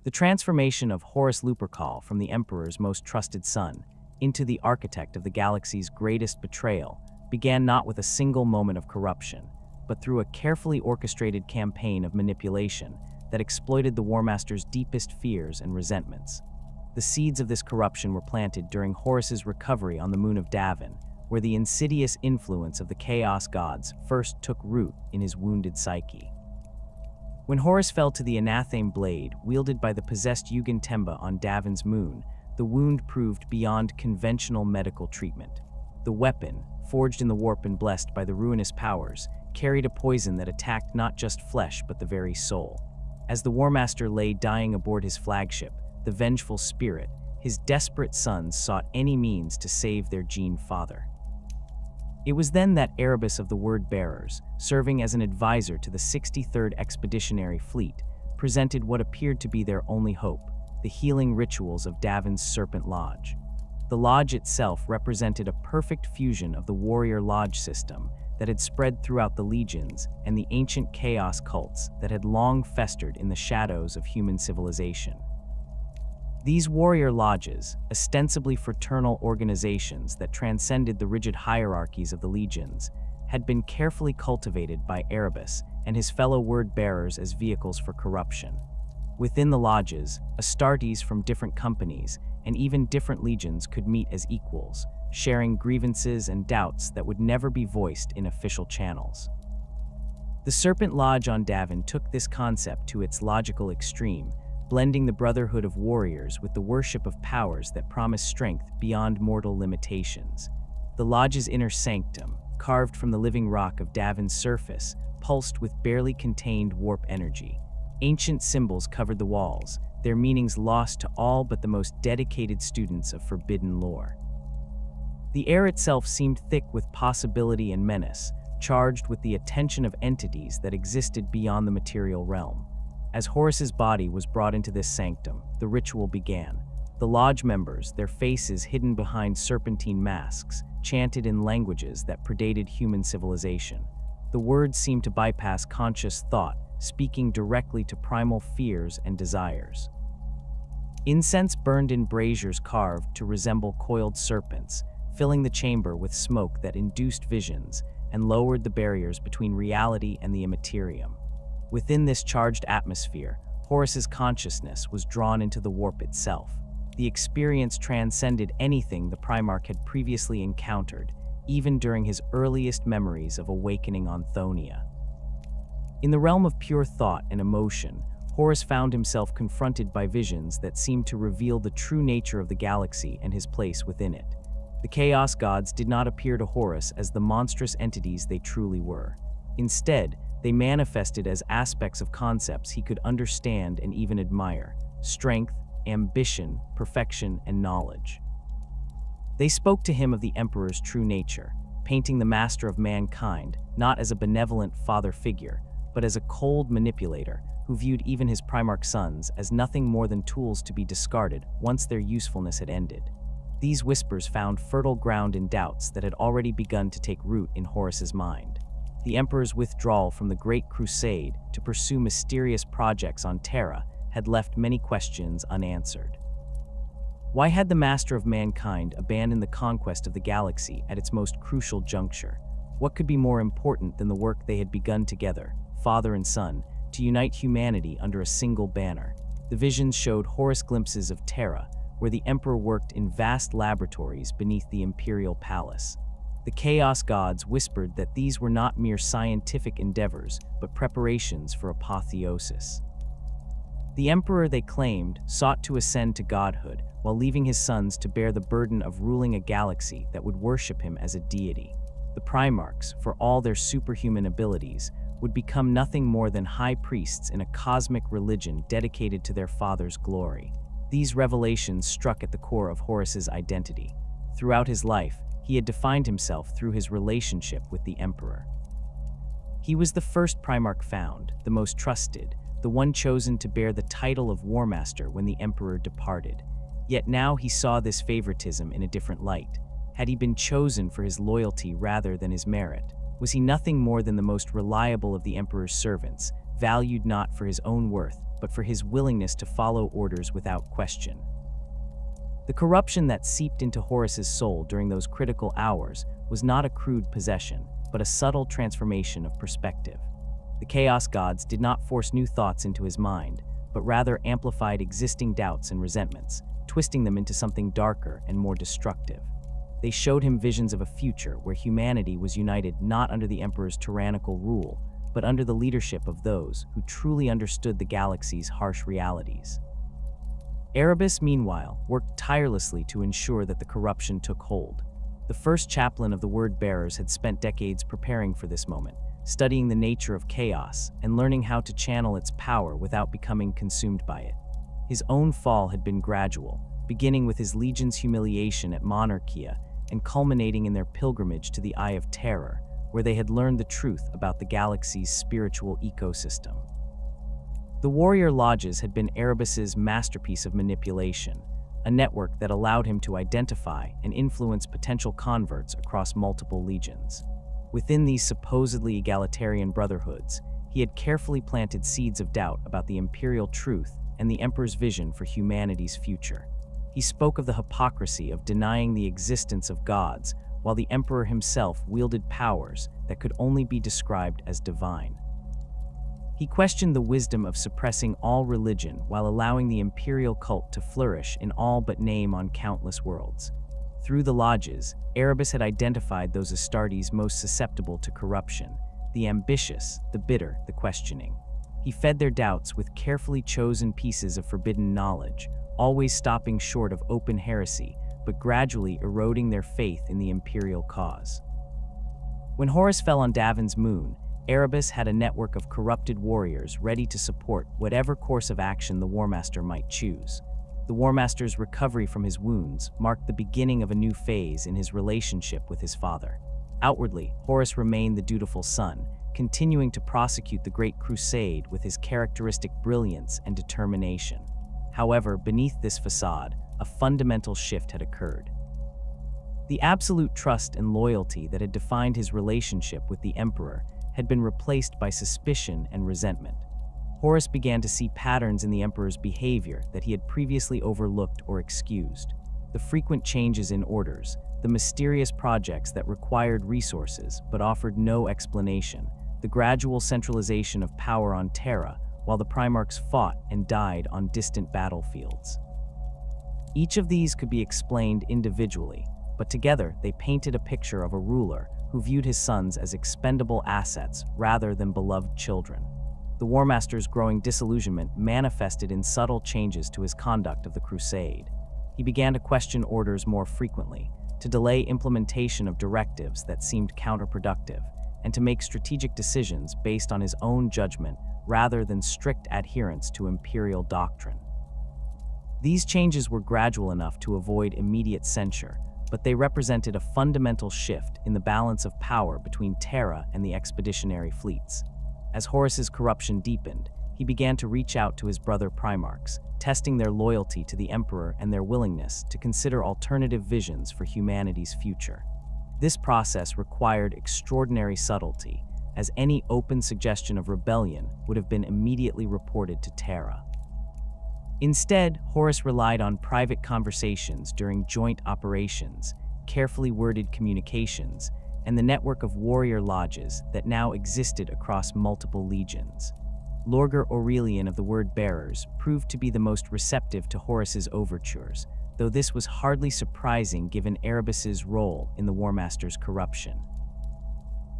The transformation of Horus Lupercal from the Emperor's most trusted son into the architect of the galaxy's greatest betrayal began not with a single moment of corruption, but through a carefully orchestrated campaign of manipulation that exploited the Warmaster's deepest fears and resentments. The seeds of this corruption were planted during Horus's recovery on the moon of Davin, where the insidious influence of the Chaos Gods first took root in his wounded psyche. When Horus fell to the anatheme blade wielded by the possessed Yugen Temba on Davin's moon, the wound proved beyond conventional medical treatment. The weapon, forged in the warp and blessed by the ruinous powers, carried a poison that attacked not just flesh but the very soul. As the Warmaster lay dying aboard his flagship, the vengeful spirit, his desperate sons sought any means to save their Gene father. It was then that Erebus of the Word Bearers, serving as an advisor to the 63rd Expeditionary Fleet, presented what appeared to be their only hope, the healing rituals of Davin's Serpent Lodge. The lodge itself represented a perfect fusion of the warrior lodge system that had spread throughout the legions and the ancient chaos cults that had long festered in the shadows of human civilization. These warrior lodges, ostensibly fraternal organizations that transcended the rigid hierarchies of the legions, had been carefully cultivated by Erebus and his fellow word-bearers as vehicles for corruption. Within the lodges, Astartes from different companies and even different legions could meet as equals, sharing grievances and doubts that would never be voiced in official channels. The Serpent Lodge on Davin took this concept to its logical extreme, blending the brotherhood of warriors with the worship of powers that promise strength beyond mortal limitations. The lodge's inner sanctum, carved from the living rock of Davin's surface, pulsed with barely contained warp energy. Ancient symbols covered the walls, their meanings lost to all but the most dedicated students of forbidden lore. The air itself seemed thick with possibility and menace, charged with the attention of entities that existed beyond the material realm. As Horus's body was brought into this sanctum, the ritual began. The lodge members, their faces hidden behind serpentine masks, chanted in languages that predated human civilization. The words seemed to bypass conscious thought, speaking directly to primal fears and desires. Incense burned in braziers carved to resemble coiled serpents, filling the chamber with smoke that induced visions and lowered the barriers between reality and the Imperium. Within this charged atmosphere, Horus's consciousness was drawn into the warp itself. The experience transcended anything the Primarch had previously encountered, even during his earliest memories of awakening on Thonia. In the realm of pure thought and emotion, Horus found himself confronted by visions that seemed to reveal the true nature of the galaxy and his place within it. The Chaos Gods did not appear to Horus as the monstrous entities they truly were. Instead, they manifested as aspects of concepts he could understand and even admire: strength, ambition, perfection, and knowledge. They spoke to him of the Emperor's true nature, painting the master of mankind not as a benevolent father figure, but as a cold manipulator who viewed even his Primarch sons as nothing more than tools to be discarded once their usefulness had ended. These whispers found fertile ground in doubts that had already begun to take root in Horus's mind. The Emperor's withdrawal from the Great Crusade to pursue mysterious projects on Terra had left many questions unanswered. Why had the Master of Mankind abandoned the conquest of the galaxy at its most crucial juncture? What could be more important than the work they had begun together, father and son, to unite humanity under a single banner? The visions showed Horus glimpses of Terra, where the Emperor worked in vast laboratories beneath the Imperial Palace. The Chaos Gods whispered that these were not mere scientific endeavors, but preparations for apotheosis. The Emperor, they claimed, sought to ascend to godhood, while leaving his sons to bear the burden of ruling a galaxy that would worship him as a deity. The Primarchs, for all their superhuman abilities, would become nothing more than high priests in a cosmic religion dedicated to their father's glory. These revelations struck at the core of Horus's identity. Throughout his life, he had defined himself through his relationship with the Emperor. He was the first Primarch found, the most trusted, the one chosen to bear the title of Warmaster when the Emperor departed. Yet now he saw this favoritism in a different light. Had he been chosen for his loyalty rather than his merit? Was he nothing more than the most reliable of the Emperor's servants, valued not for his own worth, but for his willingness to follow orders without question. The corruption that seeped into Horus's soul during those critical hours was not a crude possession, but a subtle transformation of perspective. The Chaos Gods did not force new thoughts into his mind, but rather amplified existing doubts and resentments, twisting them into something darker and more destructive. They showed him visions of a future where humanity was united not under the Emperor's tyrannical rule, but under the leadership of those who truly understood the galaxy's harsh realities. Erebus, meanwhile, worked tirelessly to ensure that the corruption took hold. The first chaplain of the Word Bearers had spent decades preparing for this moment, studying the nature of chaos and learning how to channel its power without becoming consumed by it. His own fall had been gradual, beginning with his legion's humiliation at Monarchia and culminating in their pilgrimage to the Eye of Terror, where they had learned the truth about the galaxy's spiritual ecosystem. The warrior lodges had been Erebus's masterpiece of manipulation, a network that allowed him to identify and influence potential converts across multiple legions. Within these supposedly egalitarian brotherhoods, he had carefully planted seeds of doubt about the imperial truth and the Emperor's vision for humanity's future. He spoke of the hypocrisy of denying the existence of gods, while the Emperor himself wielded powers that could only be described as divine. He questioned the wisdom of suppressing all religion while allowing the imperial cult to flourish in all but name on countless worlds. Through the lodges, Erebus had identified those Astartes most susceptible to corruption: the ambitious, the bitter, the questioning. He fed their doubts with carefully chosen pieces of forbidden knowledge, always stopping short of open heresy, but gradually eroding their faith in the imperial cause. When Horus fell on Davin's moon, Erebus had a network of corrupted warriors ready to support whatever course of action the Warmaster might choose. The Warmaster's recovery from his wounds marked the beginning of a new phase in his relationship with his father. Outwardly, Horus remained the dutiful son, continuing to prosecute the Great Crusade with his characteristic brilliance and determination. However, beneath this facade, a fundamental shift had occurred. The absolute trust and loyalty that had defined his relationship with the Emperor had been replaced by suspicion and resentment. Horus began to see patterns in the Emperor's behavior that he had previously overlooked or excused. The frequent changes in orders, the mysterious projects that required resources but offered no explanation, the gradual centralization of power on Terra, while the Primarchs fought and died on distant battlefields. Each of these could be explained individually, but together they painted a picture of a ruler who viewed his sons as expendable assets rather than beloved children. The Warmaster's growing disillusionment manifested in subtle changes to his conduct of the crusade. He began to question orders more frequently, to delay implementation of directives that seemed counterproductive, and to make strategic decisions based on his own judgment rather than strict adherence to imperial doctrine. These changes were gradual enough to avoid immediate censure, but they represented a fundamental shift in the balance of power between Terra and the expeditionary fleets. As Horus's corruption deepened, he began to reach out to his brother Primarchs, testing their loyalty to the Emperor and their willingness to consider alternative visions for humanity's future. This process required extraordinary subtlety, as any open suggestion of rebellion would have been immediately reported to Terra. Instead, Horus relied on private conversations during joint operations, carefully worded communications, and the network of warrior lodges that now existed across multiple legions. Lorgar Aurelian of the Word Bearers proved to be the most receptive to Horus's overtures, though this was hardly surprising given Erebus's role in the Warmaster's corruption.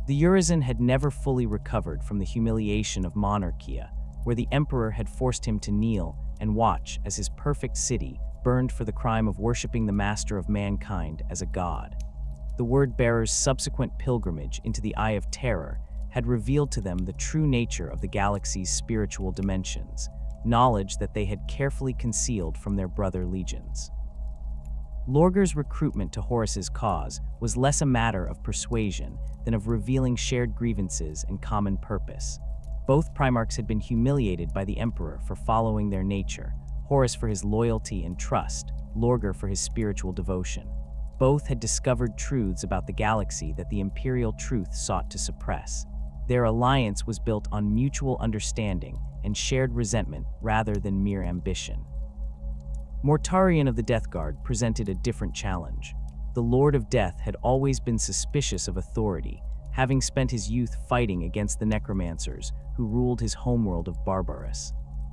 The Urizen had never fully recovered from the humiliation of Monarchia, where the Emperor had forced him to kneel and watch as his perfect city burned for the crime of worshipping the master of mankind as a god. The Word-Bearers' subsequent pilgrimage into the Eye of Terror had revealed to them the true nature of the galaxy's spiritual dimensions, knowledge that they had carefully concealed from their brother legions. Lorgar's recruitment to Horus's cause was less a matter of persuasion than of revealing shared grievances and common purpose. Both Primarchs had been humiliated by the Emperor for following their nature, Horus for his loyalty and trust, Lorgar for his spiritual devotion. Both had discovered truths about the galaxy that the imperial truth sought to suppress. Their alliance was built on mutual understanding and shared resentment rather than mere ambition. Mortarion of the Death Guard presented a different challenge. The Lord of Death had always been suspicious of authority, having spent his youth fighting against the necromancers who ruled his homeworld of Barbaros.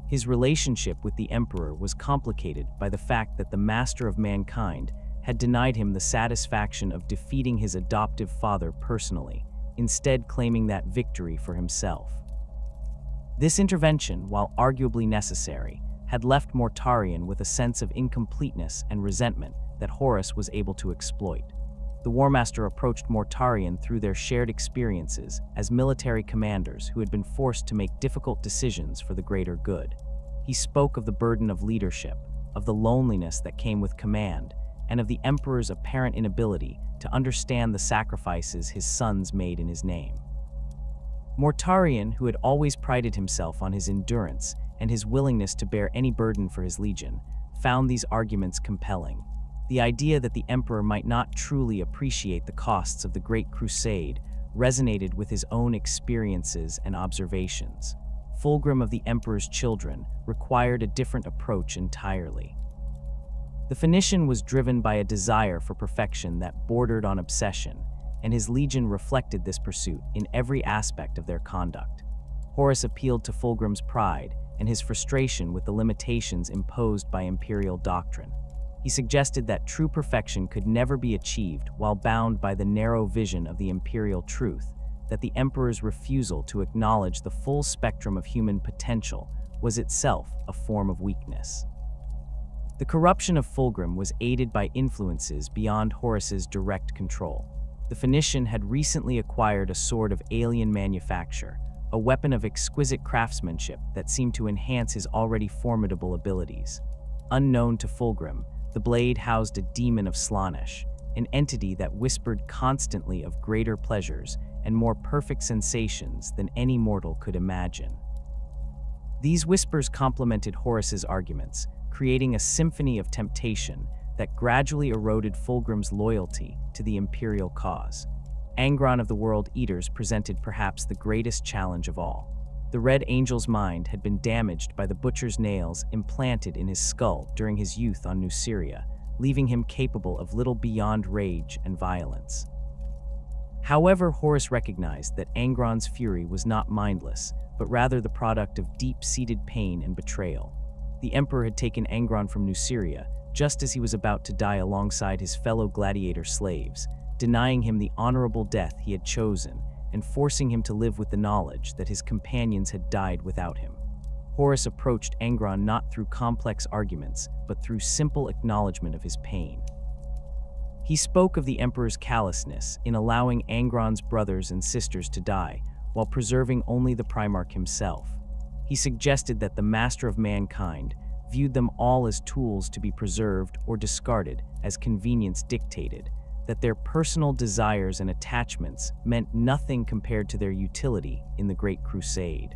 His relationship with the Emperor was complicated by the fact that the Master of Mankind had denied him the satisfaction of defeating his adoptive father personally, instead claiming that victory for himself. This intervention, while arguably necessary, had left Mortarion with a sense of incompleteness and resentment that Horus was able to exploit. The Warmaster approached Mortarion through their shared experiences as military commanders who had been forced to make difficult decisions for the greater good. He spoke of the burden of leadership, of the loneliness that came with command, and of the Emperor's apparent inability to understand the sacrifices his sons made in his name. Mortarion, who had always prided himself on his endurance and his willingness to bear any burden for his legion, found these arguments compelling. The idea that the Emperor might not truly appreciate the costs of the Great Crusade resonated with his own experiences and observations. Fulgrim of the Emperor's children required a different approach entirely. The Phoenician was driven by a desire for perfection that bordered on obsession, and his legion reflected this pursuit in every aspect of their conduct. Horus appealed to Fulgrim's pride and his frustration with the limitations imposed by imperial doctrine. He suggested that true perfection could never be achieved while bound by the narrow vision of the imperial truth, that the Emperor's refusal to acknowledge the full spectrum of human potential was itself a form of weakness. The corruption of Fulgrim was aided by influences beyond Horus's direct control. The Phoenician had recently acquired a sword of alien manufacture, a weapon of exquisite craftsmanship that seemed to enhance his already formidable abilities. Unknown to Fulgrim, the blade housed a demon of Slaanesh, an entity that whispered constantly of greater pleasures and more perfect sensations than any mortal could imagine. These whispers complemented Horus's arguments, creating a symphony of temptation that gradually eroded Fulgrim's loyalty to the imperial cause. Angron of the World Eaters presented perhaps the greatest challenge of all. The Red Angel's mind had been damaged by the butcher's nails implanted in his skull during his youth on Nuceria, leaving him capable of little beyond rage and violence. However, Horus recognized that Angron's fury was not mindless, but rather the product of deep-seated pain and betrayal. The Emperor had taken Angron from Nuceria just as he was about to die alongside his fellow gladiator slaves, denying him the honorable death he had chosen and forcing him to live with the knowledge that his companions had died without him. Horus approached Angron not through complex arguments, but through simple acknowledgement of his pain. He spoke of the Emperor's callousness in allowing Angron's brothers and sisters to die, while preserving only the Primarch himself. He suggested that the Master of Mankind viewed them all as tools to be preserved or discarded as convenience dictated, that their personal desires and attachments meant nothing compared to their utility in the Great Crusade.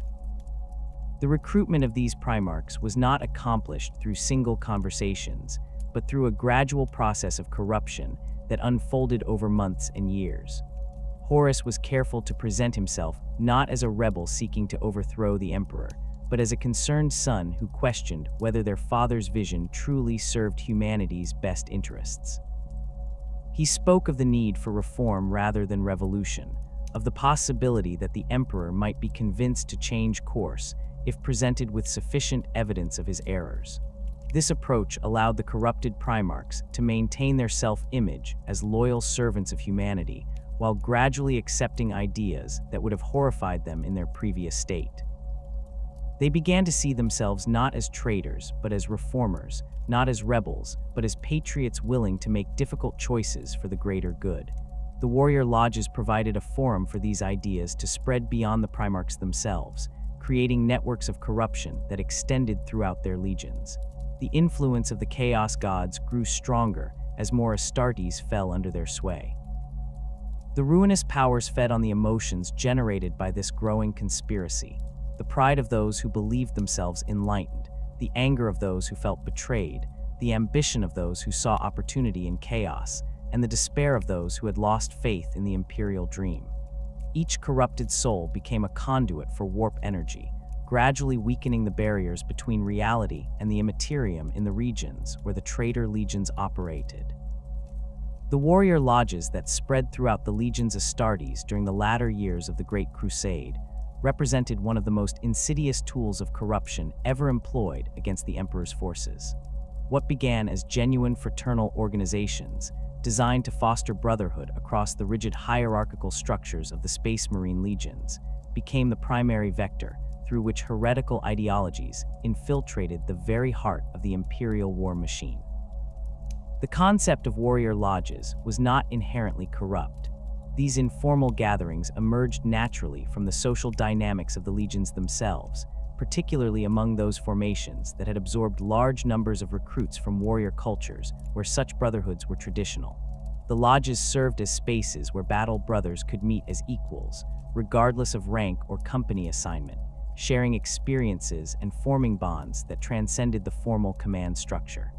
The recruitment of these Primarchs was not accomplished through single conversations, but through a gradual process of corruption that unfolded over months and years. Horus was careful to present himself not as a rebel seeking to overthrow the Emperor, but as a concerned son who questioned whether their father's vision truly served humanity's best interests. He spoke of the need for reform rather than revolution, of the possibility that the Emperor might be convinced to change course if presented with sufficient evidence of his errors. This approach allowed the corrupted Primarchs to maintain their self-image as loyal servants of humanity, while gradually accepting ideas that would have horrified them in their previous state. They began to see themselves not as traitors, but as reformers, not as rebels, but as patriots willing to make difficult choices for the greater good. The warrior lodges provided a forum for these ideas to spread beyond the Primarchs themselves, creating networks of corruption that extended throughout their legions. The influence of the Chaos Gods grew stronger as more Astartes fell under their sway. The ruinous powers fed on the emotions generated by this growing conspiracy: the pride of those who believed themselves enlightened, the anger of those who felt betrayed, the ambition of those who saw opportunity in chaos, and the despair of those who had lost faith in the imperial dream. Each corrupted soul became a conduit for warp energy, gradually weakening the barriers between reality and the Imperium in the regions where the traitor legions operated. The warrior lodges that spread throughout the Legiones Astartes during the latter years of the Great Crusade represented one of the most insidious tools of corruption ever employed against the Emperor's forces. What began as genuine fraternal organizations designed to foster brotherhood across the rigid hierarchical structures of the Space Marine legions became the primary vector through which heretical ideologies infiltrated the very heart of the imperial war machine. The concept of warrior lodges was not inherently corrupt. These informal gatherings emerged naturally from the social dynamics of the legions themselves, particularly among those formations that had absorbed large numbers of recruits from warrior cultures where such brotherhoods were traditional. The lodges served as spaces where battle brothers could meet as equals, regardless of rank or company assignment, sharing experiences and forming bonds that transcended the formal command structure.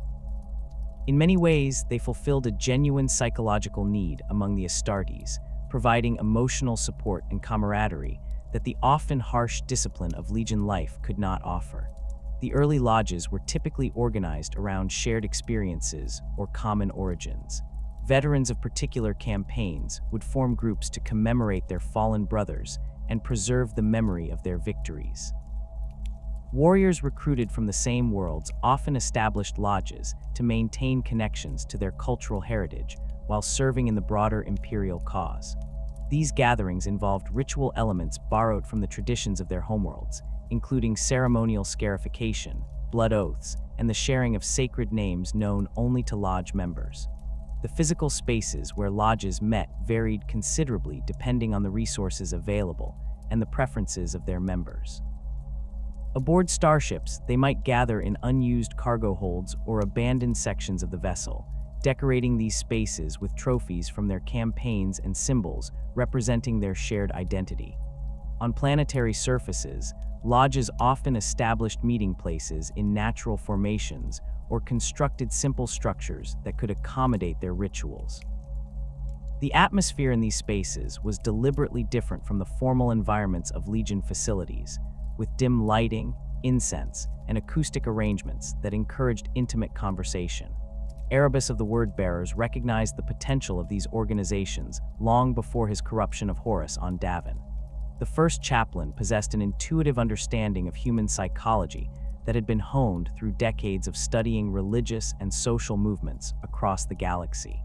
In many ways, they fulfilled a genuine psychological need among the Astartes, providing emotional support and camaraderie that the often harsh discipline of Legion life could not offer. The early lodges were typically organized around shared experiences or common origins. Veterans of particular campaigns would form groups to commemorate their fallen brothers and preserve the memory of their victories. Warriors recruited from the same worlds often established lodges to maintain connections to their cultural heritage while serving in the broader imperial cause. These gatherings involved ritual elements borrowed from the traditions of their homeworlds, including ceremonial scarification, blood oaths, and the sharing of sacred names known only to lodge members. The physical spaces where lodges met varied considerably depending on the resources available and the preferences of their members. Aboard starships, they might gather in unused cargo holds or abandoned sections of the vessel, decorating these spaces with trophies from their campaigns and symbols representing their shared identity. On planetary surfaces, lodges often established meeting places in natural formations or constructed simple structures that could accommodate their rituals. The atmosphere in these spaces was deliberately different from the formal environments of Legion facilities, with dim lighting, incense, and acoustic arrangements that encouraged intimate conversation. Erebus of the Word-Bearers recognized the potential of these organizations long before his corruption of Horus on Davin. The first chaplain possessed an intuitive understanding of human psychology that had been honed through decades of studying religious and social movements across the galaxy.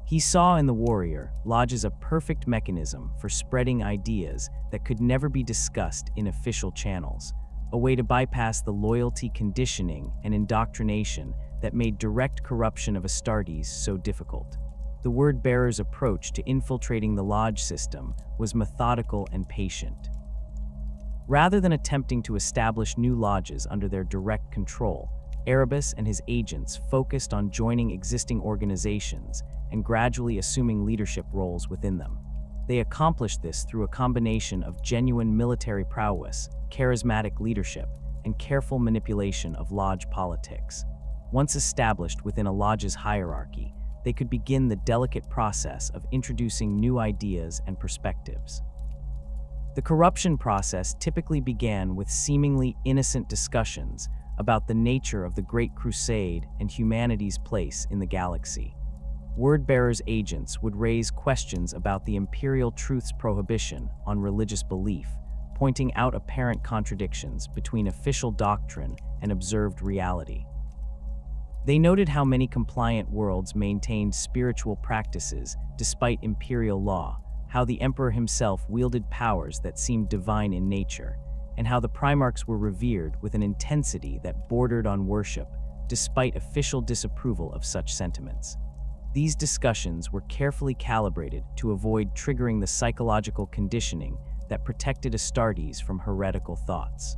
He saw in the warrior lodges a perfect mechanism for spreading ideas that could never be discussed in official channels, a way to bypass the loyalty conditioning and indoctrination that made direct corruption of Astartes so difficult. The Word-Bearers' approach to infiltrating the lodge system was methodical and patient. Rather than attempting to establish new lodges under their direct control, Erebus and his agents focused on joining existing organizations and gradually assuming leadership roles within them. They accomplished this through a combination of genuine military prowess, charismatic leadership, and careful manipulation of lodge politics. Once established within a lodge's hierarchy, they could begin the delicate process of introducing new ideas and perspectives. The corruption process typically began with seemingly innocent discussions about the nature of the Great Crusade and humanity's place in the galaxy. Word-Bearers' agents would raise questions about the Imperial Truth's prohibition on religious belief, pointing out apparent contradictions between official doctrine and observed reality. They noted how many compliant worlds maintained spiritual practices despite Imperial law, how the Emperor himself wielded powers that seemed divine in nature, and how the Primarchs were revered with an intensity that bordered on worship, despite official disapproval of such sentiments. These discussions were carefully calibrated to avoid triggering the psychological conditioning that protected Astartes from heretical thoughts.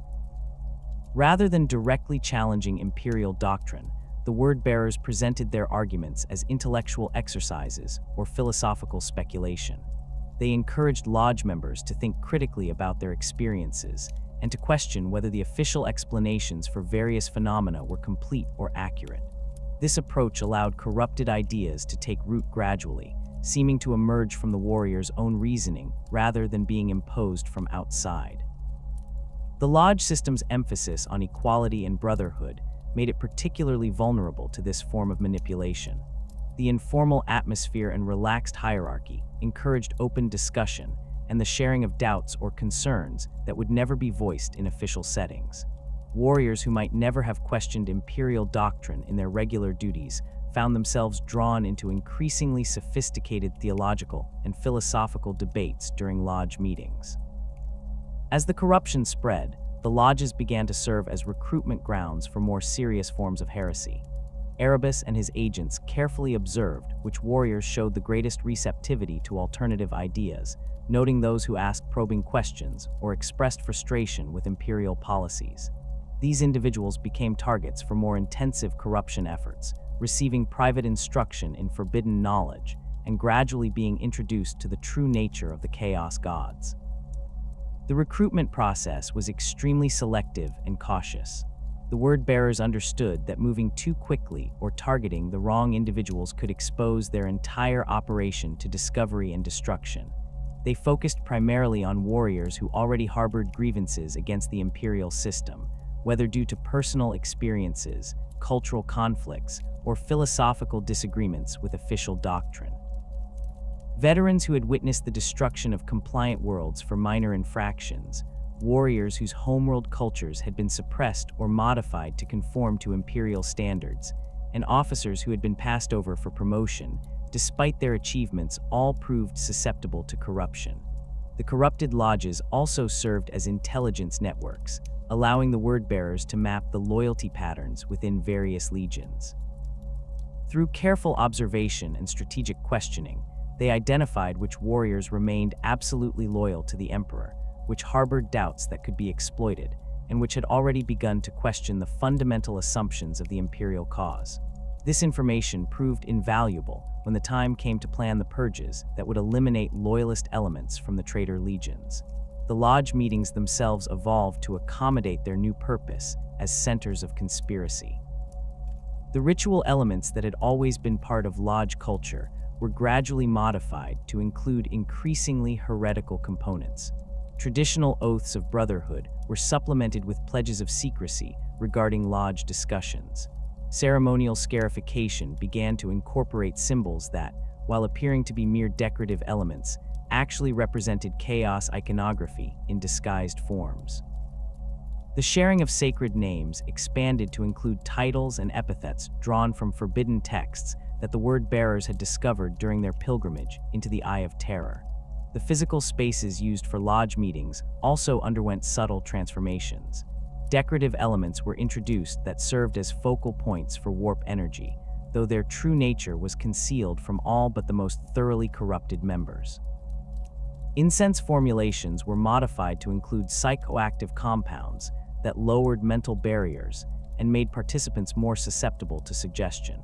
Rather than directly challenging Imperial doctrine, the Word-Bearers presented their arguments as intellectual exercises or philosophical speculation. They encouraged lodge members to think critically about their experiences and to question whether the official explanations for various phenomena were complete or accurate. This approach allowed corrupted ideas to take root gradually, seeming to emerge from the warriors' own reasoning rather than being imposed from outside. The lodge system's emphasis on equality and brotherhood made it particularly vulnerable to this form of manipulation. The informal atmosphere and relaxed hierarchy encouraged open discussion and the sharing of doubts or concerns that would never be voiced in official settings. Warriors who might never have questioned imperial doctrine in their regular duties found themselves drawn into increasingly sophisticated theological and philosophical debates during lodge meetings. As the corruption spread, the lodges began to serve as recruitment grounds for more serious forms of heresy. Erebus and his agents carefully observed which warriors showed the greatest receptivity to alternative ideas, noting those who asked probing questions or expressed frustration with imperial policies. These individuals became targets for more intensive corruption efforts, receiving private instruction in forbidden knowledge and gradually being introduced to the true nature of the Chaos Gods. The recruitment process was extremely selective and cautious. The word-bearers understood that moving too quickly or targeting the wrong individuals could expose their entire operation to discovery and destruction. They focused primarily on warriors who already harbored grievances against the imperial system, whether due to personal experiences, cultural conflicts, or philosophical disagreements with official doctrine. Veterans who had witnessed the destruction of compliant worlds for minor infractions, warriors whose homeworld cultures had been suppressed or modified to conform to imperial standards, and officers who had been passed over for promotion, despite their achievements, all proved susceptible to corruption. The corrupted lodges also served as intelligence networks, allowing the word-bearers to map the loyalty patterns within various legions. Through careful observation and strategic questioning, they identified which warriors remained absolutely loyal to the Emperor, which harbored doubts that could be exploited, and which had already begun to question the fundamental assumptions of the imperial cause. This information proved invaluable when the time came to plan the purges that would eliminate loyalist elements from the traitor legions. The lodge meetings themselves evolved to accommodate their new purpose as centers of conspiracy. The ritual elements that had always been part of lodge culture were gradually modified to include increasingly heretical components. Traditional oaths of brotherhood were supplemented with pledges of secrecy regarding lodge discussions. Ceremonial scarification began to incorporate symbols that, while appearing to be mere decorative elements, actually represented chaos iconography in disguised forms. The sharing of sacred names expanded to include titles and epithets drawn from forbidden texts that the word-bearers had discovered during their pilgrimage into the Eye of Terror. The physical spaces used for lodge meetings also underwent subtle transformations. Decorative elements were introduced that served as focal points for warp energy, though their true nature was concealed from all but the most thoroughly corrupted members. Incense formulations were modified to include psychoactive compounds that lowered mental barriers and made participants more susceptible to suggestion.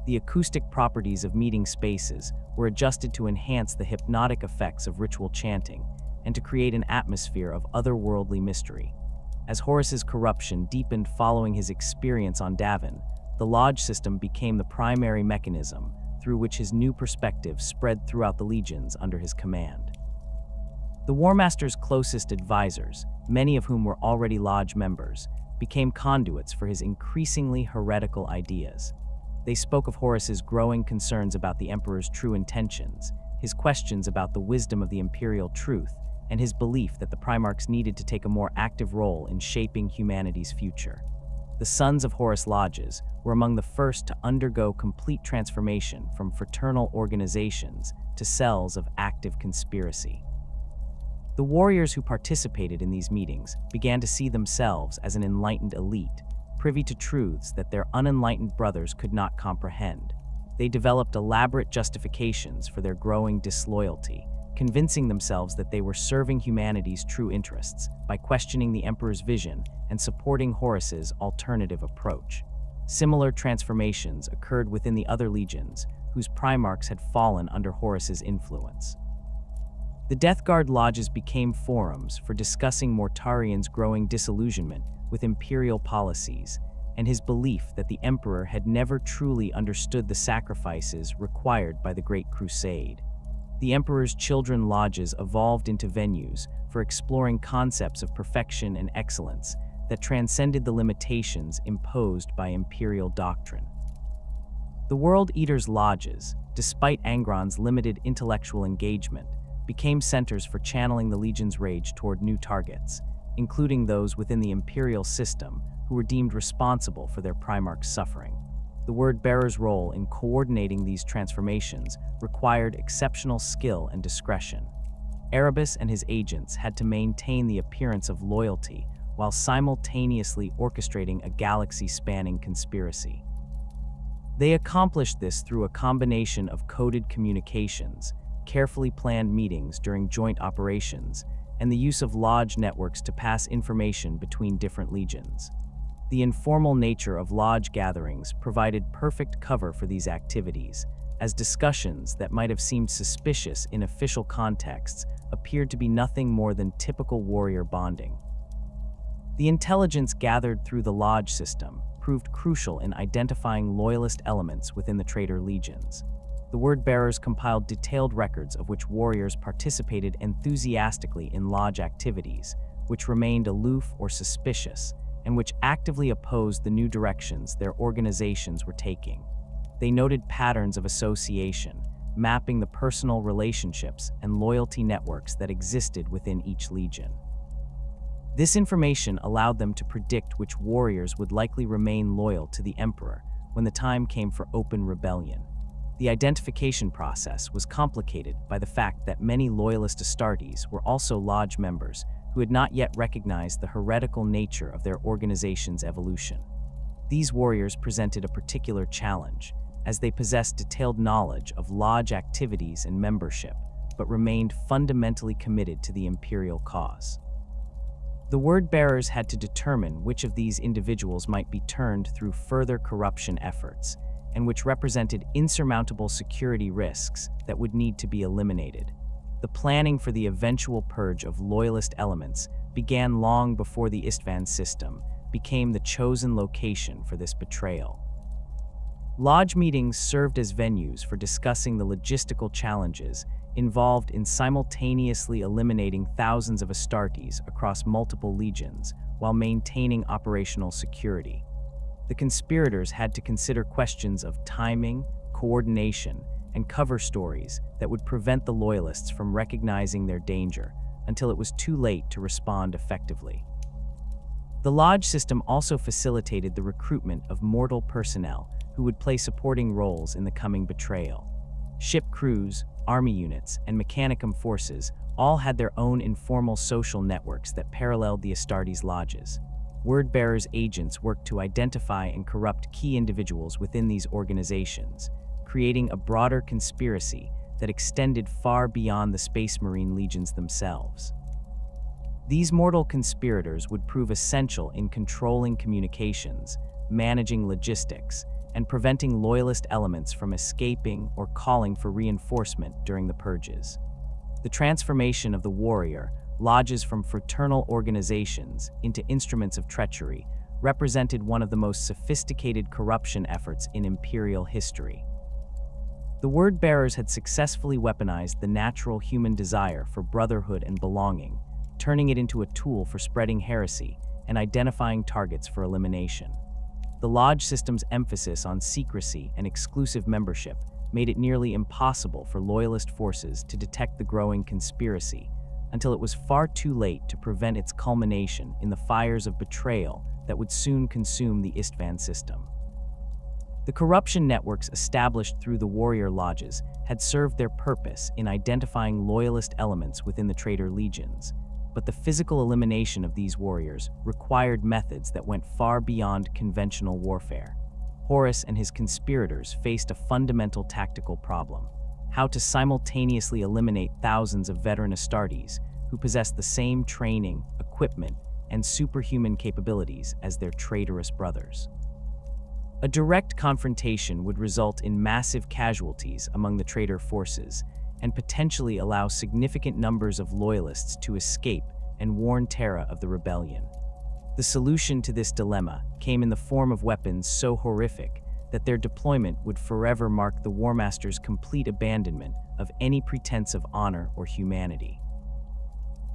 The acoustic properties of meeting spaces were adjusted to enhance the hypnotic effects of ritual chanting and to create an atmosphere of otherworldly mystery. As Horus's corruption deepened following his experience on Davin, the lodge system became the primary mechanism through which his new perspective spread throughout the legions under his command. The Warmaster's closest advisors, many of whom were already lodge members, became conduits for his increasingly heretical ideas. They spoke of Horus's growing concerns about the Emperor's true intentions, his questions about the wisdom of the imperial truth, and his belief that the Primarchs needed to take a more active role in shaping humanity's future. The Sons of Horus lodges were among the first to undergo complete transformation from fraternal organizations to cells of active conspiracy. The warriors who participated in these meetings began to see themselves as an enlightened elite, privy to truths that their unenlightened brothers could not comprehend. They developed elaborate justifications for their growing disloyalty, convincing themselves that they were serving humanity's true interests by questioning the Emperor's vision and supporting Horus's alternative approach. Similar transformations occurred within the other legions, whose Primarchs had fallen under Horus's influence. The Death Guard lodges became forums for discussing Mortarian's growing disillusionment with imperial policies, and his belief that the Emperor had never truly understood the sacrifices required by the Great Crusade. The Emperor's children lodges evolved into venues for exploring concepts of perfection and excellence that transcended the limitations imposed by imperial doctrine. The World Eater's lodges, despite Angron's limited intellectual engagement, became centers for channeling the Legion's rage toward new targets, including those within the imperial system who were deemed responsible for their Primarchs' suffering. The Word-Bearer's role in coordinating these transformations required exceptional skill and discretion. Erebus and his agents had to maintain the appearance of loyalty while simultaneously orchestrating a galaxy-spanning conspiracy. They accomplished this through a combination of coded communications, carefully planned meetings during joint operations, and the use of lodge networks to pass information between different legions. The informal nature of lodge gatherings provided perfect cover for these activities, as discussions that might have seemed suspicious in official contexts appeared to be nothing more than typical warrior bonding. The intelligence gathered through the lodge system proved crucial in identifying loyalist elements within the traitor legions. The Word-Bearers compiled detailed records of which warriors participated enthusiastically in lodge activities, which remained aloof or suspicious, and which actively opposed the new directions their organizations were taking. They noted patterns of association, mapping the personal relationships and loyalty networks that existed within each legion. This information allowed them to predict which warriors would likely remain loyal to the Emperor when the time came for open rebellion. The identification process was complicated by the fact that many loyalist Astartes were also lodge members who had not yet recognized the heretical nature of their organization's evolution. These warriors presented a particular challenge, as they possessed detailed knowledge of lodge activities and membership, but remained fundamentally committed to the imperial cause. The Word-Bearers had to determine which of these individuals might be turned through further corruption efforts, and which represented insurmountable security risks that would need to be eliminated. The planning for the eventual purge of loyalist elements began long before the Isstvan system became the chosen location for this betrayal. Lodge meetings served as venues for discussing the logistical challenges involved in simultaneously eliminating thousands of Astartes across multiple legions while maintaining operational security. The conspirators had to consider questions of timing, coordination, and cover stories that would prevent the loyalists from recognizing their danger until it was too late to respond effectively. The lodge system also facilitated the recruitment of mortal personnel who would play supporting roles in the coming betrayal. Ship crews, army units, and mechanicum forces all had their own informal social networks that paralleled the Astartes lodges. Word-Bearers' agents worked to identify and corrupt key individuals within these organizations, creating a broader conspiracy that extended far beyond the Space Marine legions themselves. These mortal conspirators would prove essential in controlling communications, managing logistics, and preventing loyalist elements from escaping or calling for reinforcement during the purges. The transformation of the warrior, lodges from fraternal organizations into instruments of treachery, represented one of the most sophisticated corruption efforts in imperial history. The Word-Bearers had successfully weaponized the natural human desire for brotherhood and belonging, turning it into a tool for spreading heresy and identifying targets for elimination. The lodge system's emphasis on secrecy and exclusive membership made it nearly impossible for loyalist forces to detect the growing conspiracy, until it was far too late to prevent its culmination in the fires of betrayal that would soon consume the Isstvan system. The corruption networks established through the warrior lodges had served their purpose in identifying loyalist elements within the traitor legions, but the physical elimination of these warriors required methods that went far beyond conventional warfare. Horus and his conspirators faced a fundamental tactical problem: how to simultaneously eliminate thousands of veteran Astartes who possessed the same training, equipment, and superhuman capabilities as their traitorous brothers. A direct confrontation would result in massive casualties among the traitor forces and potentially allow significant numbers of loyalists to escape and warn Terra of the rebellion. The solution to this dilemma came in the form of weapons so horrific that their deployment would forever mark the Warmaster's complete abandonment of any pretense of honor or humanity.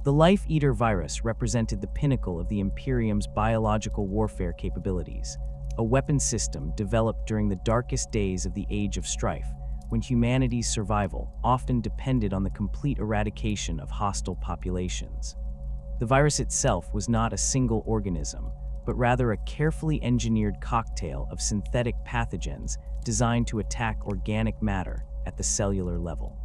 The Life Eater virus represented the pinnacle of the Imperium's biological warfare capabilities, a weapon system developed during the darkest days of the Age of Strife, when humanity's survival often depended on the complete eradication of hostile populations. The virus itself was not a single organism, but rather a carefully engineered cocktail of synthetic pathogens designed to attack organic matter at the cellular level.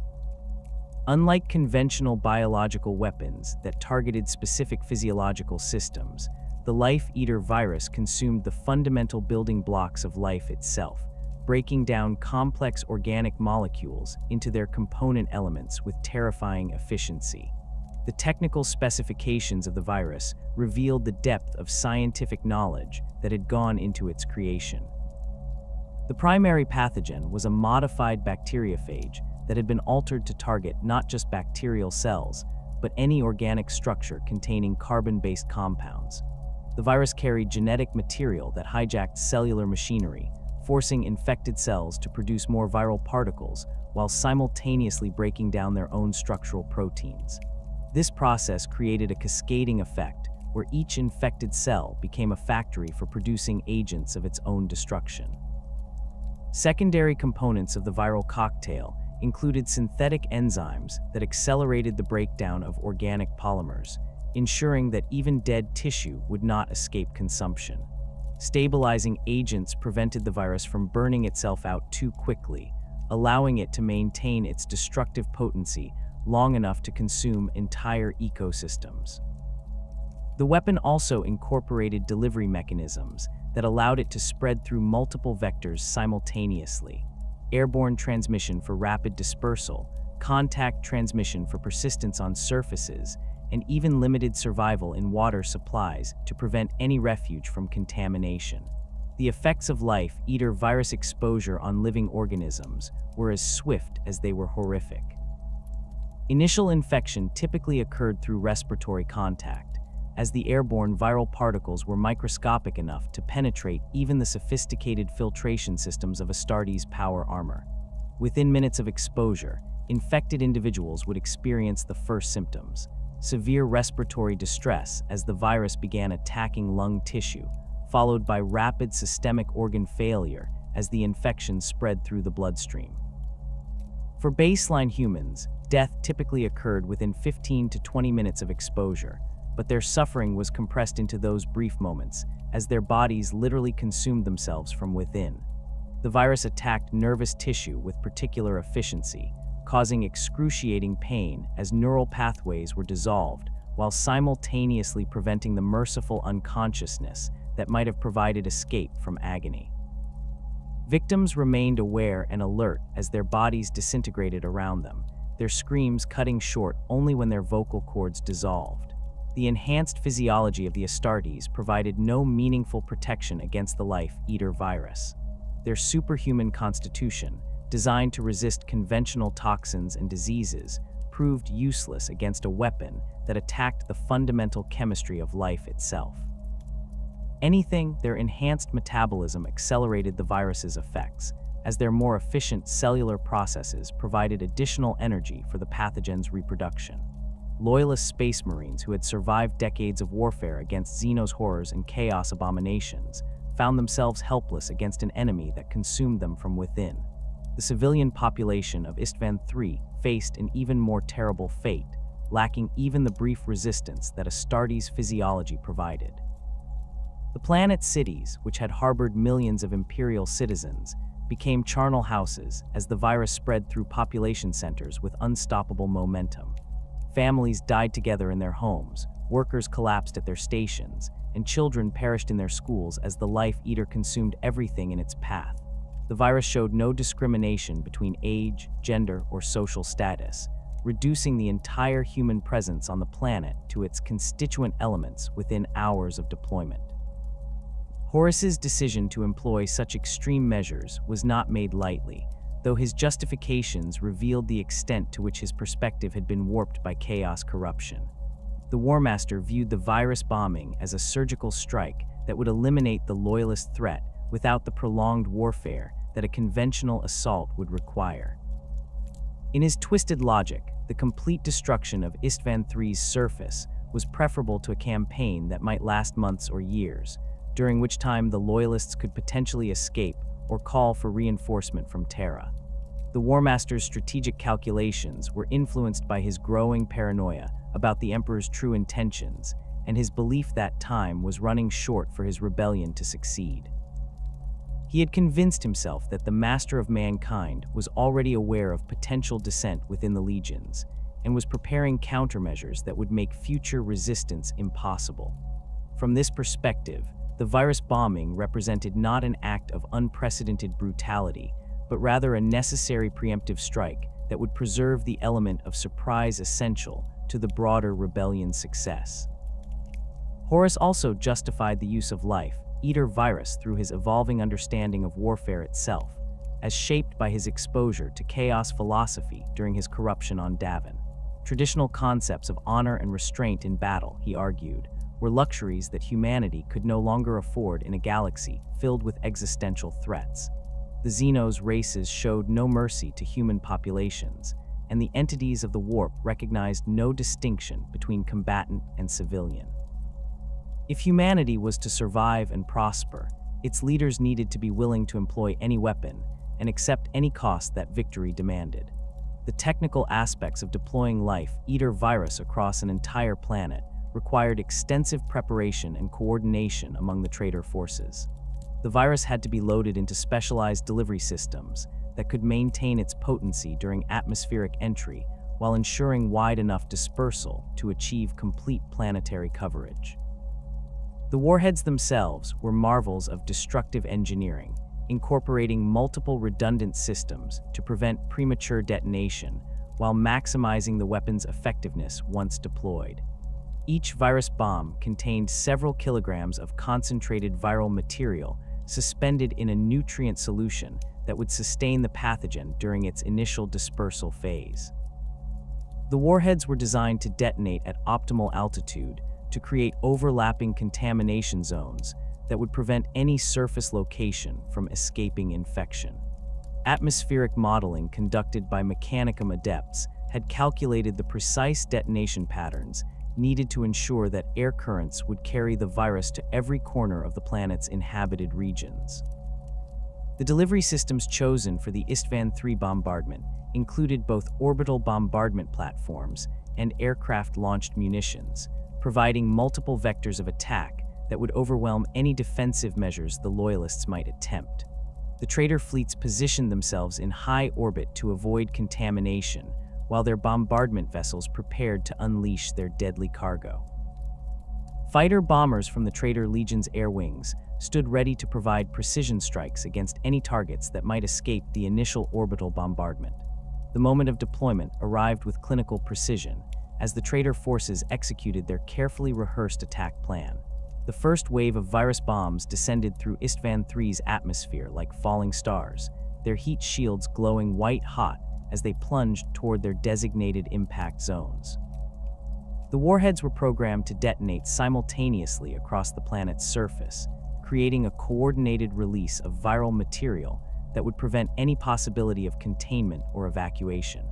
Unlike conventional biological weapons that targeted specific physiological systems, the Life Eater virus consumed the fundamental building blocks of life itself, breaking down complex organic molecules into their component elements with terrifying efficiency. The technical specifications of the virus revealed the depth of scientific knowledge that had gone into its creation. The primary pathogen was a modified bacteriophage that had been altered to target not just bacterial cells, but any organic structure containing carbon-based compounds. The virus carried genetic material that hijacked cellular machinery, forcing infected cells to produce more viral particles while simultaneously breaking down their own structural proteins. This process created a cascading effect where each infected cell became a factory for producing agents of its own destruction. Secondary components of the viral cocktail included synthetic enzymes that accelerated the breakdown of organic polymers, ensuring that even dead tissue would not escape consumption. Stabilizing agents prevented the virus from burning itself out too quickly, allowing it to maintain its destructive potency long enough to consume entire ecosystems. The weapon also incorporated delivery mechanisms that allowed it to spread through multiple vectors simultaneously: airborne transmission for rapid dispersal, contact transmission for persistence on surfaces, and even limited survival in water supplies to prevent any refuge from contamination. The effects of Life Eater virus exposure on living organisms were as swift as they were horrific. Initial infection typically occurred through respiratory contact, as the airborne viral particles were microscopic enough to penetrate even the sophisticated filtration systems of Astartes' power armor. Within minutes of exposure, infected individuals would experience the first symptoms: severe respiratory distress as the virus began attacking lung tissue, followed by rapid systemic organ failure as the infection spread through the bloodstream. For baseline humans, death typically occurred within 15 to 20 minutes of exposure, but their suffering was compressed into those brief moments as their bodies literally consumed themselves from within. The virus attacked nervous tissue with particular efficiency, causing excruciating pain as neural pathways were dissolved, while simultaneously preventing the merciful unconsciousness that might have provided escape from agony. Victims remained aware and alert as their bodies disintegrated around them, their screams cutting short only when their vocal cords dissolved. The enhanced physiology of the Astartes provided no meaningful protection against the Life Eater virus. Their superhuman constitution, designed to resist conventional toxins and diseases, proved useless against a weapon that attacked the fundamental chemistry of life itself. Anything, their enhanced metabolism accelerated the virus's effects, as their more efficient cellular processes provided additional energy for the pathogen's reproduction. Loyalist space marines who had survived decades of warfare against Xenos horrors and chaos abominations found themselves helpless against an enemy that consumed them from within. The civilian population of Isstvan III faced an even more terrible fate, lacking even the brief resistance that Astartes' physiology provided. The planet's cities, which had harbored millions of Imperial citizens, became charnel houses as the virus spread through population centers with unstoppable momentum. Families died together in their homes, workers collapsed at their stations, and children perished in their schools as the Life Eater consumed everything in its path. The virus showed no discrimination between age, gender, or social status, reducing the entire human presence on the planet to its constituent elements within hours of deployment. Horus's decision to employ such extreme measures was not made lightly, though his justifications revealed the extent to which his perspective had been warped by chaos corruption. The Warmaster viewed the virus bombing as a surgical strike that would eliminate the loyalist threat without the prolonged warfare that a conventional assault would require. In his twisted logic, the complete destruction of Isstvan III's surface was preferable to a campaign that might last months or years, during which time the loyalists could potentially escape or call for reinforcement from Terra. The Warmaster's strategic calculations were influenced by his growing paranoia about the Emperor's true intentions and his belief that time was running short for his rebellion to succeed. He had convinced himself that the Master of Mankind was already aware of potential dissent within the legions and was preparing countermeasures that would make future resistance impossible. From this perspective, the virus bombing represented not an act of unprecedented brutality, but rather a necessary preemptive strike that would preserve the element of surprise essential to the broader rebellion's success. Horus also justified the use of life, Eater virus, through his evolving understanding of warfare itself, as shaped by his exposure to chaos philosophy during his corruption on Davin. Traditional concepts of honor and restraint in battle, he argued, were luxuries that humanity could no longer afford in a galaxy filled with existential threats. The Xenos races showed no mercy to human populations, and the entities of the warp recognized no distinction between combatant and civilian. If humanity was to survive and prosper, its leaders needed to be willing to employ any weapon and accept any cost that victory demanded. The technical aspects of deploying life Eater virus across an entire planet required extensive preparation and coordination among the traitor forces. The virus had to be loaded into specialized delivery systems that could maintain its potency during atmospheric entry while ensuring wide enough dispersal to achieve complete planetary coverage. The warheads themselves were marvels of destructive engineering, incorporating multiple redundant systems to prevent premature detonation while maximizing the weapon's effectiveness once deployed. Each virus bomb contained several kilograms of concentrated viral material suspended in a nutrient solution that would sustain the pathogen during its initial dispersal phase. The warheads were designed to detonate at optimal altitude to create overlapping contamination zones that would prevent any surface location from escaping infection. Atmospheric modeling conducted by Mechanicum Adepts had calculated the precise detonation patterns needed to ensure that air currents would carry the virus to every corner of the planet's inhabited regions. The delivery systems chosen for the Isstvan III bombardment included both orbital bombardment platforms and aircraft-launched munitions, providing multiple vectors of attack that would overwhelm any defensive measures the Loyalists might attempt. The traitor fleets positioned themselves in high orbit to avoid contamination, while their bombardment vessels prepared to unleash their deadly cargo. Fighter bombers from the traitor legion's air wings stood ready to provide precision strikes against any targets that might escape the initial orbital bombardment. The moment of deployment arrived with clinical precision as the traitor forces executed their carefully rehearsed attack plan. The first wave of virus bombs descended through Isstvan III's atmosphere like falling stars, their heat shields glowing white-hot as they plunged toward their designated impact zones. The warheads were programmed to detonate simultaneously across the planet's surface, creating a coordinated release of viral material that would prevent any possibility of containment or evacuation.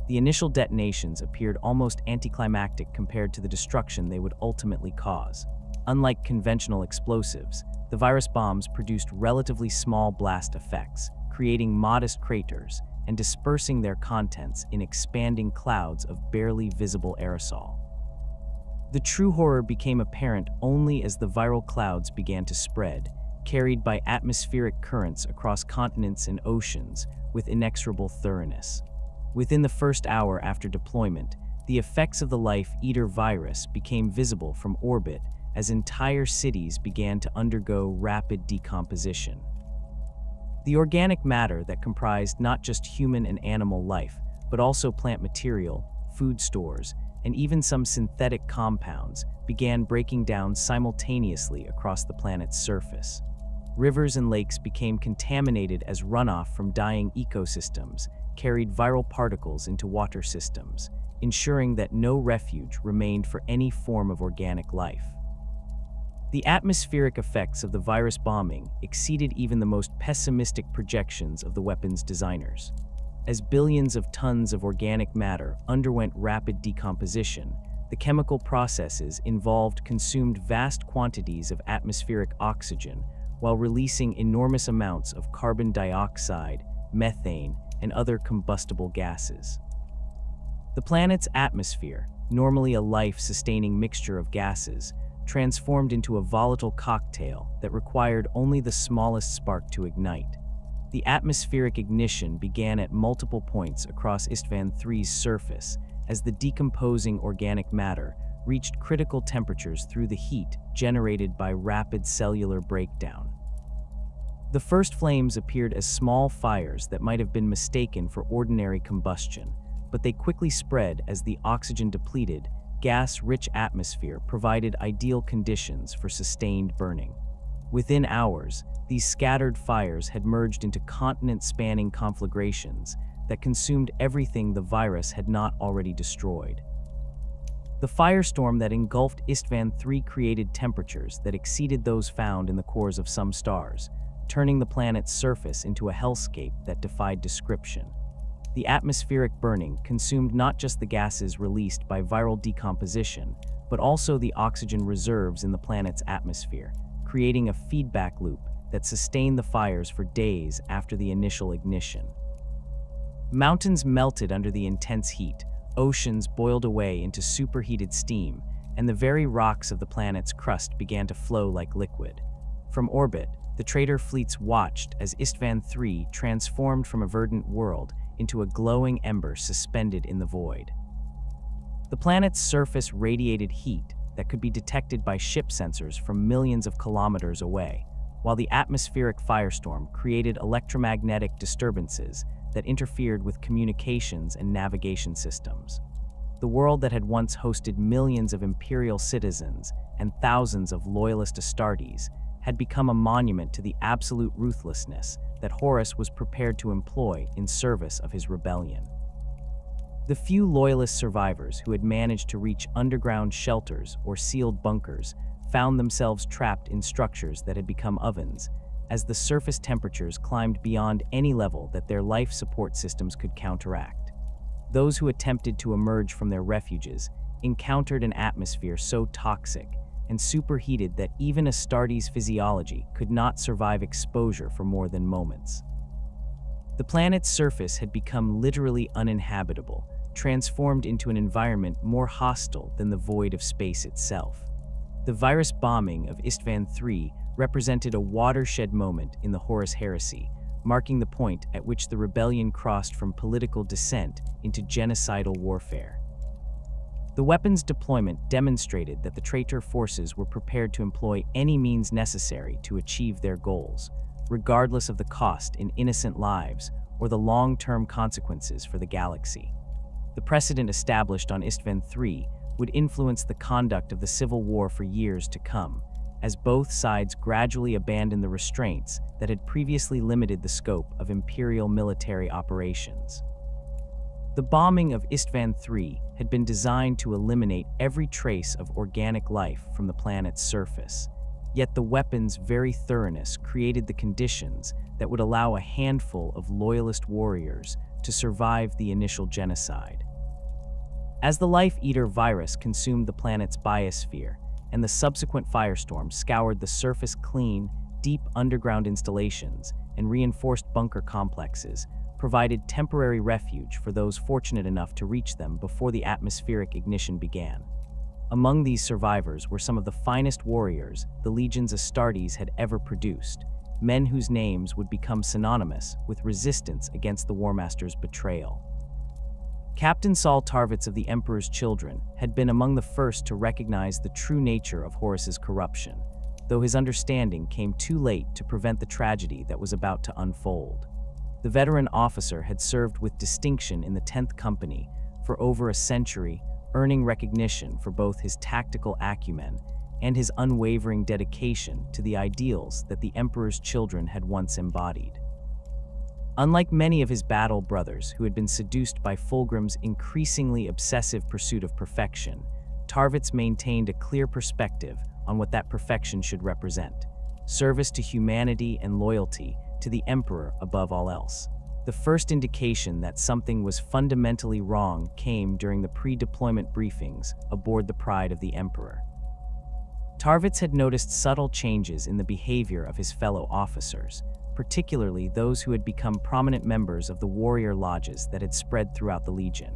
The initial detonations appeared almost anticlimactic compared to the destruction they would ultimately cause. Unlike conventional explosives, the virus bombs produced relatively small blast effects, creating modest craters and dispersing their contents in expanding clouds of barely visible aerosol. The true horror became apparent only as the viral clouds began to spread, carried by atmospheric currents across continents and oceans with inexorable thoroughness. Within the first hour after deployment, the effects of the Life Eater virus became visible from orbit as entire cities began to undergo rapid decomposition. The organic matter that comprised not just human and animal life, but also plant material, food stores, and even some synthetic compounds began breaking down simultaneously across the planet's surface. Rivers and lakes became contaminated as runoff from dying ecosystems carried viral particles into water systems, ensuring that no refuge remained for any form of organic life. The atmospheric effects of the virus bombing exceeded even the most pessimistic projections of the weapon's designers. As billions of tons of organic matter underwent rapid decomposition, the chemical processes involved consumed vast quantities of atmospheric oxygen while releasing enormous amounts of carbon dioxide, methane, and other combustible gases. The planet's atmosphere, normally a life-sustaining mixture of gases, transformed into a volatile cocktail that required only the smallest spark to ignite. The atmospheric ignition began at multiple points across Isstvan III's surface as the decomposing organic matter reached critical temperatures through the heat generated by rapid cellular breakdown. The first flames appeared as small fires that might have been mistaken for ordinary combustion, but they quickly spread as the oxygen-depleted, gas-rich atmosphere provided ideal conditions for sustained burning. Within hours, these scattered fires had merged into continent-spanning conflagrations that consumed everything the virus had not already destroyed. The firestorm that engulfed Isstvan III created temperatures that exceeded those found in the cores of some stars, turning the planet's surface into a hellscape that defied description. The atmospheric burning consumed not just the gases released by viral decomposition, but also the oxygen reserves in the planet's atmosphere, creating a feedback loop that sustained the fires for days after the initial ignition. Mountains melted under the intense heat, oceans boiled away into superheated steam, and the very rocks of the planet's crust began to flow like liquid. From orbit, the traitor fleets watched as Isstvan III transformed from a verdant world into a glowing ember suspended in the void. The planet's surface radiated heat that could be detected by ship sensors from millions of kilometers away, while the atmospheric firestorm created electromagnetic disturbances that interfered with communications and navigation systems. The world that had once hosted millions of imperial citizens and thousands of loyalist Astartes had become a monument to the absolute ruthlessness that Horus was prepared to employ in service of his rebellion. The few loyalist survivors who had managed to reach underground shelters or sealed bunkers found themselves trapped in structures that had become ovens, as the surface temperatures climbed beyond any level that their life support systems could counteract. Those who attempted to emerge from their refuges encountered an atmosphere so toxic and superheated that even Astartes' physiology could not survive exposure for more than moments. The planet's surface had become literally uninhabitable, transformed into an environment more hostile than the void of space itself. The virus bombing of Isstvan III represented a watershed moment in the Horus Heresy, marking the point at which the rebellion crossed from political dissent into genocidal warfare. The weapon's deployment demonstrated that the traitor forces were prepared to employ any means necessary to achieve their goals, regardless of the cost in innocent lives or the long-term consequences for the galaxy. The precedent established on Isstvan III would influence the conduct of the civil war for years to come, as both sides gradually abandoned the restraints that had previously limited the scope of imperial military operations. The bombing of Isstvan III had been designed to eliminate every trace of organic life from the planet's surface, yet the weapon's very thoroughness created the conditions that would allow a handful of loyalist warriors to survive the initial genocide. As the Life-Eater virus consumed the planet's biosphere, and the subsequent firestorm scoured the surface clean, deep underground installations and reinforced bunker complexes, provided temporary refuge for those fortunate enough to reach them before the atmospheric ignition began. Among these survivors were some of the finest warriors the Legiones Astartes had ever produced, men whose names would become synonymous with resistance against the Warmaster's betrayal. Captain Saul Tarvitz of the Emperor's Children had been among the first to recognize the true nature of Horus's corruption, though his understanding came too late to prevent the tragedy that was about to unfold. The veteran officer had served with distinction in the 10th Company for over a century, earning recognition for both his tactical acumen and his unwavering dedication to the ideals that the Emperor's children had once embodied. Unlike many of his battle brothers who had been seduced by Fulgrim's increasingly obsessive pursuit of perfection, Tarvitz maintained a clear perspective on what that perfection should represent: service to humanity and loyalty to the Emperor above all else. The first indication that something was fundamentally wrong came during the pre-deployment briefings aboard the Pride of the Emperor. Tarvitz had noticed subtle changes in the behavior of his fellow officers, particularly those who had become prominent members of the warrior lodges that had spread throughout the Legion.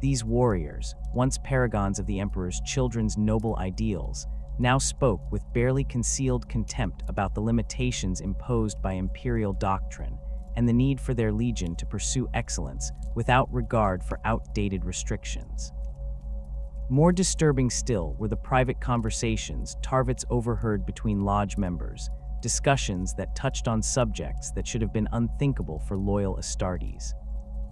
These warriors, once paragons of the Emperor's children's noble ideals, now spoke with barely concealed contempt about the limitations imposed by imperial doctrine and the need for their legion to pursue excellence without regard for outdated restrictions. More disturbing still were the private conversations Tarvitz overheard between lodge members, discussions that touched on subjects that should have been unthinkable for loyal Astartes.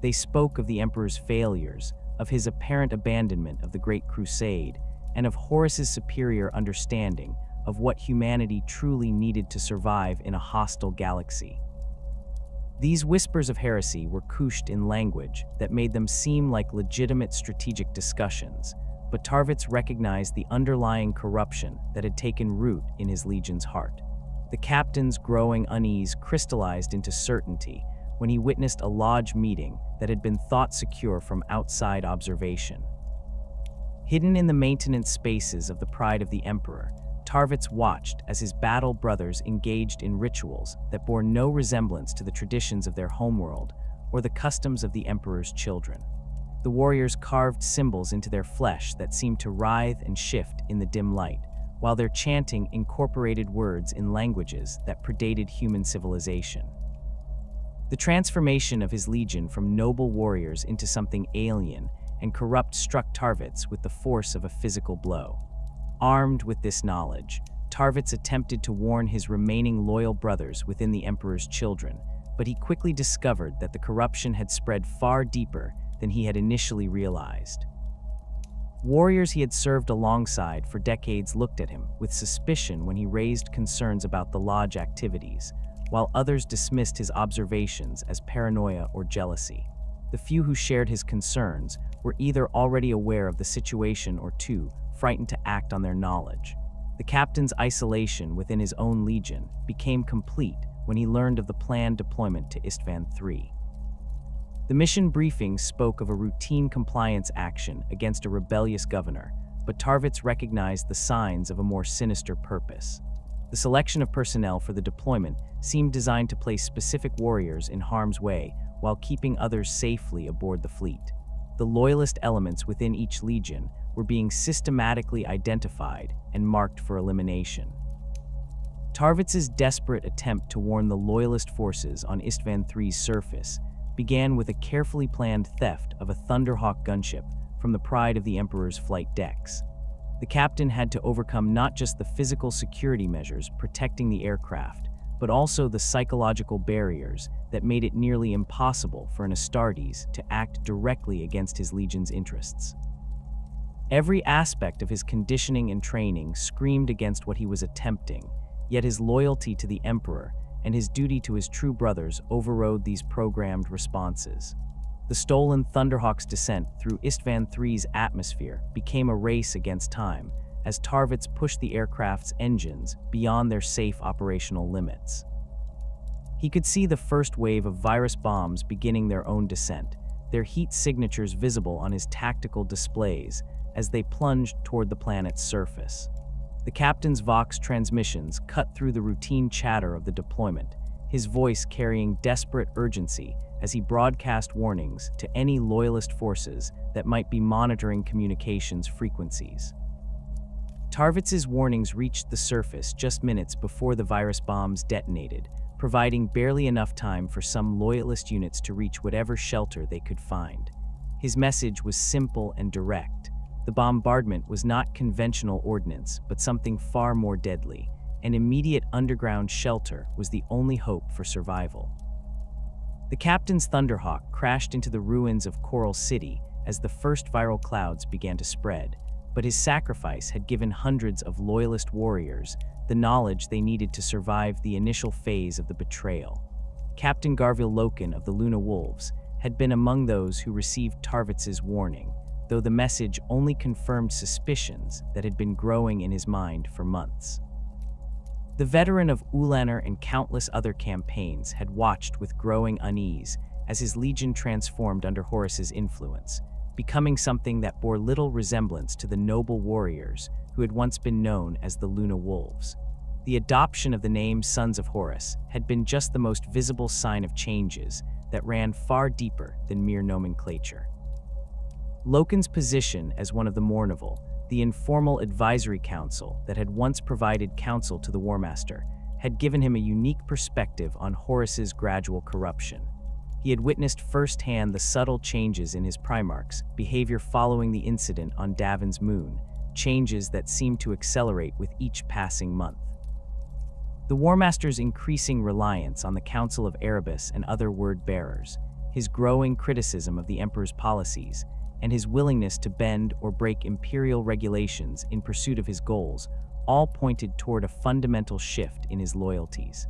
They spoke of the Emperor's failures, of his apparent abandonment of the Great Crusade, and of Horus's superior understanding of what humanity truly needed to survive in a hostile galaxy. These whispers of heresy were couched in language that made them seem like legitimate strategic discussions, but Tarvitz recognized the underlying corruption that had taken root in his legion's heart. The captain's growing unease crystallized into certainty when he witnessed a lodge meeting that had been thought secure from outside observation. Hidden in the maintenance spaces of the Pride of the Emperor, Tarvitz watched as his battle brothers engaged in rituals that bore no resemblance to the traditions of their homeworld or the customs of the Emperor's children. The warriors carved symbols into their flesh that seemed to writhe and shift in the dim light, while their chanting incorporated words in languages that predated human civilization. The transformation of his legion from noble warriors into something alien and corrupt struck Tarvitz with the force of a physical blow. Armed with this knowledge, Tarvitz attempted to warn his remaining loyal brothers within the Emperor's children, but he quickly discovered that the corruption had spread far deeper than he had initially realized. Warriors he had served alongside for decades looked at him with suspicion when he raised concerns about the lodge activities, while others dismissed his observations as paranoia or jealousy. The few who shared his concerns were either already aware of the situation or too frightened to act on their knowledge. The captain's isolation within his own legion became complete when he learned of the planned deployment to Isstvan III. The mission briefing spoke of a routine compliance action against a rebellious governor, but Tarvitz recognized the signs of a more sinister purpose. The selection of personnel for the deployment seemed designed to place specific warriors in harm's way while keeping others safely aboard the fleet. The loyalist elements within each legion were being systematically identified and marked for elimination. Tarvitz's desperate attempt to warn the loyalist forces on Isstvan III's surface began with a carefully planned theft of a Thunderhawk gunship from the Pride of the Emperor's flight decks. The captain had to overcome not just the physical security measures protecting the aircraft, but also the psychological barriers that made it nearly impossible for an Astartes to act directly against his legion's interests. Every aspect of his conditioning and training screamed against what he was attempting, yet his loyalty to the Emperor and his duty to his true brothers overrode these programmed responses. The stolen Thunderhawk's descent through Isstvan III's atmosphere became a race against time as Tarvitz pushed the aircraft's engines beyond their safe operational limits. He could see the first wave of virus bombs beginning their own descent, their heat signatures visible on his tactical displays as they plunged toward the planet's surface. The captain's Vox transmissions cut through the routine chatter of the deployment, his voice carrying desperate urgency as he broadcast warnings to any loyalist forces that might be monitoring communications frequencies. Tarvitz's warnings reached the surface just minutes before the virus bombs detonated, providing barely enough time for some loyalist units to reach whatever shelter they could find. His message was simple and direct. The bombardment was not conventional ordnance, but something far more deadly. An immediate underground shelter was the only hope for survival. The captain's Thunderhawk crashed into the ruins of Coral City as the first viral clouds began to spread, but his sacrifice had given hundreds of loyalist warriors the knowledge they needed to survive the initial phase of the betrayal. Captain Garville Loken of the Luna Wolves had been among those who received Tarvitz's warning, though the message only confirmed suspicions that had been growing in his mind for months. The veteran of Ulaner and countless other campaigns had watched with growing unease as his legion transformed under Horus's influence, becoming something that bore little resemblance to the noble warriors who had once been known as the Luna Wolves. The adoption of the name Sons of Horus had been just the most visible sign of changes that ran far deeper than mere nomenclature. Loken's position as one of the Mournival, the informal advisory council that had once provided counsel to the Warmaster, had given him a unique perspective on Horus's gradual corruption. He had witnessed firsthand the subtle changes in his Primarchs' behavior following the incident on Davin's moon, changes that seemed to accelerate with each passing month. The Warmaster's increasing reliance on the Council of Erebus and other word-bearers, his growing criticism of the Emperor's policies, and his willingness to bend or break imperial regulations in pursuit of his goals all pointed toward a fundamental shift in his loyalties.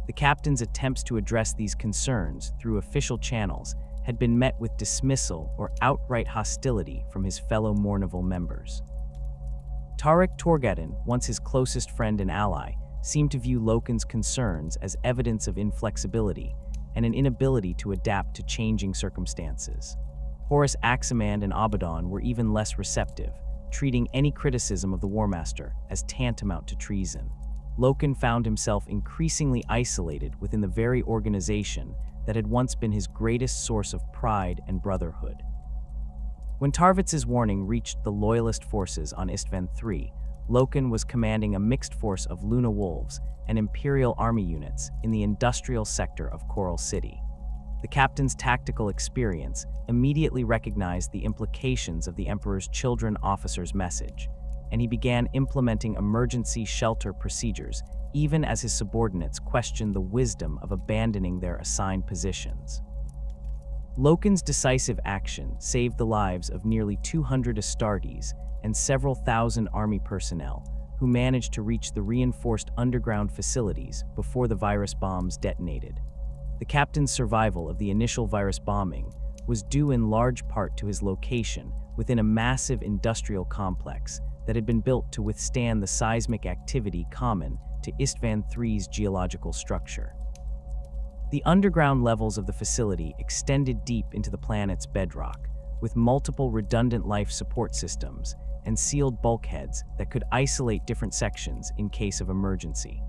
The captain's attempts to address these concerns through official channels had been met with dismissal or outright hostility from his fellow Mournival members. Tarek Torgadin, once his closest friend and ally, seemed to view Loken's concerns as evidence of inflexibility and an inability to adapt to changing circumstances. Horus Aximand and Abaddon were even less receptive, treating any criticism of the Warmaster as tantamount to treason. Loken found himself increasingly isolated within the very organization that had once been his greatest source of pride and brotherhood. When Tarvitz's warning reached the loyalist forces on Isstvan III, Loken was commanding a mixed force of Luna Wolves and Imperial army units in the industrial sector of Coral City. The captain's tactical experience immediately recognized the implications of the Emperor's Children officer's message, and he began implementing emergency shelter procedures even as his subordinates questioned the wisdom of abandoning their assigned positions. Loken's decisive action saved the lives of nearly 200 Astartes and several thousand army personnel who managed to reach the reinforced underground facilities before the virus bombs detonated. The captain's survival of the initial virus bombing was due in large part to his location within a massive industrial complex that had been built to withstand the seismic activity common to Isstvan III's geological structure. The underground levels of the facility extended deep into the planet's bedrock, with multiple redundant life support systems and sealed bulkheads that could isolate different sections in case of emergency.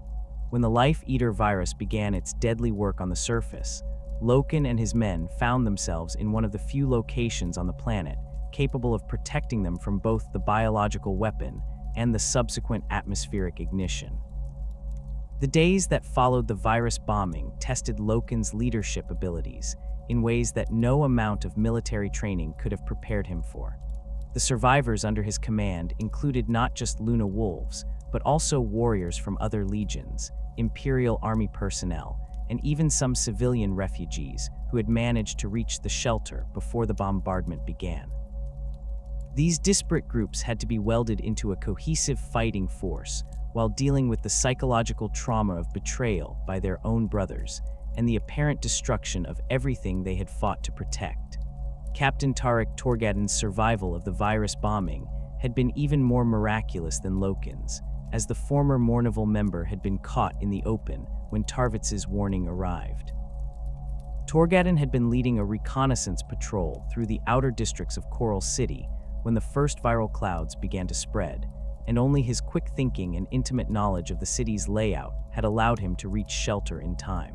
When the Life Eater virus began its deadly work on the surface, Loken and his men found themselves in one of the few locations on the planet capable of protecting them from both the biological weapon and the subsequent atmospheric ignition. The days that followed the virus bombing tested Loken's leadership abilities in ways that no amount of military training could have prepared him for. The survivors under his command included not just Luna Wolves, but also warriors from other legions, Imperial army personnel, and even some civilian refugees who had managed to reach the shelter before the bombardment began. These disparate groups had to be welded into a cohesive fighting force while dealing with the psychological trauma of betrayal by their own brothers and the apparent destruction of everything they had fought to protect. Captain Tarek Torgadin's survival of the virus bombing had been even more miraculous than Loken's, as the former Mournival member had been caught in the open when Tarvitz's warning arrived. Torgadin had been leading a reconnaissance patrol through the outer districts of Coral City when the first viral clouds began to spread, and only his quick thinking and intimate knowledge of the city's layout had allowed him to reach shelter in time.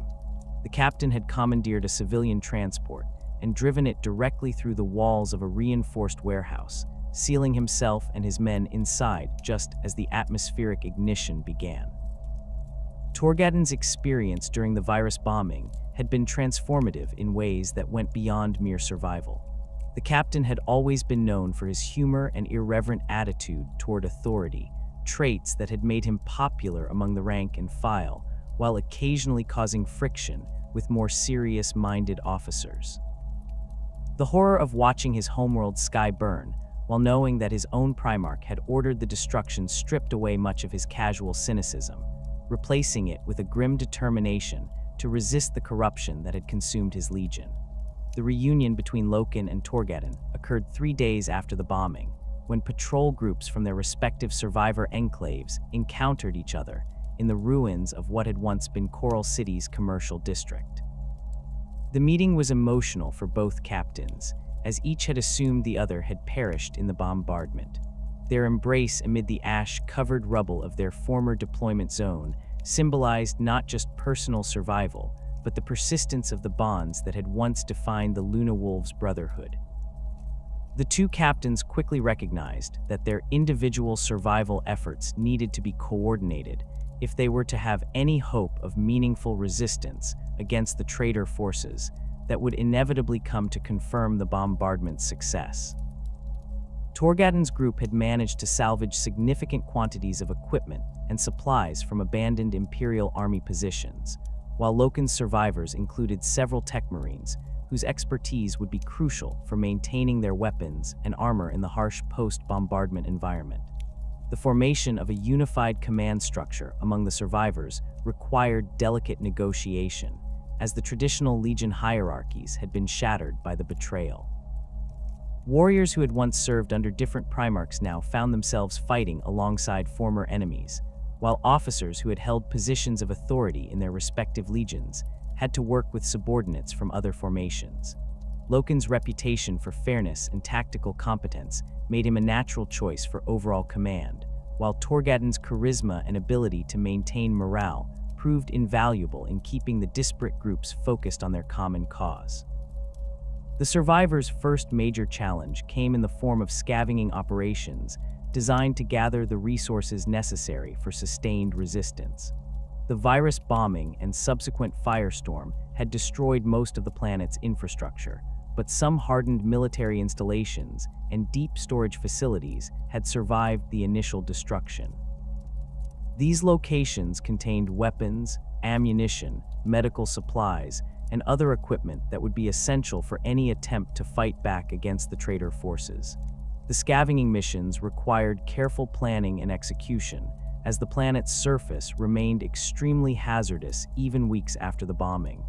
The captain had commandeered a civilian transport and driven it directly through the walls of a reinforced warehouse, sealing himself and his men inside just as the atmospheric ignition began. Torgadin's experience during the virus bombing had been transformative in ways that went beyond mere survival. The captain had always been known for his humor and irreverent attitude toward authority, traits that had made him popular among the rank and file, while occasionally causing friction with more serious-minded officers. The horror of watching his homeworld sky burn while knowing that his own Primarch had ordered the destruction stripped away much of his casual cynicism, replacing it with a grim determination to resist the corruption that had consumed his legion. The reunion between Loken and Torghadan occurred 3 days after the bombing, when patrol groups from their respective survivor enclaves encountered each other in the ruins of what had once been Coral City's commercial district. The meeting was emotional for both captains, as each had assumed the other had perished in the bombardment. Their embrace amid the ash-covered rubble of their former deployment zone symbolized not just personal survival, but the persistence of the bonds that had once defined the Luna Wolves' brotherhood. The two captains quickly recognized that their individual survival efforts needed to be coordinated if they were to have any hope of meaningful resistance against the traitor forces that would inevitably come to confirm the bombardment's success. Torghadan's group had managed to salvage significant quantities of equipment and supplies from abandoned Imperial army positions, while Loken's survivors included several tech marines whose expertise would be crucial for maintaining their weapons and armor in the harsh post-bombardment environment. The formation of a unified command structure among the survivors required delicate negotiation, as the traditional Legion hierarchies had been shattered by the betrayal. Warriors who had once served under different Primarchs now found themselves fighting alongside former enemies, while officers who had held positions of authority in their respective legions had to work with subordinates from other formations. Loken's reputation for fairness and tactical competence made him a natural choice for overall command, while Torghadan's charisma and ability to maintain morale proved invaluable in keeping the disparate groups focused on their common cause. The survivors' first major challenge came in the form of scavenging operations designed to gather the resources necessary for sustained resistance. The virus bombing and subsequent firestorm had destroyed most of the planet's infrastructure, but some hardened military installations and deep storage facilities had survived the initial destruction. These locations contained weapons, ammunition, medical supplies, and other equipment that would be essential for any attempt to fight back against the traitor forces. The scavenging missions required careful planning and execution, as the planet's surface remained extremely hazardous even weeks after the bombing.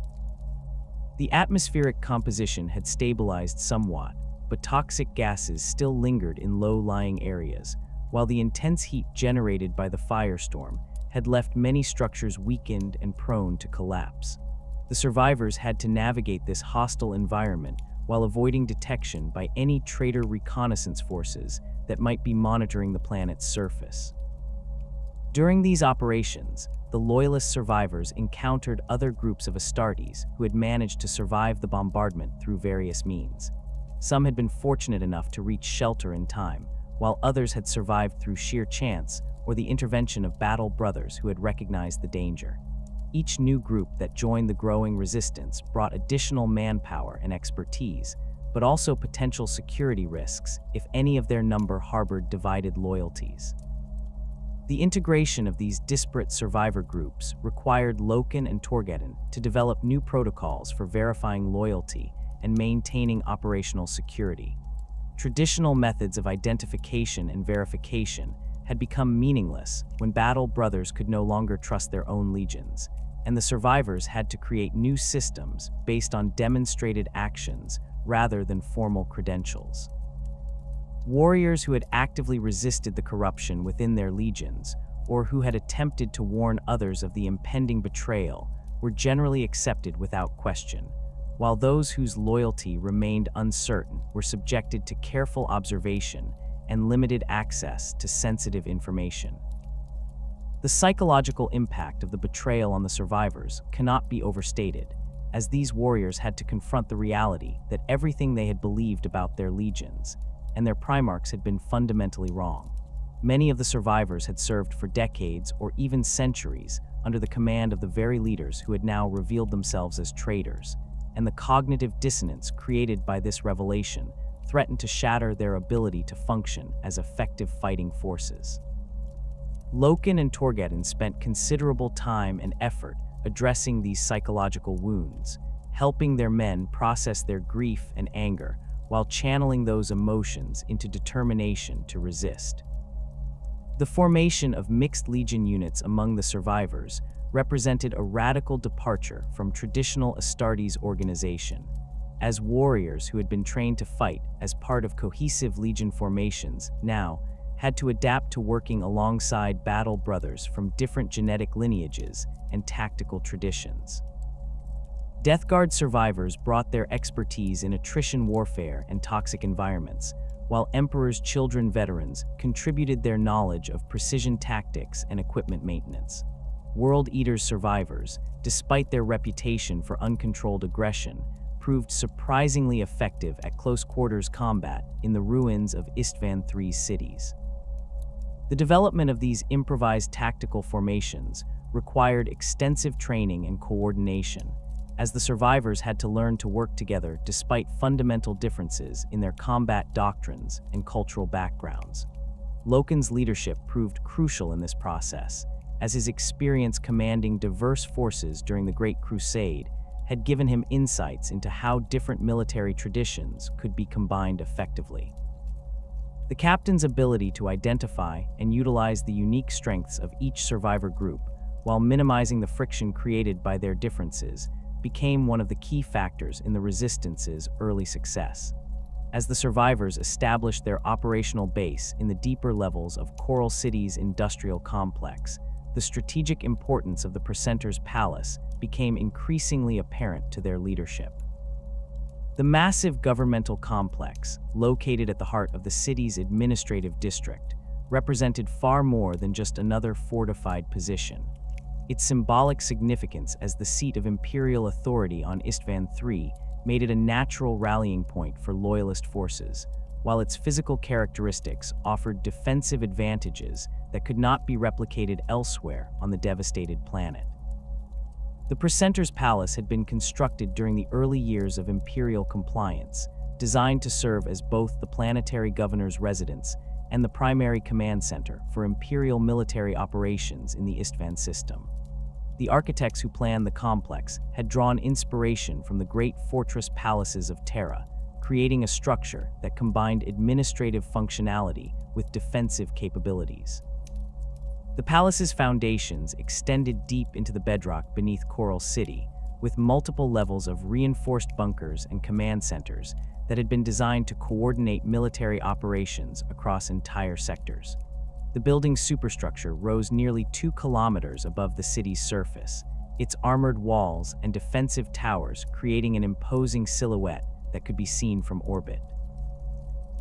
The atmospheric composition had stabilized somewhat, but toxic gases still lingered in low-lying areas, while the intense heat generated by the firestorm had left many structures weakened and prone to collapse. The survivors had to navigate this hostile environment while avoiding detection by any traitor reconnaissance forces that might be monitoring the planet's surface. During these operations, the loyalist survivors encountered other groups of Astartes who had managed to survive the bombardment through various means. Some had been fortunate enough to reach shelter in time, while others had survived through sheer chance or the intervention of battle brothers who had recognized the danger. Each new group that joined the growing resistance brought additional manpower and expertise, but also potential security risks if any of their number harbored divided loyalties. The integration of these disparate survivor groups required Loken and Torghadan to develop new protocols for verifying loyalty and maintaining operational security. Traditional methods of identification and verification had become meaningless when battle brothers could no longer trust their own legions, and the survivors had to create new systems based on demonstrated actions rather than formal credentials. Warriors who had actively resisted the corruption within their legions, or who had attempted to warn others of the impending betrayal, were generally accepted without question, while those whose loyalty remained uncertain were subjected to careful observation and limited access to sensitive information. The psychological impact of the betrayal on the survivors cannot be overstated, as these warriors had to confront the reality that everything they had believed about their legions and their Primarchs had been fundamentally wrong. Many of the survivors had served for decades or even centuries under the command of the very leaders who had now revealed themselves as traitors, and the cognitive dissonance created by this revelation threatened to shatter their ability to function as effective fighting forces. Loken and Torghadan spent considerable time and effort addressing these psychological wounds, helping their men process their grief and anger while channeling those emotions into determination to resist. The formation of mixed legion units among the survivors represented a radical departure from traditional Astartes organization, as warriors who had been trained to fight as part of cohesive legion formations now had to adapt to working alongside battle brothers from different genetic lineages and tactical traditions. Death Guard survivors brought their expertise in attrition warfare and toxic environments, while Emperor's Children veterans contributed their knowledge of precision tactics and equipment maintenance. World Eater's survivors, despite their reputation for uncontrolled aggression, proved surprisingly effective at close-quarters combat in the ruins of Isstvan III's cities. The development of these improvised tactical formations required extensive training and coordination, as the survivors had to learn to work together despite fundamental differences in their combat doctrines and cultural backgrounds. Loken's leadership proved crucial in this process, as his experience commanding diverse forces during the Great Crusade had given him insights into how different military traditions could be combined effectively. The captain's ability to identify and utilize the unique strengths of each survivor group, while minimizing the friction created by their differences, became one of the key factors in the Resistance's early success. As the survivors established their operational base in the deeper levels of Coral City's industrial complex, the strategic importance of the Precentor's palace became increasingly apparent to their leadership. The massive governmental complex, located at the heart of the city's administrative district, represented far more than just another fortified position. Its symbolic significance as the seat of imperial authority on Isstvan III made it a natural rallying point for loyalist forces, while its physical characteristics offered defensive advantages that could not be replicated elsewhere on the devastated planet. The Precentor's palace had been constructed during the early years of imperial compliance, designed to serve as both the planetary governor's residence and the primary command center for imperial military operations in the Isstvan system. The architects who planned the complex had drawn inspiration from the great fortress palaces of Terra, creating a structure that combined administrative functionality with defensive capabilities. The palace's foundations extended deep into the bedrock beneath Coral City, with multiple levels of reinforced bunkers and command centers that had been designed to coordinate military operations across entire sectors. The building's superstructure rose nearly 2 kilometers above the city's surface, its armored walls and defensive towers creating an imposing silhouette that could be seen from orbit.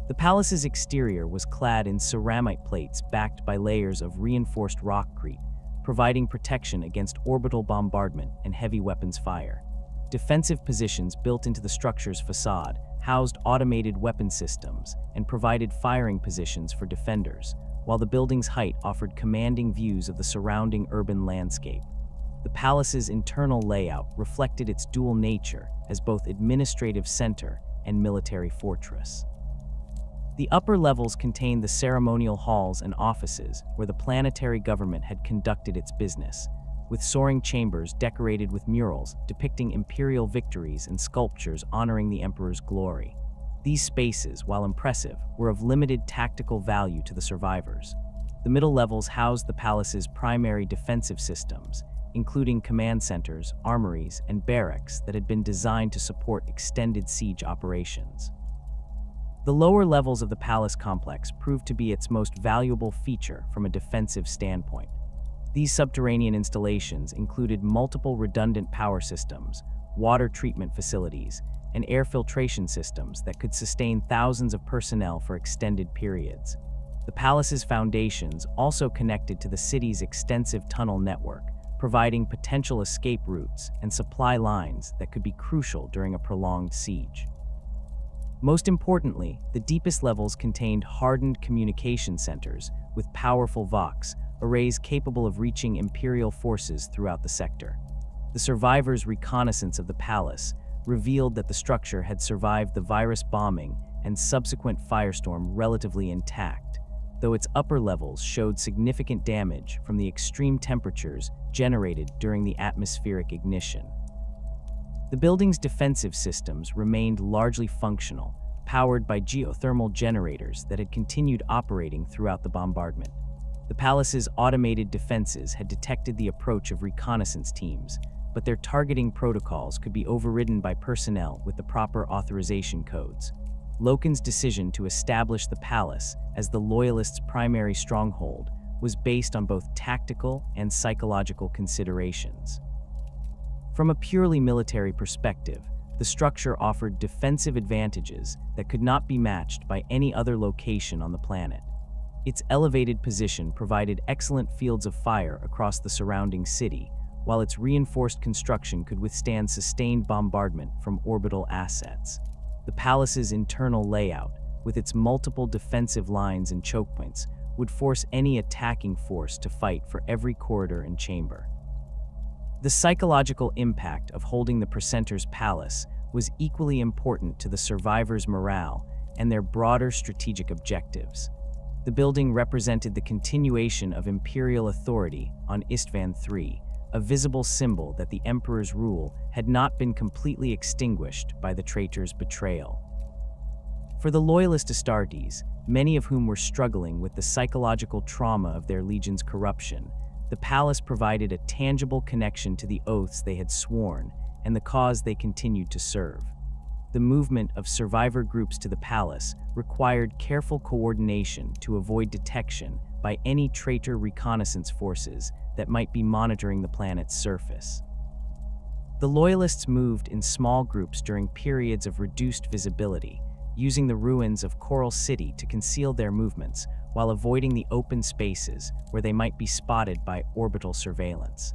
The palace's exterior was clad in ceramite plates backed by layers of reinforced rockcrete, providing protection against orbital bombardment and heavy weapons fire. Defensive positions built into the structure's facade housed automated weapon systems and provided firing positions for defenders, while the building's height offered commanding views of the surrounding urban landscape. The palace's internal layout reflected its dual nature as both administrative center and military fortress. The upper levels contained the ceremonial halls and offices where the planetary government had conducted its business, with soaring chambers decorated with murals depicting imperial victories and sculptures honoring the emperor's glory. These spaces, while impressive, were of limited tactical value to the survivors. The middle levels housed the palace's primary defensive systems, including command centers, armories, and barracks that had been designed to support extended siege operations. The lower levels of the palace complex proved to be its most valuable feature from a defensive standpoint. These subterranean installations included multiple redundant power systems, water treatment facilities, and air filtration systems that could sustain thousands of personnel for extended periods. The palace's foundations also connected to the city's extensive tunnel network, providing potential escape routes and supply lines that could be crucial during a prolonged siege. Most importantly, the deepest levels contained hardened communication centers with powerful Vox, arrays capable of reaching Imperial forces throughout the sector. The survivors' reconnaissance of the palace revealed that the structure had survived the virus bombing and subsequent firestorm relatively intact, though its upper levels showed significant damage from the extreme temperatures generated during the atmospheric ignition. The building's defensive systems remained largely functional, powered by geothermal generators that had continued operating throughout the bombardment. The palace's automated defenses had detected the approach of reconnaissance teams, but their targeting protocols could be overridden by personnel with the proper authorization codes. Loken's decision to establish the palace as the Loyalists' primary stronghold was based on both tactical and psychological considerations. From a purely military perspective, the structure offered defensive advantages that could not be matched by any other location on the planet. Its elevated position provided excellent fields of fire across the surrounding city, while its reinforced construction could withstand sustained bombardment from orbital assets. The palace's internal layout, with its multiple defensive lines and choke points, would force any attacking force to fight for every corridor and chamber. The psychological impact of holding the Precentor's palace was equally important to the survivors' morale and their broader strategic objectives. The building represented the continuation of imperial authority on Isstvan III, a visible symbol that the Emperor's rule had not been completely extinguished by the traitor's betrayal. For the loyalist Astartes, many of whom were struggling with the psychological trauma of their legion's corruption, the palace provided a tangible connection to the oaths they had sworn and the cause they continued to serve. The movement of survivor groups to the palace required careful coordination to avoid detection by any traitor reconnaissance forces that might be monitoring the planet's surface. The Loyalists moved in small groups during periods of reduced visibility, using the ruins of Coral City to conceal their movements while avoiding the open spaces where they might be spotted by orbital surveillance.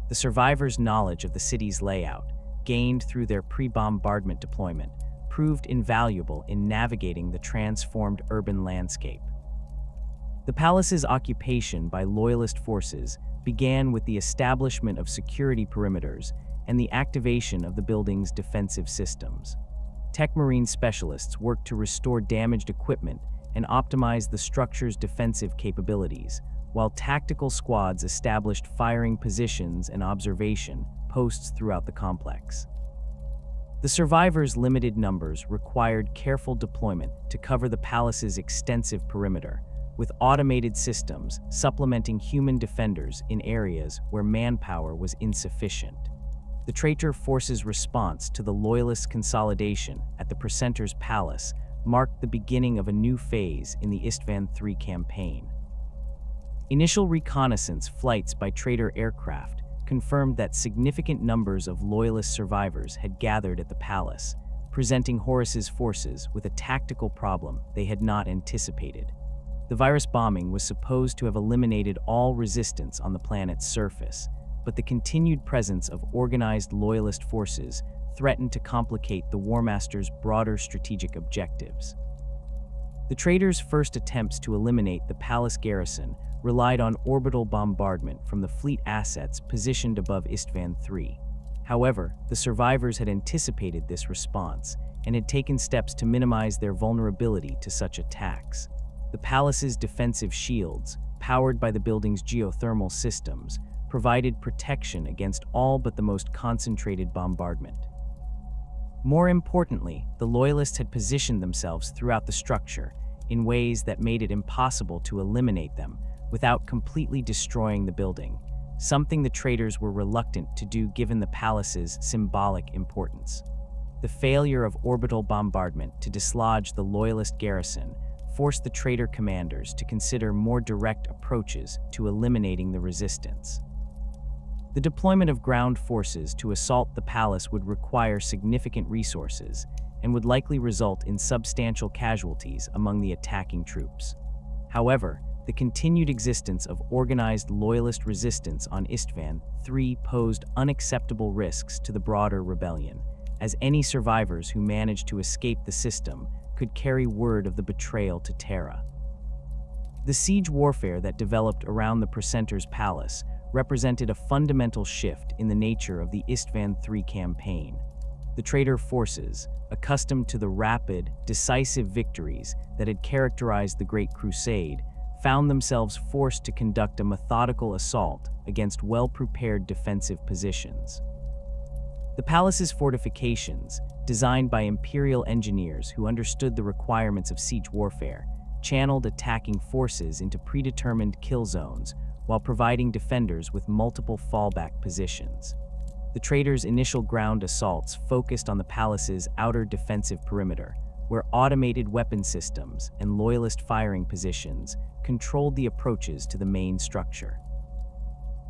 The survivors' knowledge of the city's layout, gained through their pre-bombardment deployment, proved invaluable in navigating the transformed urban landscape. The palace's occupation by Loyalist forces began with the establishment of security perimeters and the activation of the building's defensive systems. Tech-Marine specialists worked to restore damaged equipment and optimize the structure's defensive capabilities, while tactical squads established firing positions and observation posts throughout the complex. The survivors' limited numbers required careful deployment to cover the palace's extensive perimeter, with automated systems supplementing human defenders in areas where manpower was insufficient. The traitor force's response to the Loyalist consolidation at the Precentor's palace marked the beginning of a new phase in the Isstvan III campaign. Initial reconnaissance flights by traitor aircraft confirmed that significant numbers of Loyalist survivors had gathered at the palace, presenting Horus's forces with a tactical problem they had not anticipated. The virus bombing was supposed to have eliminated all resistance on the planet's surface, but the continued presence of organized Loyalist forces threatened to complicate the Warmaster's broader strategic objectives. The traitors' first attempts to eliminate the palace garrison relied on orbital bombardment from the fleet assets positioned above Isstvan III. However, the survivors had anticipated this response and had taken steps to minimize their vulnerability to such attacks. The palace's defensive shields, powered by the building's geothermal systems, provided protection against all but the most concentrated bombardment. More importantly, the Loyalists had positioned themselves throughout the structure in ways that made it impossible to eliminate them without completely destroying the building, something the traitors were reluctant to do given the palace's symbolic importance. The failure of orbital bombardment to dislodge the Loyalist garrison forced the traitor commanders to consider more direct approaches to eliminating the resistance. The deployment of ground forces to assault the palace would require significant resources and would likely result in substantial casualties among the attacking troops. However, the continued existence of organized Loyalist resistance on Isstvan III posed unacceptable risks to the broader rebellion, as any survivors who managed to escape the system could carry word of the betrayal to Terra. The siege warfare that developed around the Precentor's palace represented a fundamental shift in the nature of the Isstvan III campaign. The traitor forces, accustomed to the rapid, decisive victories that had characterized the Great Crusade, found themselves forced to conduct a methodical assault against well-prepared defensive positions. The palace's fortifications, designed by Imperial engineers who understood the requirements of siege warfare, channeled attacking forces into predetermined kill zones while providing defenders with multiple fallback positions. The traitors' initial ground assaults focused on the palace's outer defensive perimeter, where automated weapon systems and loyalist firing positions controlled the approaches to the main structure.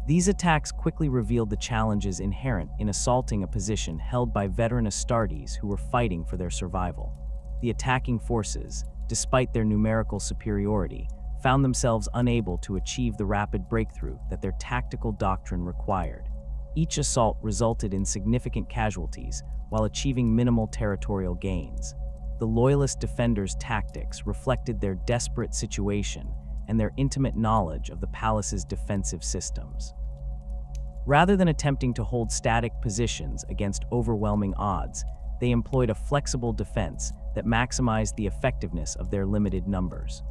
These attacks quickly revealed the challenges inherent in assaulting a position held by veteran Astartes who were fighting for their survival. The attacking forces, despite their numerical superiority, found themselves unable to achieve the rapid breakthrough that their tactical doctrine required. Each assault resulted in significant casualties while achieving minimal territorial gains. The loyalist defenders' tactics reflected their desperate situation and their intimate knowledge of the palace's defensive systems. Rather than attempting to hold static positions against overwhelming odds, they employed a flexible defense that maximized the effectiveness of their limited numbers.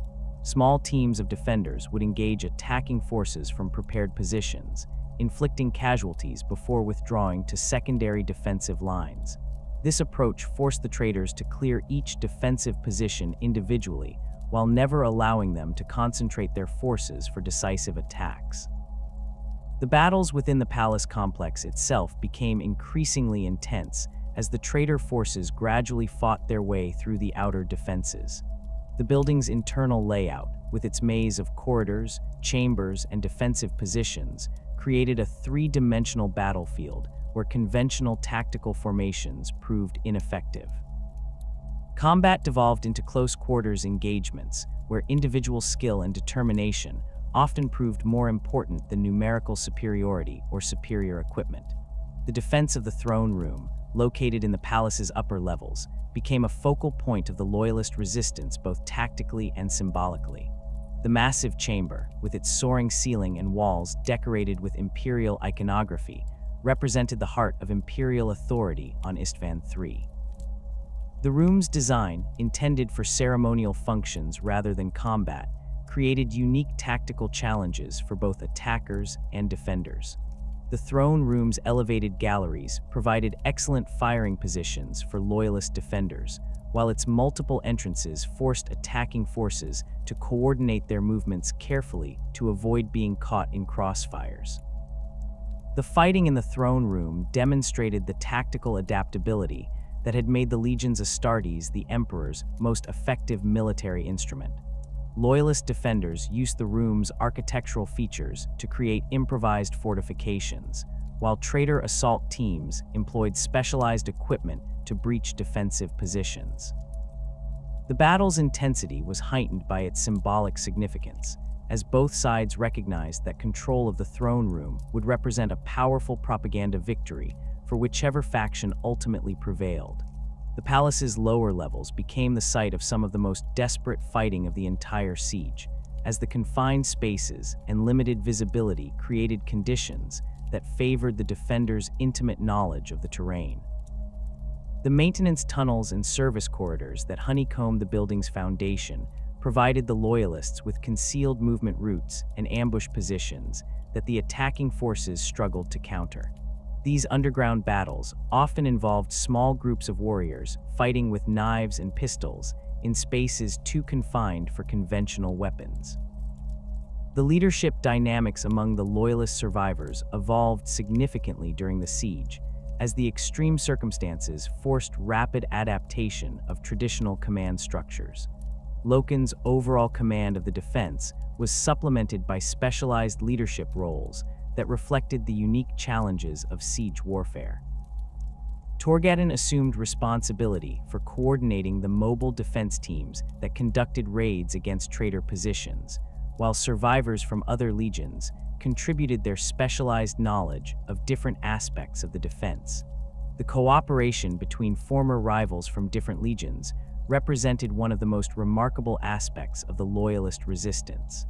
Small teams of defenders would engage attacking forces from prepared positions, inflicting casualties before withdrawing to secondary defensive lines. This approach forced the traitors to clear each defensive position individually, while never allowing them to concentrate their forces for decisive attacks. The battles within the palace complex itself became increasingly intense as the traitor forces gradually fought their way through the outer defenses. The building's internal layout, with its maze of corridors, chambers, and defensive positions, created a three-dimensional battlefield where conventional tactical formations proved ineffective. Combat devolved into close-quarters engagements, where individual skill and determination often proved more important than numerical superiority or superior equipment. The defense of the throne room, located in the palace's upper levels, became a focal point of the loyalist resistance both tactically and symbolically. The massive chamber, with its soaring ceiling and walls decorated with imperial iconography, represented the heart of imperial authority on Isstvan III. The room's design, intended for ceremonial functions rather than combat, created unique tactical challenges for both attackers and defenders. The throne room's elevated galleries provided excellent firing positions for loyalist defenders, while its multiple entrances forced attacking forces to coordinate their movements carefully to avoid being caught in crossfires. The fighting in the throne room demonstrated the tactical adaptability that had made the Legiones Astartes the Emperor's most effective military instrument. Loyalist defenders used the room's architectural features to create improvised fortifications, while traitor assault teams employed specialized equipment to breach defensive positions. The battle's intensity was heightened by its symbolic significance, as both sides recognized that control of the throne room would represent a powerful propaganda victory for whichever faction ultimately prevailed. The palace's lower levels became the site of some of the most desperate fighting of the entire siege, as the confined spaces and limited visibility created conditions that favored the defenders' intimate knowledge of the terrain. The maintenance tunnels and service corridors that honeycombed the building's foundation provided the loyalists with concealed movement routes and ambush positions that the attacking forces struggled to counter. These underground battles often involved small groups of warriors fighting with knives and pistols in spaces too confined for conventional weapons. The leadership dynamics among the loyalist survivors evolved significantly during the siege, as the extreme circumstances forced rapid adaptation of traditional command structures. Loken's overall command of the defense was supplemented by specialized leadership roles that reflected the unique challenges of siege warfare. Torgadon assumed responsibility for coordinating the mobile defense teams that conducted raids against traitor positions, while survivors from other legions contributed their specialized knowledge of different aspects of the defense. The cooperation between former rivals from different legions represented one of the most remarkable aspects of the loyalist resistance.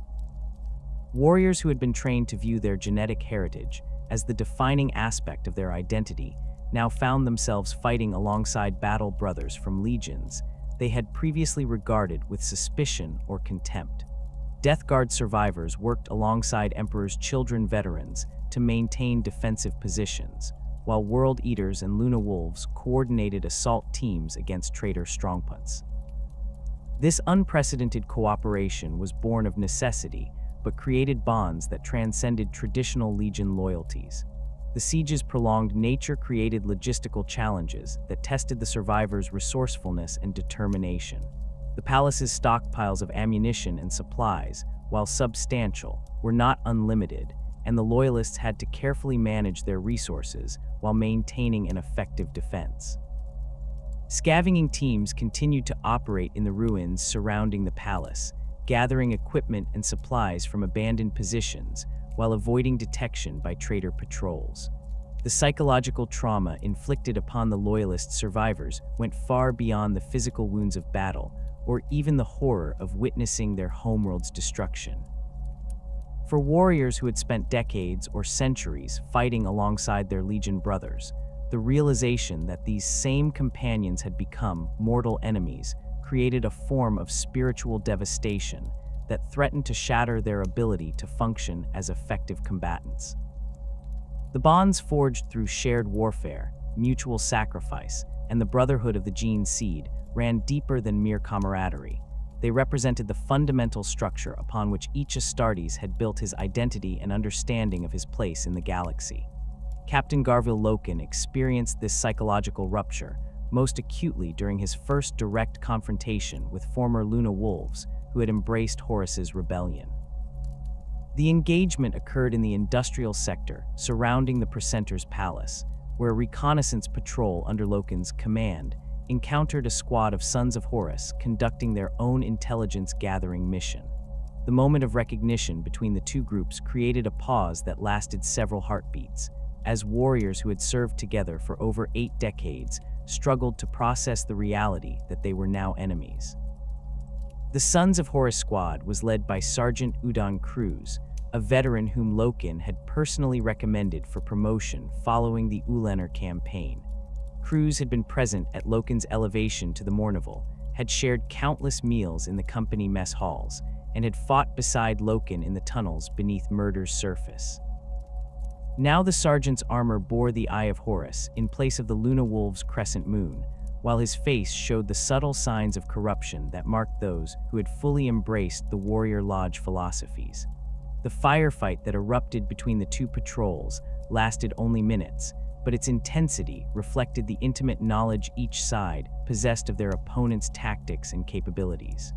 Warriors who had been trained to view their genetic heritage as the defining aspect of their identity now found themselves fighting alongside battle brothers from legions they had previously regarded with suspicion or contempt. Death Guard survivors worked alongside Emperor's Children veterans to maintain defensive positions, while World Eaters and Luna Wolves coordinated assault teams against traitor strongpoints. This unprecedented cooperation was born of necessity, but created bonds that transcended traditional Legion loyalties. The siege's prolonged nature created logistical challenges that tested the survivors' resourcefulness and determination. The palace's stockpiles of ammunition and supplies, while substantial, were not unlimited, and the loyalists had to carefully manage their resources while maintaining an effective defense. Scavenging teams continued to operate in the ruins surrounding the palace, gathering equipment and supplies from abandoned positions while avoiding detection by traitor patrols. The psychological trauma inflicted upon the loyalist survivors went far beyond the physical wounds of battle or even the horror of witnessing their homeworld's destruction. For warriors who had spent decades or centuries fighting alongside their Legion brothers, the realization that these same companions had become mortal enemies created a form of spiritual devastation that threatened to shatter their ability to function as effective combatants. The bonds forged through shared warfare, mutual sacrifice, and the brotherhood of the gene seed ran deeper than mere camaraderie. They represented the fundamental structure upon which each Astartes had built his identity and understanding of his place in the galaxy. Captain Garville Loken experienced this psychological rupture most acutely during his first direct confrontation with former Luna Wolves who had embraced Horus's rebellion. The engagement occurred in the industrial sector surrounding the precentor's palace, where a reconnaissance patrol under Loken's command encountered a squad of Sons of Horus conducting their own intelligence-gathering mission. The moment of recognition between the two groups created a pause that lasted several heartbeats, as warriors who had served together for over 8 decades struggled to process the reality that they were now enemies. The Sons of Horus squad was led by Sergeant Udon Cruz, a veteran whom Loken had personally recommended for promotion following the Ulanner campaign. Cruz had been present at Loken's elevation to the Mournival, had shared countless meals in the company mess halls, and had fought beside Loken in the tunnels beneath Murder's surface. Now the sergeant's armor bore the Eye of Horus in place of the Luna Wolf's crescent moon, while his face showed the subtle signs of corruption that marked those who had fully embraced the Warrior Lodge philosophies. The firefight that erupted between the two patrols lasted only minutes, but its intensity reflected the intimate knowledge each side possessed of their opponent's tactics and capabilities.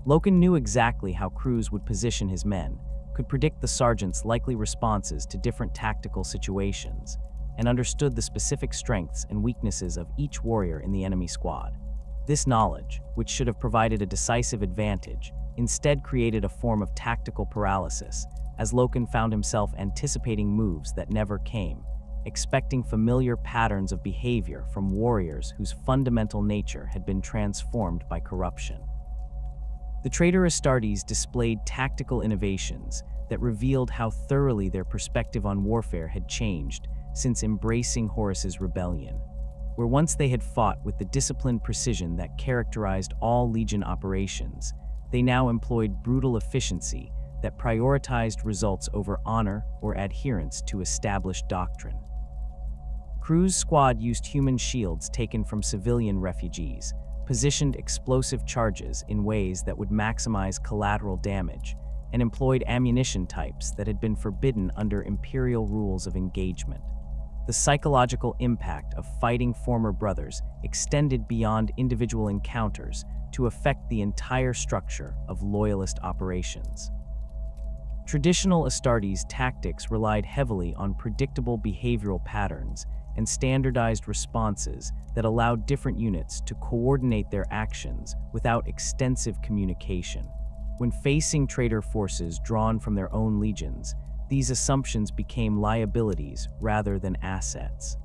Loken knew exactly how Cruz would position his men, could predict the sergeant's likely responses to different tactical situations, and understood the specific strengths and weaknesses of each warrior in the enemy squad. This knowledge, which should have provided a decisive advantage, instead created a form of tactical paralysis, as Loken found himself anticipating moves that never came, expecting familiar patterns of behavior from warriors whose fundamental nature had been transformed by corruption. The traitor Astartes displayed tactical innovations that revealed how thoroughly their perspective on warfare had changed since embracing Horus's rebellion. Where once they had fought with the disciplined precision that characterized all Legion operations, they now employed brutal efficiency that prioritized results over honor or adherence to established doctrine. Cruz's squad used human shields taken from civilian refugees, positioned explosive charges in ways that would maximize collateral damage, and employed ammunition types that had been forbidden under Imperial rules of engagement. The psychological impact of fighting former brothers extended beyond individual encounters to affect the entire structure of loyalist operations. Traditional Astartes tactics relied heavily on predictable behavioral patterns and standardized responses that allowed different units to coordinate their actions without extensive communication. When facing traitor forces drawn from their own legions, these assumptions became liabilities rather than assets.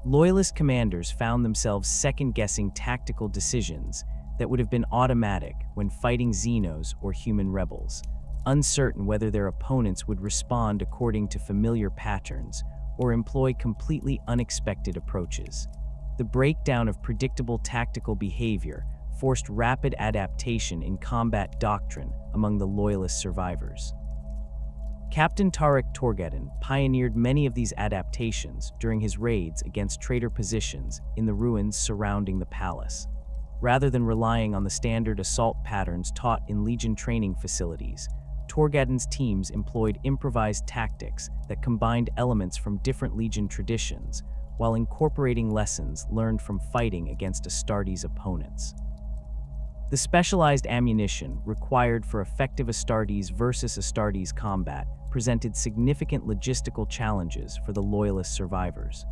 Loyalist commanders found themselves second-guessing tactical decisions that would have been automatic when fighting Xenos or human rebels, uncertain whether their opponents would respond according to familiar patterns or employ completely unexpected approaches. The breakdown of predictable tactical behavior forced rapid adaptation in combat doctrine among the Loyalist survivors. Captain Tyrik-Kage pioneered many of these adaptations during his raids against traitor positions in the ruins surrounding the palace. Rather than relying on the standard assault patterns taught in Legion training facilities, Torgaden's teams employed improvised tactics that combined elements from different Legion traditions, while incorporating lessons learned from fighting against Astartes' opponents. The specialized ammunition required for effective Astartes versus Astartes combat presented significant logistical challenges for the loyalist survivors.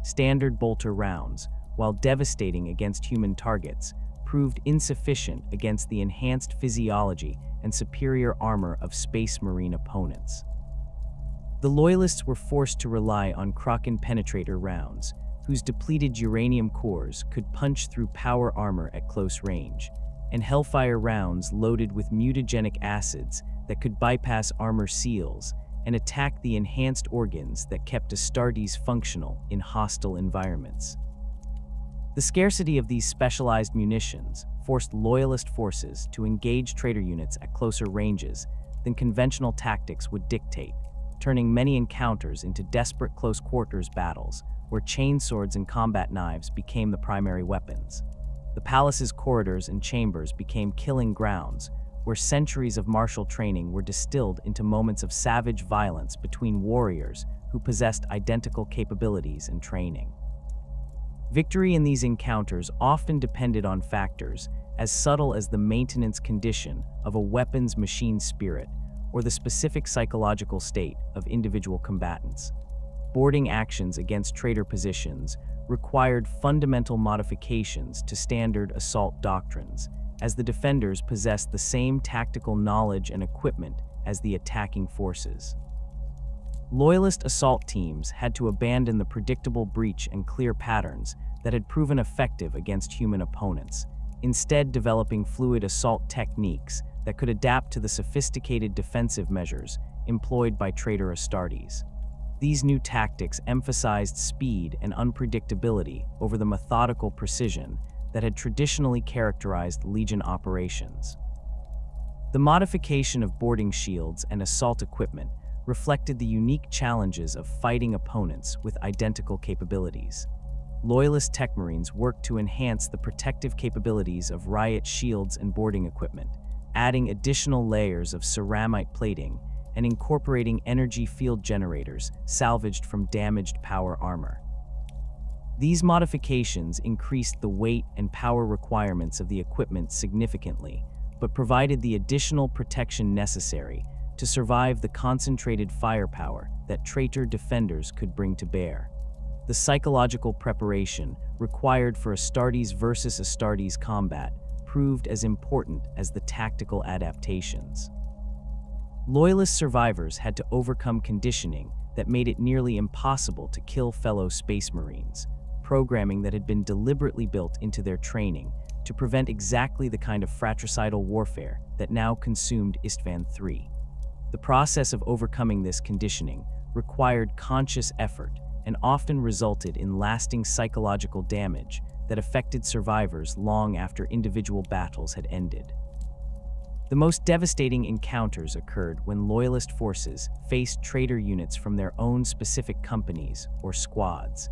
Standard bolter rounds, while devastating against human targets, proved insufficient against the enhanced physiology and superior armor of Space Marine opponents. The Loyalists were forced to rely on Kraken penetrator rounds, whose depleted uranium cores could punch through power armor at close range, and Hellfire rounds loaded with mutagenic acids that could bypass armor seals and attack the enhanced organs that kept Astartes functional in hostile environments. The scarcity of these specialized munitions forced Loyalist forces to engage traitor units at closer ranges than conventional tactics would dictate, turning many encounters into desperate close-quarters battles where chainswords and combat knives became the primary weapons. The palace's corridors and chambers became killing grounds, where centuries of martial training were distilled into moments of savage violence between warriors who possessed identical capabilities and training. Victory in these encounters often depended on factors as subtle as the maintenance condition of a weapon's machine spirit or the specific psychological state of individual combatants. Boarding actions against traitor positions required fundamental modifications to standard assault doctrines, as the defenders possessed the same tactical knowledge and equipment as the attacking forces. Loyalist assault teams had to abandon the predictable breach and clear patterns that had proven effective against human opponents, instead developing fluid assault techniques that could adapt to the sophisticated defensive measures employed by traitor Astartes. These new tactics emphasized speed and unpredictability over the methodical precision that had traditionally characterized Legion operations. The modification of boarding shields and assault equipment reflected the unique challenges of fighting opponents with identical capabilities. Loyalist tech marines worked to enhance the protective capabilities of riot shields and boarding equipment, adding additional layers of ceramite plating and incorporating energy field generators salvaged from damaged power armor. These modifications increased the weight and power requirements of the equipment significantly, but provided the additional protection necessary to survive the concentrated firepower that traitor defenders could bring to bear. The psychological preparation required for Astartes versus Astartes combat proved as important as the tactical adaptations. Loyalist survivors had to overcome conditioning that made it nearly impossible to kill fellow Space Marines, programming that had been deliberately built into their training to prevent exactly the kind of fratricidal warfare that now consumed Isstvan III. The process of overcoming this conditioning required conscious effort and often resulted in lasting psychological damage that affected survivors long after individual battles had ended. The most devastating encounters occurred when Loyalist forces faced traitor units from their own specific companies or squads.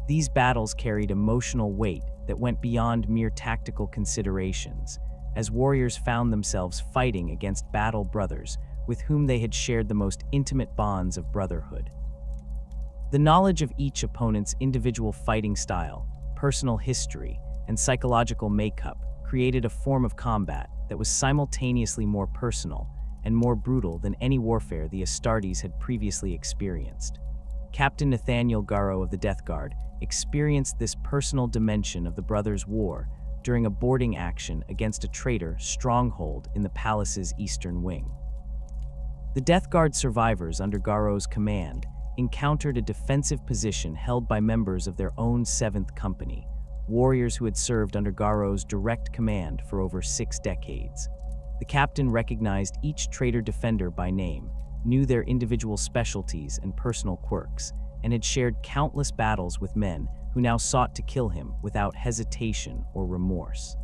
These battles carried emotional weight that went beyond mere tactical considerations, as warriors found themselves fighting against battle brothers with whom they had shared the most intimate bonds of brotherhood. The knowledge of each opponent's individual fighting style, personal history, and psychological makeup created a form of combat that was simultaneously more personal and more brutal than any warfare the Astartes had previously experienced. Captain Nathaniel Garrow of the Death Guard experienced this personal dimension of the brothers' war during a boarding action against a traitor stronghold in the palace's eastern wing. The Death Guard survivors under Garrow's command encountered a defensive position held by members of their own 7th Company, warriors who had served under Garrow's direct command for over 6 decades. The captain recognized each traitor defender by name, knew their individual specialties and personal quirks, and had shared countless battles with men who now sought to kill him without hesitation or remorse.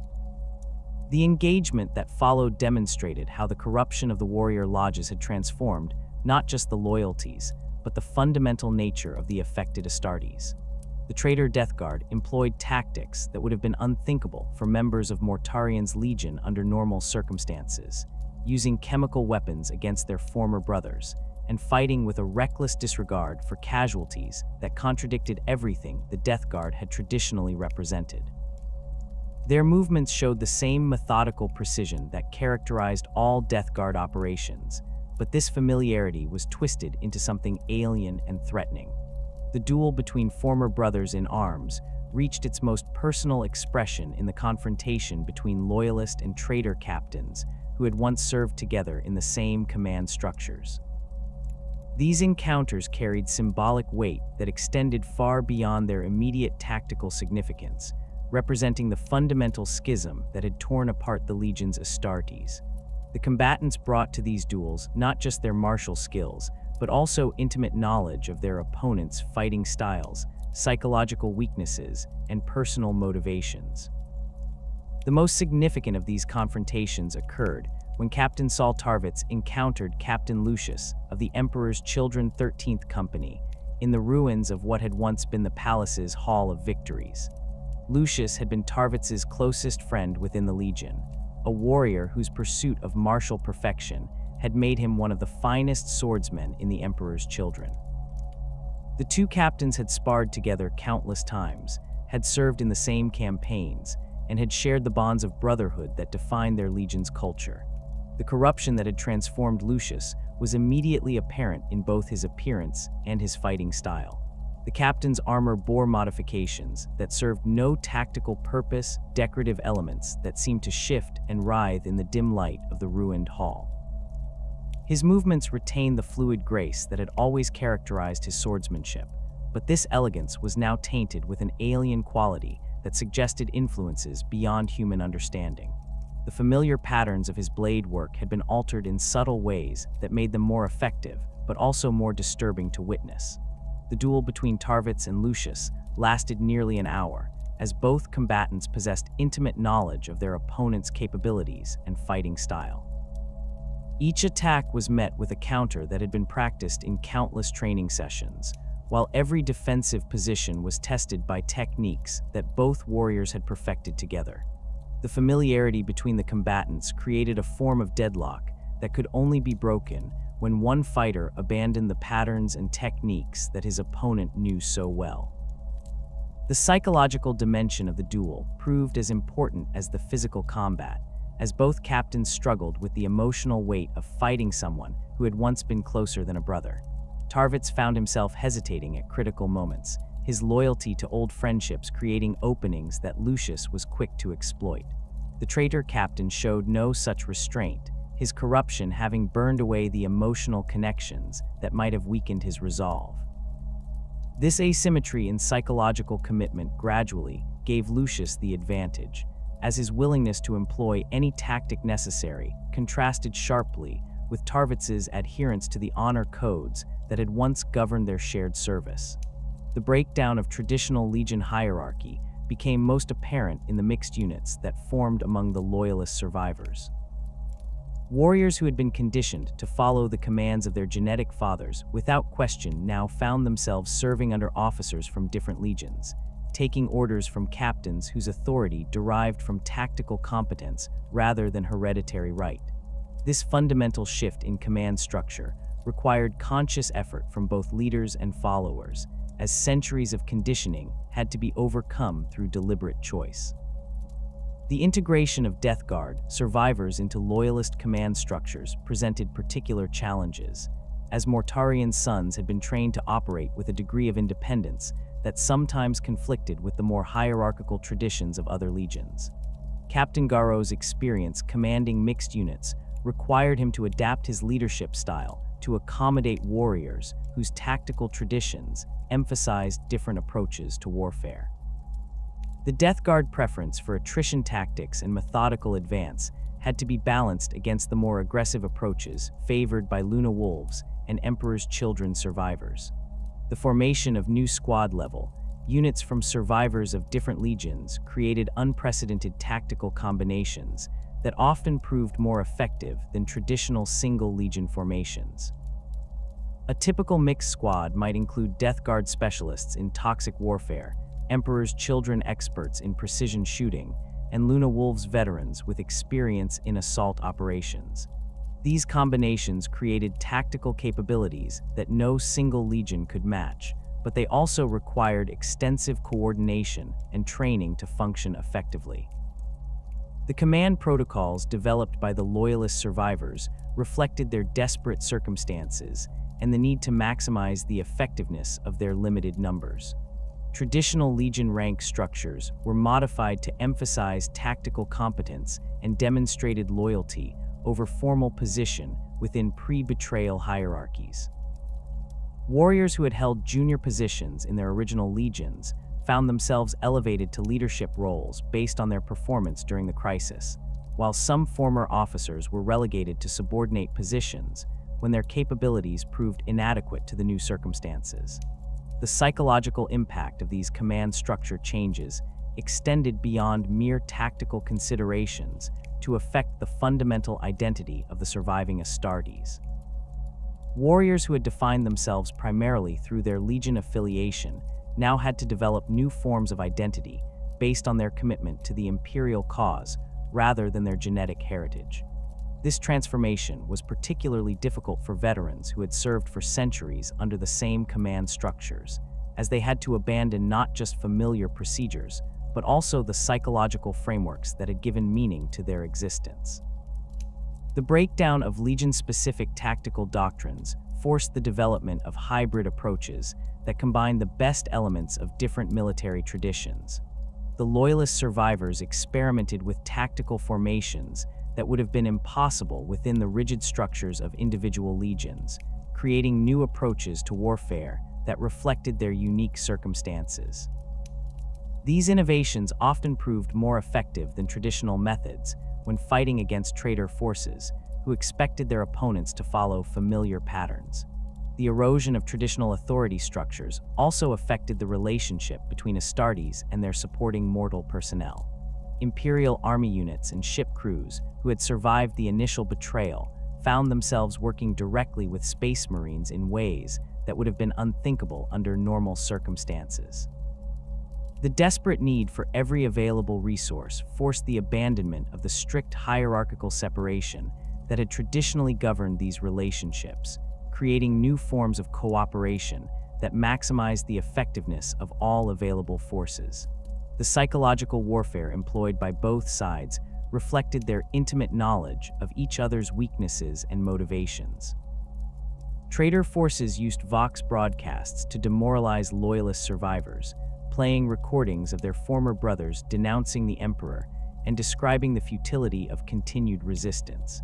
The engagement that followed demonstrated how the corruption of the warrior lodges had transformed not just the loyalties, but the fundamental nature of the affected Astartes. The traitor Death Guard employed tactics that would have been unthinkable for members of Mortarian's legion under normal circumstances, using chemical weapons against their former brothers, and fighting with a reckless disregard for casualties that contradicted everything the Death Guard had traditionally represented. Their movements showed the same methodical precision that characterized all Death Guard operations, but this familiarity was twisted into something alien and threatening. The duel between former brothers in arms reached its most personal expression in the confrontation between loyalist and traitor captains who had once served together in the same command structures. These encounters carried symbolic weight that extended far beyond their immediate tactical significance, representing the fundamental schism that had torn apart the Legiones Astartes. The combatants brought to these duels not just their martial skills, but also intimate knowledge of their opponents' fighting styles, psychological weaknesses, and personal motivations. The most significant of these confrontations occurred when Captain Saul Tarvitz encountered Captain Lucius of the Emperor's Children 13th Company in the ruins of what had once been the palace's Hall of Victories. Lucius had been Tarvitz's closest friend within the Legion, a warrior whose pursuit of martial perfection had made him one of the finest swordsmen in the Emperor's Children. The two captains had sparred together countless times, had served in the same campaigns, and had shared the bonds of brotherhood that defined their legion's culture. The corruption that had transformed Lucius was immediately apparent in both his appearance and his fighting style. The captain's armor bore modifications that served no tactical purpose, decorative elements that seemed to shift and writhe in the dim light of the ruined hall. His movements retained the fluid grace that had always characterized his swordsmanship, but this elegance was now tainted with an alien quality that suggested influences beyond human understanding. The familiar patterns of his blade work had been altered in subtle ways that made them more effective, but also more disturbing to witness. The duel between Tarvitz and Lucius lasted nearly an hour, as both combatants possessed intimate knowledge of their opponent's capabilities and fighting style. Each attack was met with a counter that had been practiced in countless training sessions, while every defensive position was tested by techniques that both warriors had perfected together. The familiarity between the combatants created a form of deadlock that could only be broken when one fighter abandoned the patterns and techniques that his opponent knew so well. The psychological dimension of the duel proved as important as the physical combat, as both captains struggled with the emotional weight of fighting someone who had once been closer than a brother. Tarvitz found himself hesitating at critical moments, his loyalty to old friendships creating openings that Lucius was quick to exploit. The traitor captain showed no such restraint, his corruption having burned away the emotional connections that might have weakened his resolve. This asymmetry in psychological commitment gradually gave Lucius the advantage, as his willingness to employ any tactic necessary contrasted sharply with Tarvitz's adherence to the honor codes that had once governed their shared service. The breakdown of traditional Legion hierarchy became most apparent in the mixed units that formed among the loyalist survivors. Warriors who had been conditioned to follow the commands of their genetic fathers without question now found themselves serving under officers from different legions, taking orders from captains whose authority derived from tactical competence rather than hereditary right. This fundamental shift in command structure required conscious effort from both leaders and followers, as centuries of conditioning had to be overcome through deliberate choice. The integration of Death Guard survivors into loyalist command structures presented particular challenges, as Mortarian sons had been trained to operate with a degree of independence that sometimes conflicted with the more hierarchical traditions of other legions. Captain Garo's experience commanding mixed units required him to adapt his leadership style to accommodate warriors whose tactical traditions emphasized different approaches to warfare. The Death Guard preference for attrition tactics and methodical advance had to be balanced against the more aggressive approaches favored by Luna Wolves and Emperor's Children survivors. The formation of new squad-level units from survivors of different legions created unprecedented tactical combinations that often proved more effective than traditional single legion formations. A typical mixed squad might include Death Guard specialists in toxic warfare, Emperor's Children experts in precision shooting, and Luna Wolves veterans with experience in assault operations. These combinations created tactical capabilities that no single legion could match, but they also required extensive coordination and training to function effectively. The command protocols developed by the Loyalist survivors reflected their desperate circumstances and the need to maximize the effectiveness of their limited numbers. Traditional Legion rank structures were modified to emphasize tactical competence and demonstrated loyalty over formal position within pre-betrayal hierarchies. Warriors who had held junior positions in their original legions found themselves elevated to leadership roles based on their performance during the crisis, while some former officers were relegated to subordinate positions when their capabilities proved inadequate to the new circumstances. The psychological impact of these command structure changes extended beyond mere tactical considerations to affect the fundamental identity of the surviving Astartes. Warriors who had defined themselves primarily through their legion affiliation now had to develop new forms of identity based on their commitment to the Imperial cause rather than their genetic heritage. This transformation was particularly difficult for veterans who had served for centuries under the same command structures, as they had to abandon not just familiar procedures, but also the psychological frameworks that had given meaning to their existence. The breakdown of Legion-specific tactical doctrines forced the development of hybrid approaches that combine the best elements of different military traditions. The Loyalist survivors experimented with tactical formations that would have been impossible within the rigid structures of individual legions, creating new approaches to warfare that reflected their unique circumstances. These innovations often proved more effective than traditional methods when fighting against traitor forces who expected their opponents to follow familiar patterns. The erosion of traditional authority structures also affected the relationship between Astartes and their supporting mortal personnel. Imperial army units and ship crews who had survived the initial betrayal found themselves working directly with Space Marines in ways that would have been unthinkable under normal circumstances. The desperate need for every available resource forced the abandonment of the strict hierarchical separation that had traditionally governed these relationships, creating new forms of cooperation that maximized the effectiveness of all available forces. The psychological warfare employed by both sides reflected their intimate knowledge of each other's weaknesses and motivations. Traitor forces used Vox broadcasts to demoralize Loyalist survivors, playing recordings of their former brothers denouncing the Emperor and describing the futility of continued resistance.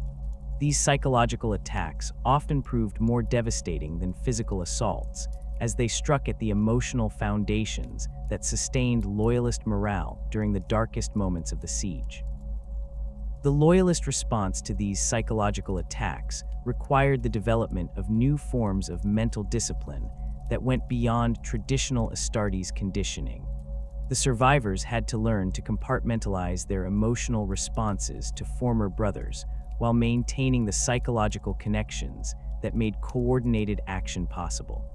These psychological attacks often proved more devastating than physical assaults, as they struck at the emotional foundations that sustained Loyalist morale during the darkest moments of the siege. The Loyalist response to these psychological attacks required the development of new forms of mental discipline that went beyond traditional Astartes conditioning. The survivors had to learn to compartmentalize their emotional responses to former brothers while maintaining the psychological connections that made coordinated action possible.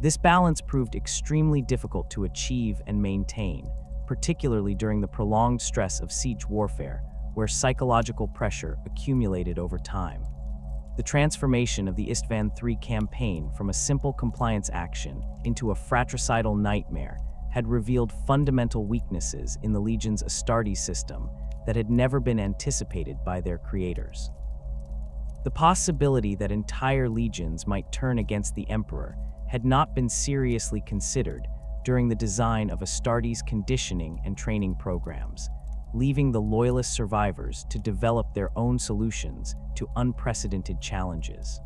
This balance proved extremely difficult to achieve and maintain, particularly during the prolonged stress of siege warfare, where psychological pressure accumulated over time. The transformation of the Isstvan III campaign from a simple compliance action into a fratricidal nightmare had revealed fundamental weaknesses in the Legion's Astartes system that had never been anticipated by their creators. The possibility that entire legions might turn against the Emperor had not been seriously considered during the design of Astartes conditioning and training programs, leaving the Loyalist survivors to develop their own solutions to unprecedented challenges.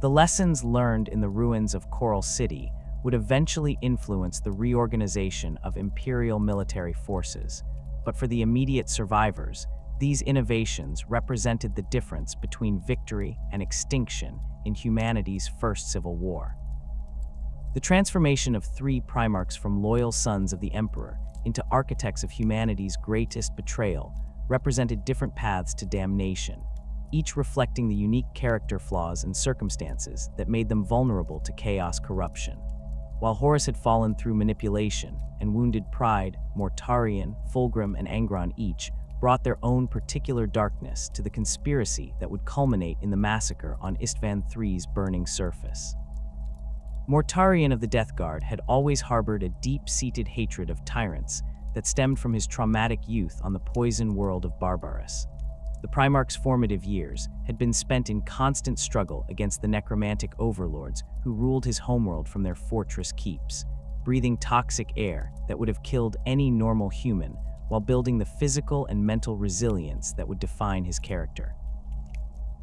The lessons learned in the ruins of Coral City would eventually influence the reorganization of Imperial military forces, but for the immediate survivors, these innovations represented the difference between victory and extinction in humanity's first civil war. The transformation of 3 Primarchs from loyal sons of the Emperor into architects of humanity's greatest betrayal represented different paths to damnation. each reflecting the unique character flaws and circumstances that made them vulnerable to chaos corruption. While Horus had fallen through manipulation and wounded pride, Mortarion, Fulgrim, and Angron each brought their own particular darkness to the conspiracy that would culminate in the massacre on Isstvan III's burning surface. Mortarion of the Death Guard had always harbored a deep-seated hatred of tyrants that stemmed from his traumatic youth on the poison world of Barbarous. The Primarch's formative years had been spent in constant struggle against the necromantic overlords who ruled his homeworld from their fortress keeps, breathing toxic air that would have killed any normal human while building the physical and mental resilience that would define his character.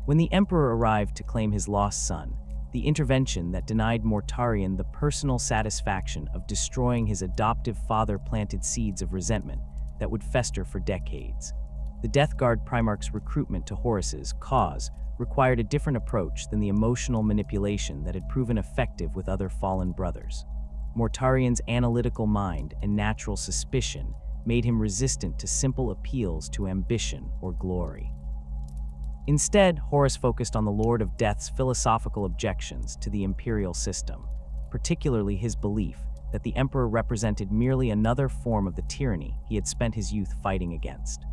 When the Emperor arrived to claim his lost son, the intervention that denied Mortarion the personal satisfaction of destroying his adoptive father planted seeds of resentment that would fester for decades. The Death Guard Primarch's recruitment to Horus's cause required a different approach than the emotional manipulation that had proven effective with other fallen brothers. Mortarion's analytical mind and natural suspicion made him resistant to simple appeals to ambition or glory. Instead, Horus focused on the Lord of Death's philosophical objections to the imperial system, particularly his belief that the Emperor represented merely another form of the tyranny he had spent his youth fighting against.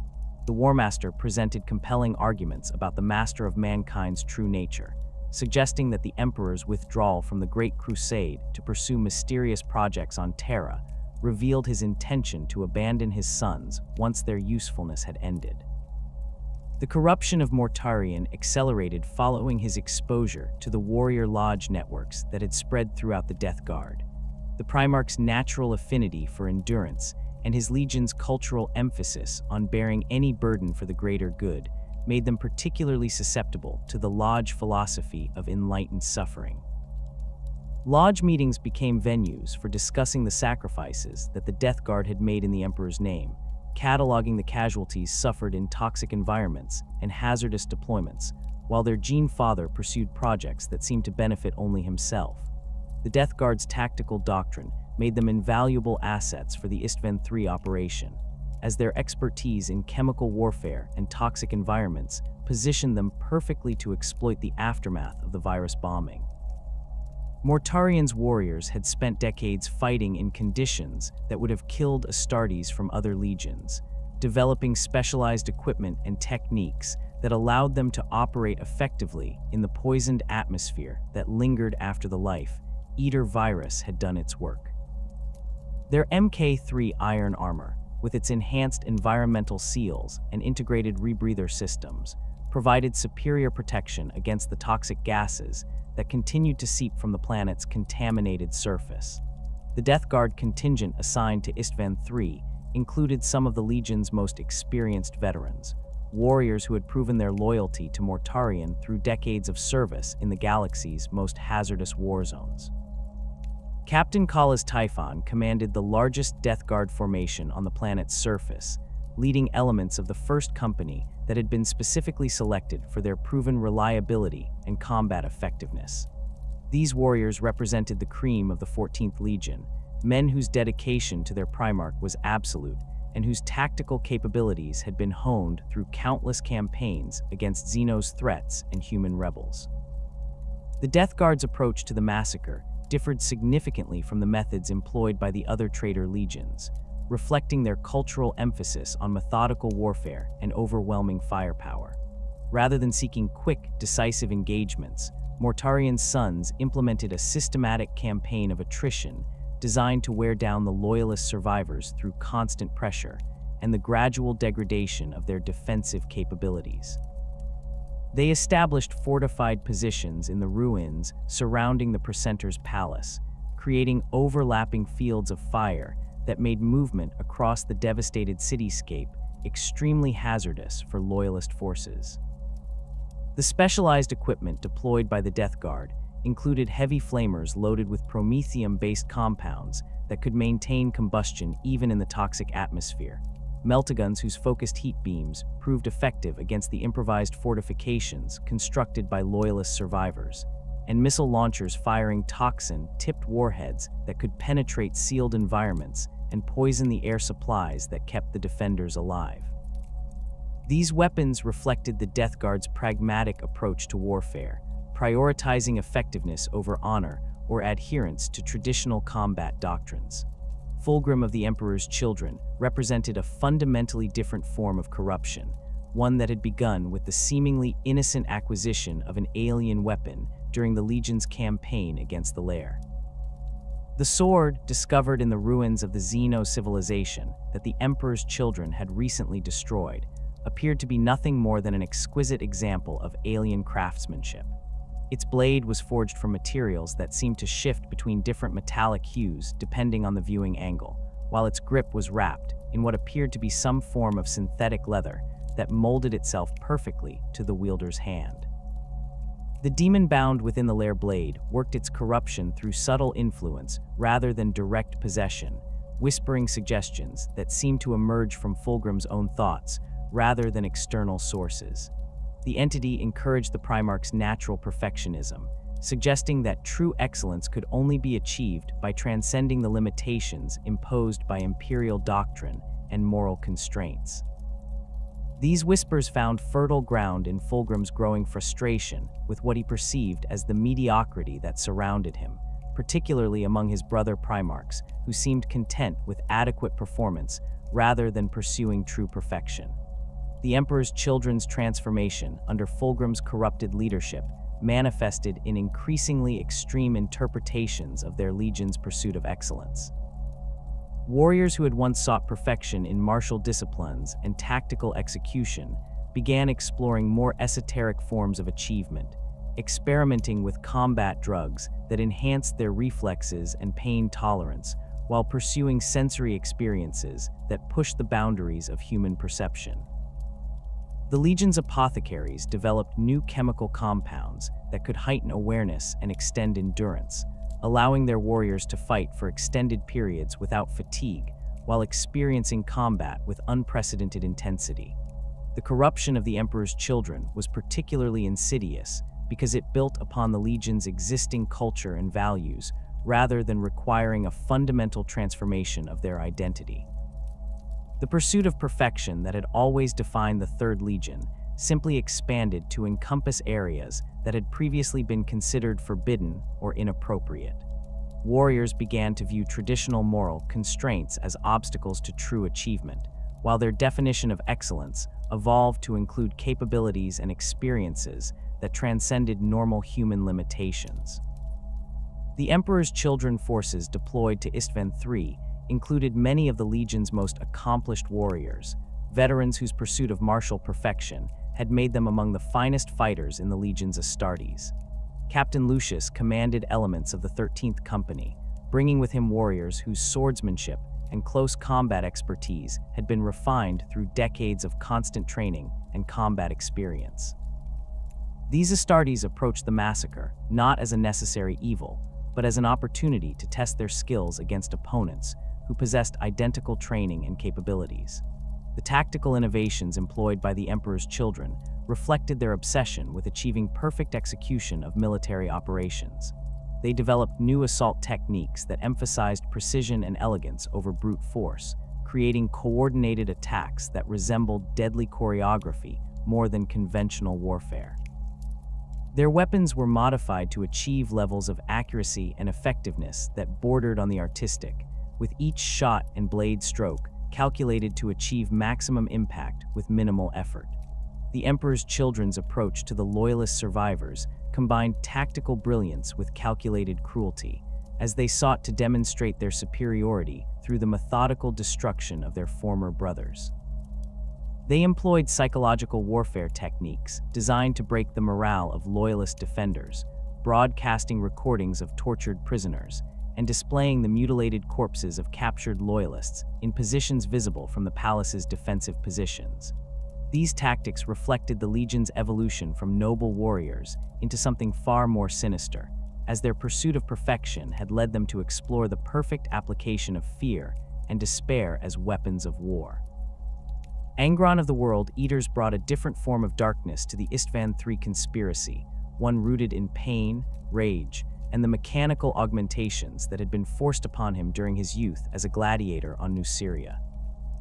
The Warmaster presented compelling arguments about the Master of Mankind's true nature, suggesting that the Emperor's withdrawal from the Great Crusade to pursue mysterious projects on Terra revealed his intention to abandon his sons once their usefulness had ended. The corruption of Mortarion accelerated following his exposure to the warrior lodge networks that had spread throughout the Death Guard. The Primarch's natural affinity for endurance and his legion's cultural emphasis on bearing any burden for the greater good made them particularly susceptible to the lodge philosophy of enlightened suffering. Lodge meetings became venues for discussing the sacrifices that the Death Guard had made in the Emperor's name, cataloging the casualties suffered in toxic environments and hazardous deployments, while their Gene Father pursued projects that seemed to benefit only himself. The Death Guard's tactical doctrine made them invaluable assets for the Isstvan III operation, as their expertise in chemical warfare and toxic environments positioned them perfectly to exploit the aftermath of the virus bombing. Mortarion's warriors had spent decades fighting in conditions that would have killed Astartes from other legions, developing specialized equipment and techniques that allowed them to operate effectively in the poisoned atmosphere that lingered after the Life Eater virus had done its work. Their Mk3 iron armor, with its enhanced environmental seals and integrated rebreather systems, provided superior protection against the toxic gases that continued to seep from the planet's contaminated surface. The Death Guard contingent assigned to Isstvan III included some of the Legion's most experienced veterans, warriors who had proven their loyalty to Mortarion through decades of service in the galaxy's most hazardous war zones. Captain Kala's Typhon commanded the largest Death Guard formation on the planet's surface, leading elements of the first company that had been specifically selected for their proven reliability and combat effectiveness. These warriors represented the cream of the 14th Legion, men whose dedication to their Primarch was absolute and whose tactical capabilities had been honed through countless campaigns against Xeno's threats and human rebels. The Death Guard's approach to the massacre differed significantly from the methods employed by the other traitor legions, reflecting their cultural emphasis on methodical warfare and overwhelming firepower. Rather than seeking quick, decisive engagements, Mortarion's sons implemented a systematic campaign of attrition designed to wear down the loyalist survivors through constant pressure and the gradual degradation of their defensive capabilities. They established fortified positions in the ruins surrounding the Precentor's palace, creating overlapping fields of fire that made movement across the devastated cityscape extremely hazardous for loyalist forces. The specialized equipment deployed by the Death Guard included heavy flamers loaded with promethium-based compounds that could maintain combustion even in the toxic atmosphere, meltaguns whose focused heat beams proved effective against the improvised fortifications constructed by loyalist survivors, and missile launchers firing toxin-tipped warheads that could penetrate sealed environments and poison the air supplies that kept the defenders alive. These weapons reflected the Death Guard's pragmatic approach to warfare, prioritizing effectiveness over honor or adherence to traditional combat doctrines. Fulgrim of the Emperor's Children represented a fundamentally different form of corruption, one that had begun with the seemingly innocent acquisition of an alien weapon during the Legion's campaign against the Lair. The sword, discovered in the ruins of the Xeno civilization that the Emperor's Children had recently destroyed, appeared to be nothing more than an exquisite example of alien craftsmanship. Its blade was forged from materials that seemed to shift between different metallic hues depending on the viewing angle, while its grip was wrapped in what appeared to be some form of synthetic leather that molded itself perfectly to the wielder's hand. The demon bound within the Lair blade worked its corruption through subtle influence rather than direct possession, whispering suggestions that seemed to emerge from Fulgrim's own thoughts rather than external sources. The entity encouraged the Primarchs' natural perfectionism, suggesting that true excellence could only be achieved by transcending the limitations imposed by imperial doctrine and moral constraints. These whispers found fertile ground in Fulgrim's growing frustration with what he perceived as the mediocrity that surrounded him, particularly among his brother Primarchs, who seemed content with adequate performance rather than pursuing true perfection. The Emperor's Children's transformation under Fulgrim's corrupted leadership manifested in increasingly extreme interpretations of their legion's pursuit of excellence. Warriors who had once sought perfection in martial disciplines and tactical execution began exploring more esoteric forms of achievement, experimenting with combat drugs that enhanced their reflexes and pain tolerance while pursuing sensory experiences that pushed the boundaries of human perception. The Legion's apothecaries developed new chemical compounds that could heighten awareness and extend endurance, allowing their warriors to fight for extended periods without fatigue while experiencing combat with unprecedented intensity. The corruption of the Emperor's Children was particularly insidious because it built upon the Legion's existing culture and values rather than requiring a fundamental transformation of their identity. The pursuit of perfection that had always defined the Third Legion simply expanded to encompass areas that had previously been considered forbidden or inappropriate. Warriors began to view traditional moral constraints as obstacles to true achievement, while their definition of excellence evolved to include capabilities and experiences that transcended normal human limitations. The Emperor's Children forces deployed to Isstvan III included many of the Legion's most accomplished warriors, veterans whose pursuit of martial perfection had made them among the finest fighters in the Legion's Astartes. Captain Lucius commanded elements of the 13th Company, bringing with him warriors whose swordsmanship and close combat expertise had been refined through decades of constant training and combat experience. These Astartes approached the massacre not as a necessary evil, but as an opportunity to test their skills against opponents who possessed identical training and capabilities. The tactical innovations employed by the Emperor's Children reflected their obsession with achieving perfect execution of military operations. They developed new assault techniques that emphasized precision and elegance over brute force, creating coordinated attacks that resembled deadly choreography more than conventional warfare. Their weapons were modified to achieve levels of accuracy and effectiveness that bordered on the artistic, with each shot and blade stroke calculated to achieve maximum impact with minimal effort. The Emperor's Children's approach to the loyalist survivors combined tactical brilliance with calculated cruelty, as they sought to demonstrate their superiority through the methodical destruction of their former brothers. They employed psychological warfare techniques designed to break the morale of loyalist defenders, broadcasting recordings of tortured prisoners, and displaying the mutilated corpses of captured loyalists in positions visible from the palace's defensive positions. These tactics reflected the Legion's evolution from noble warriors into something far more sinister, as their pursuit of perfection had led them to explore the perfect application of fear and despair as weapons of war. Angron of the World Eaters brought a different form of darkness to the Isstvan III conspiracy, one rooted in pain, rage, and the mechanical augmentations that had been forced upon him during his youth as a gladiator on New Syria.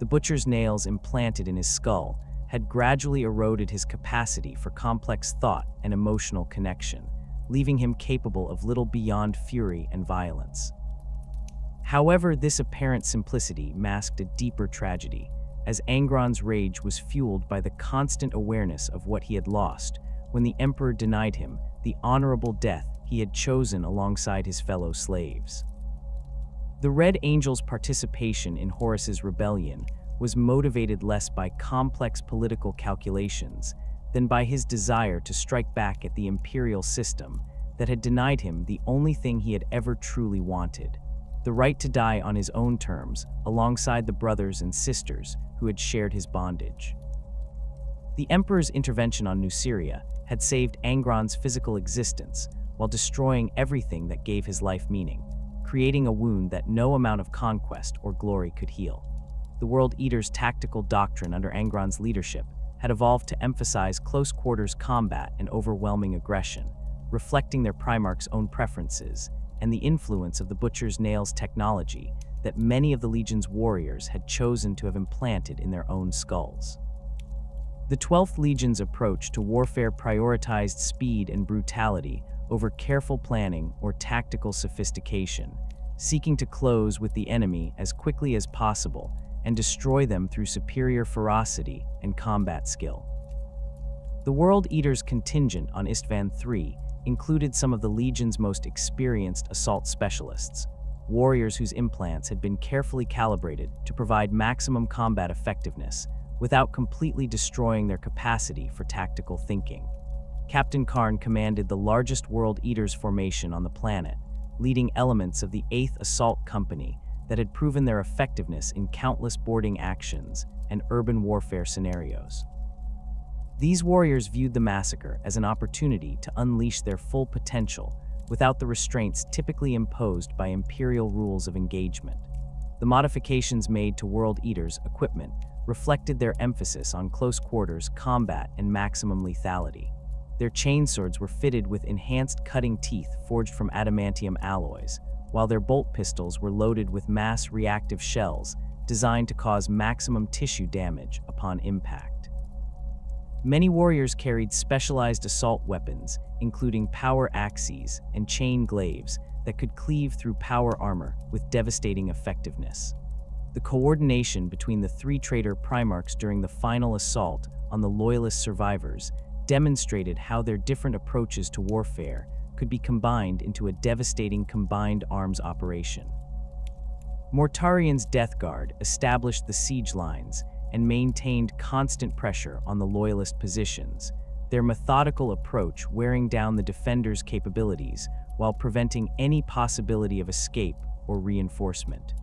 The butcher's nails implanted in his skull had gradually eroded his capacity for complex thought and emotional connection, leaving him capable of little beyond fury and violence. However, this apparent simplicity masked a deeper tragedy, as Angron's rage was fueled by the constant awareness of what he had lost when the Emperor denied him the honorable death he had chosen alongside his fellow slaves. The Red Angel's participation in Horus's rebellion was motivated less by complex political calculations than by his desire to strike back at the imperial system that had denied him the only thing he had ever truly wanted: the right to die on his own terms alongside the brothers and sisters who had shared his bondage. The Emperor's intervention on New Syria had saved Angron's physical existence while destroying everything that gave his life meaning, creating a wound that no amount of conquest or glory could heal. The World Eater's tactical doctrine under Angron's leadership had evolved to emphasize close-quarters combat and overwhelming aggression, reflecting their Primarchs' own preferences and the influence of the Butcher's Nails technology that many of the Legion's warriors had chosen to have implanted in their own skulls. The 12th Legion's approach to warfare prioritized speed and brutality over careful planning or tactical sophistication, seeking to close with the enemy as quickly as possible and destroy them through superior ferocity and combat skill. The World Eater's contingent on Isstvan III included some of the Legion's most experienced assault specialists, warriors whose implants had been carefully calibrated to provide maximum combat effectiveness without completely destroying their capacity for tactical thinking. Captain Karn commanded the largest World Eater's formation on the planet, leading elements of the 8th Assault Company that had proven their effectiveness in countless boarding actions and urban warfare scenarios. These warriors viewed the massacre as an opportunity to unleash their full potential without the restraints typically imposed by Imperial rules of engagement. The modifications made to World Eater's equipment reflected their emphasis on close-quarters combat and maximum lethality. Their chainswords were fitted with enhanced cutting teeth forged from adamantium alloys, while their bolt pistols were loaded with mass-reactive shells designed to cause maximum tissue damage upon impact. Many warriors carried specialized assault weapons, including power axes and chain glaives that could cleave through power armor with devastating effectiveness. The coordination between the 3 traitor Primarchs during the final assault on the loyalist survivors demonstrated how their different approaches to warfare could be combined into a devastating combined arms operation. Mortarian's Death Guard established the siege lines and maintained constant pressure on the loyalist positions, their methodical approach wearing down the defenders' capabilities while preventing any possibility of escape or reinforcement.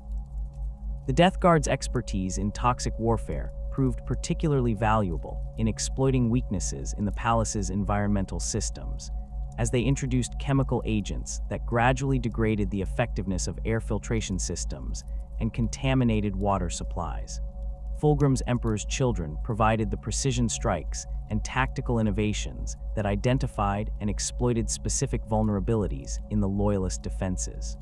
The Death Guard's expertise in toxic warfare proved particularly valuable in exploiting weaknesses in the palace's environmental systems, as they introduced chemical agents that gradually degraded the effectiveness of air filtration systems and contaminated water supplies. Fulgrim's Emperor's Children provided the precision strikes and tactical innovations that identified and exploited specific vulnerabilities in the loyalist defenses.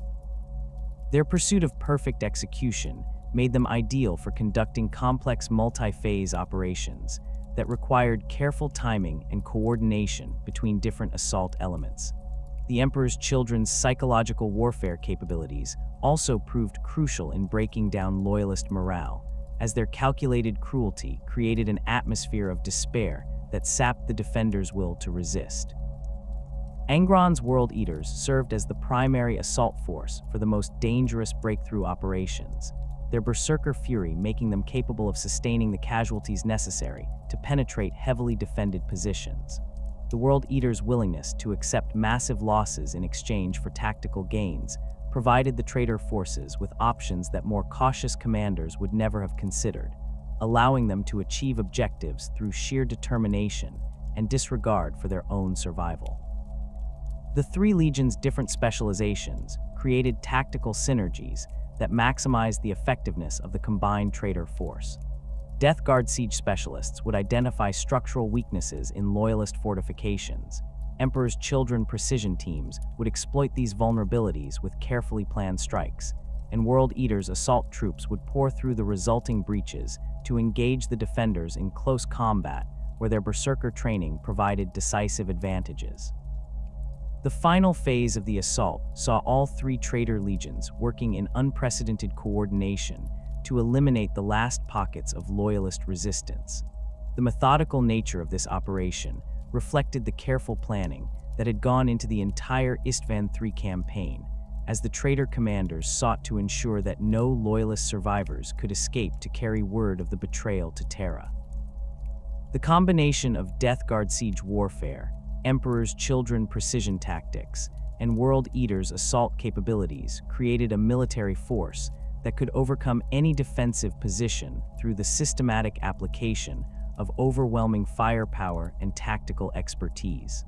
Their pursuit of perfect execution made them ideal for conducting complex multi-phase operations that required careful timing and coordination between different assault elements. The Emperor's Children's psychological warfare capabilities also proved crucial in breaking down loyalist morale, as their calculated cruelty created an atmosphere of despair that sapped the defenders' will to resist. Angron's World Eaters served as the primary assault force for the most dangerous breakthrough operations, their berserker fury making them capable of sustaining the casualties necessary to penetrate heavily defended positions. The World Eater's willingness to accept massive losses in exchange for tactical gains provided the traitor forces with options that more cautious commanders would never have considered, allowing them to achieve objectives through sheer determination and disregard for their own survival. The 3 legions' different specializations created tactical synergies that maximized the effectiveness of the combined traitor force. Death Guard siege specialists would identify structural weaknesses in loyalist fortifications. Emperor's Children precision teams would exploit these vulnerabilities with carefully planned strikes, and World Eater's assault troops would pour through the resulting breaches to engage the defenders in close combat, where their berserker training provided decisive advantages. The final phase of the assault saw all three traitor legions working in unprecedented coordination to eliminate the last pockets of loyalist resistance. The methodical nature of this operation reflected the careful planning that had gone into the entire Isstvan III campaign, as the traitor commanders sought to ensure that no loyalist survivors could escape to carry word of the betrayal to Terra. The combination of Death Guard siege warfare, Emperor's Children precision tactics, and World Eater's assault capabilities created a military force that could overcome any defensive position through the systematic application of overwhelming firepower and tactical expertise.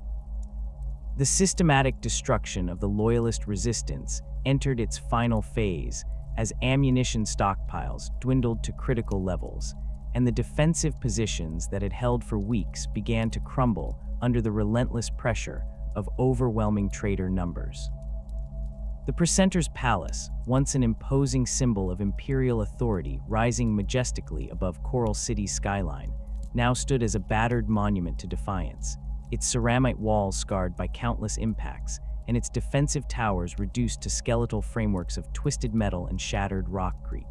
The systematic destruction of the Loyalist resistance entered its final phase as ammunition stockpiles dwindled to critical levels, and the defensive positions that had held for weeks began to crumble under the relentless pressure of overwhelming traitor numbers. The Precentor's Palace, once an imposing symbol of imperial authority rising majestically above Coral City's skyline, now stood as a battered monument to defiance, its ceramite walls scarred by countless impacts, and its defensive towers reduced to skeletal frameworks of twisted metal and shattered rockcrete.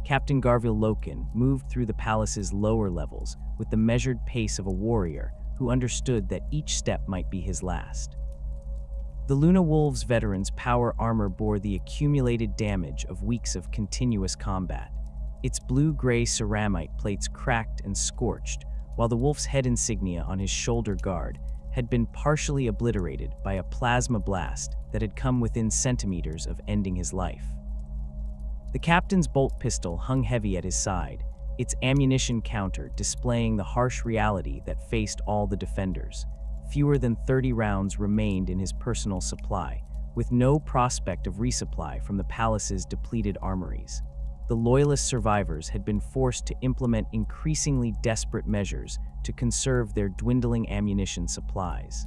Captain Garville Loken moved through the palace's lower levels with the measured pace of a warrior who understood that each step might be his last. The Luna Wolves veterans' power armor bore the accumulated damage of weeks of continuous combat. Its blue-gray ceramite plates cracked and scorched, while the wolf's head insignia on his shoulder guard had been partially obliterated by a plasma blast that had come within centimeters of ending his life. The captain's bolt pistol hung heavy at his side, its ammunition counter displaying the harsh reality that faced all the defenders. Fewer than 30 rounds remained in his personal supply, with no prospect of resupply from the palace's depleted armories. The Loyalist survivors had been forced to implement increasingly desperate measures to conserve their dwindling ammunition supplies.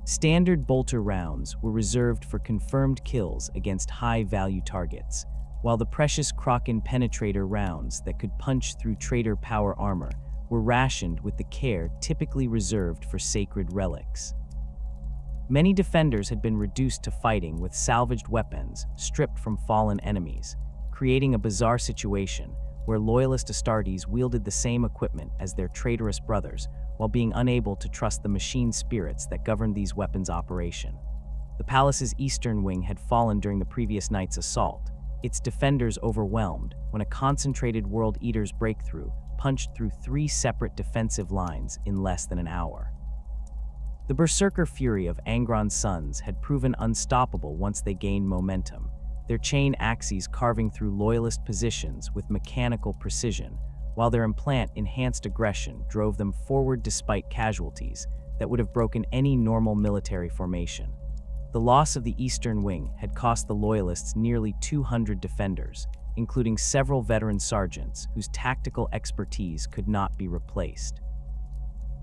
Standard bolter rounds were reserved for confirmed kills against high-value targets, while the precious Kraken penetrator rounds that could punch through traitor power armor were rationed with the care typically reserved for sacred relics. Many defenders had been reduced to fighting with salvaged weapons stripped from fallen enemies, creating a bizarre situation where Loyalist Astartes wielded the same equipment as their traitorous brothers while being unable to trust the machine spirits that governed these weapons' operation. The palace's eastern wing had fallen during the previous night's assault, its defenders overwhelmed when a concentrated World Eater's breakthrough punched through 3 separate defensive lines in less than an hour. The berserker fury of Angron's sons had proven unstoppable once they gained momentum, their chain axes carving through Loyalist positions with mechanical precision, while their enhanced aggression drove them forward despite casualties that would have broken any normal military formation. The loss of the Eastern Wing had cost the Loyalists nearly 200 defenders, including several veteran sergeants whose tactical expertise could not be replaced.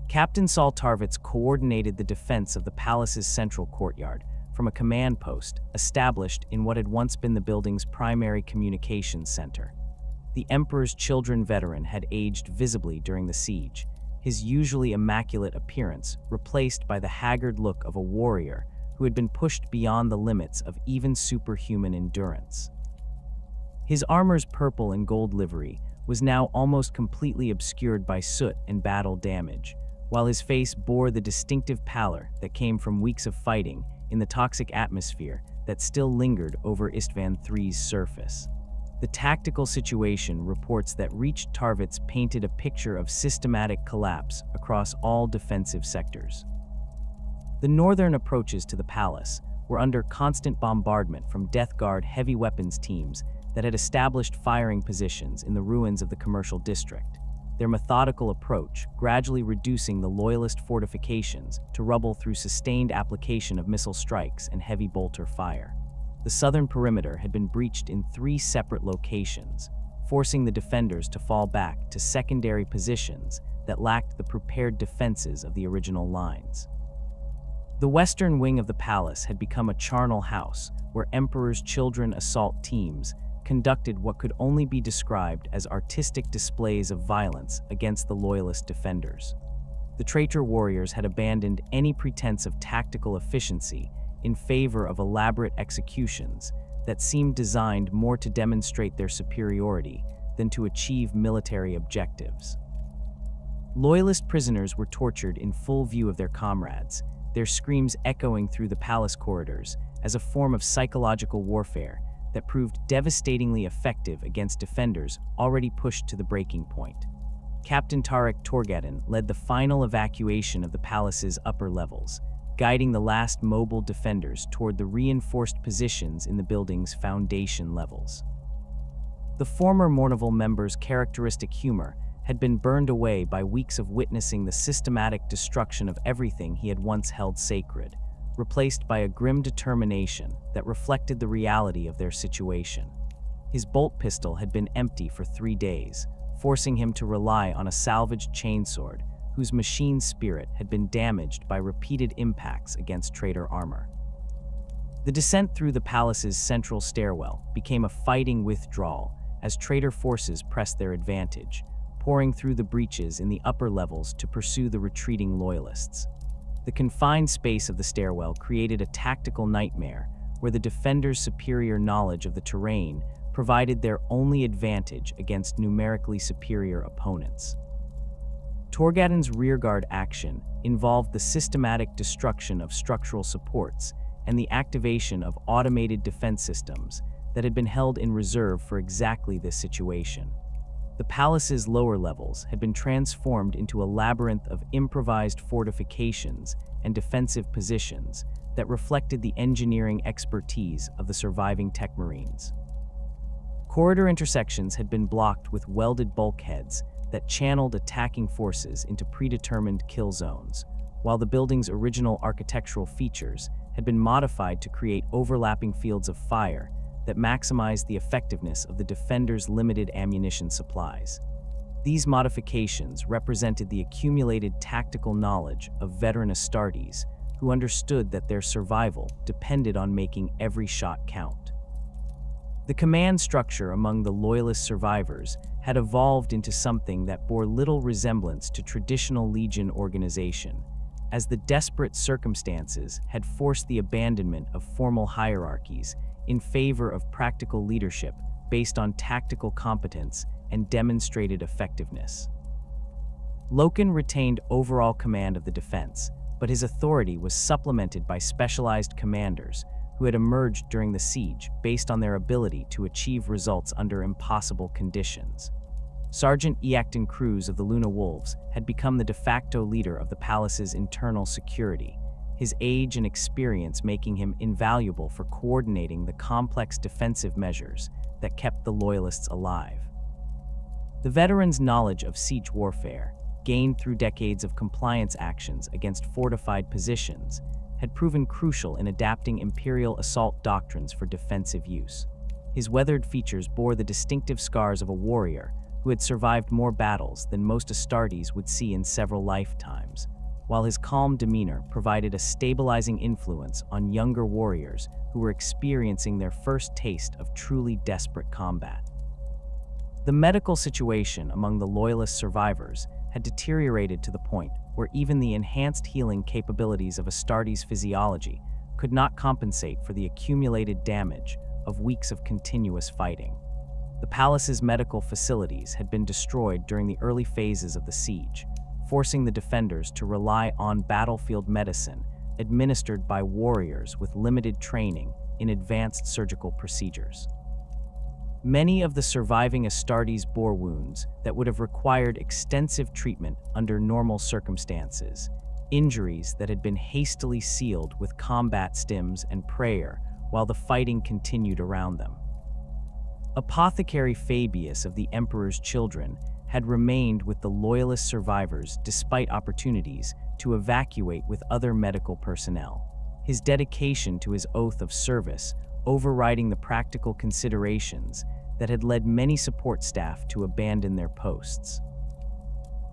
Captain Saul Tarvitz coordinated the defense of the palace's central courtyard from a command post established in what had once been the building's primary communications center. The Emperor's Children veteran had aged visibly during the siege, his usually immaculate appearance replaced by the haggard look of a warrior who had been pushed beyond the limits of even superhuman endurance. His armor's purple and gold livery was now almost completely obscured by soot and battle damage, while his face bore the distinctive pallor that came from weeks of fighting in the toxic atmosphere that still lingered over Isstvan III's surface. The tactical situation reports that Reach Tarvitz painted a picture of systematic collapse across all defensive sectors. The northern approaches to the palace were under constant bombardment from Death Guard heavy weapons teams that had established firing positions in the ruins of the commercial district, their methodical approach gradually reducing the Loyalist fortifications to rubble through sustained application of missile strikes and heavy bolter fire. The southern perimeter had been breached in 3 separate locations, forcing the defenders to fall back to secondary positions that lacked the prepared defenses of the original lines. The western wing of the palace had become a charnel house where Emperor's Children assault teams conducted what could only be described as artistic displays of violence against the loyalist defenders. The traitor warriors had abandoned any pretense of tactical efficiency in favor of elaborate executions that seemed designed more to demonstrate their superiority than to achieve military objectives. Loyalist prisoners were tortured in full view of their comrades, their screams echoing through the palace corridors as a form of psychological warfare that proved devastatingly effective against defenders already pushed to the breaking point. Captain Tyrik-Kage led the final evacuation of the palace's upper levels, guiding the last mobile defenders toward the reinforced positions in the building's foundation levels. The former Mournival member's characteristic humor had been burned away by weeks of witnessing the systematic destruction of everything he had once held sacred, replaced by a grim determination that reflected the reality of their situation. His bolt pistol had been empty for 3 days, forcing him to rely on a salvaged chainsword whose machine spirit had been damaged by repeated impacts against traitor armor. The descent through the palace's central stairwell became a fighting withdrawal as traitor forces pressed their advantage, pouring through the breaches in the upper levels to pursue the retreating loyalists. The confined space of the stairwell created a tactical nightmare where the defenders' superior knowledge of the terrain provided their only advantage against numerically superior opponents. Torgaden's rearguard action involved the systematic destruction of structural supports and the activation of automated defense systems that had been held in reserve for exactly this situation. The palace's lower levels had been transformed into a labyrinth of improvised fortifications and defensive positions that reflected the engineering expertise of the surviving tech marines. Corridor intersections had been blocked with welded bulkheads that channeled attacking forces into predetermined kill zones, while the building's original architectural features had been modified to create overlapping fields of fire that maximized the effectiveness of the defenders' limited ammunition supplies. These modifications represented the accumulated tactical knowledge of veteran Astartes, who understood that their survival depended on making every shot count. The command structure among the loyalist survivors had evolved into something that bore little resemblance to traditional Legion organization, as the desperate circumstances had forced the abandonment of formal hierarchies in favor of practical leadership based on tactical competence and demonstrated effectiveness. Loken retained overall command of the defense, but his authority was supplemented by specialized commanders who had emerged during the siege based on their ability to achieve results under impossible conditions. Sergeant Iacton Cruz of the Luna Wolves had become the de facto leader of the palace's internal security, his age and experience making him invaluable for coordinating the complex defensive measures that kept the loyalists alive. The veteran's knowledge of siege warfare, gained through decades of compliance actions against fortified positions, had proven crucial in adapting Imperial assault doctrines for defensive use. His weathered features bore the distinctive scars of a warrior who had survived more battles than most Astartes would see in several lifetimes, while his calm demeanor provided a stabilizing influence on younger warriors who were experiencing their first taste of truly desperate combat. The medical situation among the loyalist survivors had deteriorated to the point where even the enhanced healing capabilities of Astartes' physiology could not compensate for the accumulated damage of weeks of continuous fighting. The palace's medical facilities had been destroyed during the early phases of the siege, forcing the defenders to rely on battlefield medicine administered by warriors with limited training in advanced surgical procedures. Many of the surviving Astartes bore wounds that would have required extensive treatment under normal circumstances, injuries that had been hastily sealed with combat stims and prayer while the fighting continued around them. Apothecary Fabius of the Emperor's Children had remained with the loyalist survivors despite opportunities to evacuate with other medical personnel, his dedication to his oath of service overriding the practical considerations that had led many support staff to abandon their posts.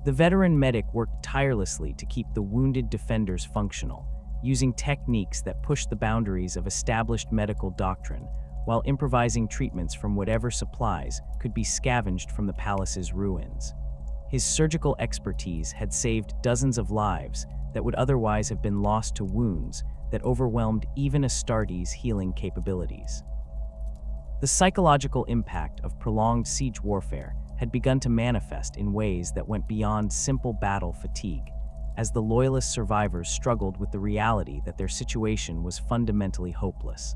The veteran medic worked tirelessly to keep the wounded defenders functional, using techniques that pushed the boundaries of established medical doctrine while improvising treatments from whatever supplies could be scavenged from the palace's ruins. His surgical expertise had saved dozens of lives that would otherwise have been lost to wounds that overwhelmed even Astartes' healing capabilities. The psychological impact of prolonged siege warfare had begun to manifest in ways that went beyond simple battle fatigue, as the loyalist survivors struggled with the reality that their situation was fundamentally hopeless.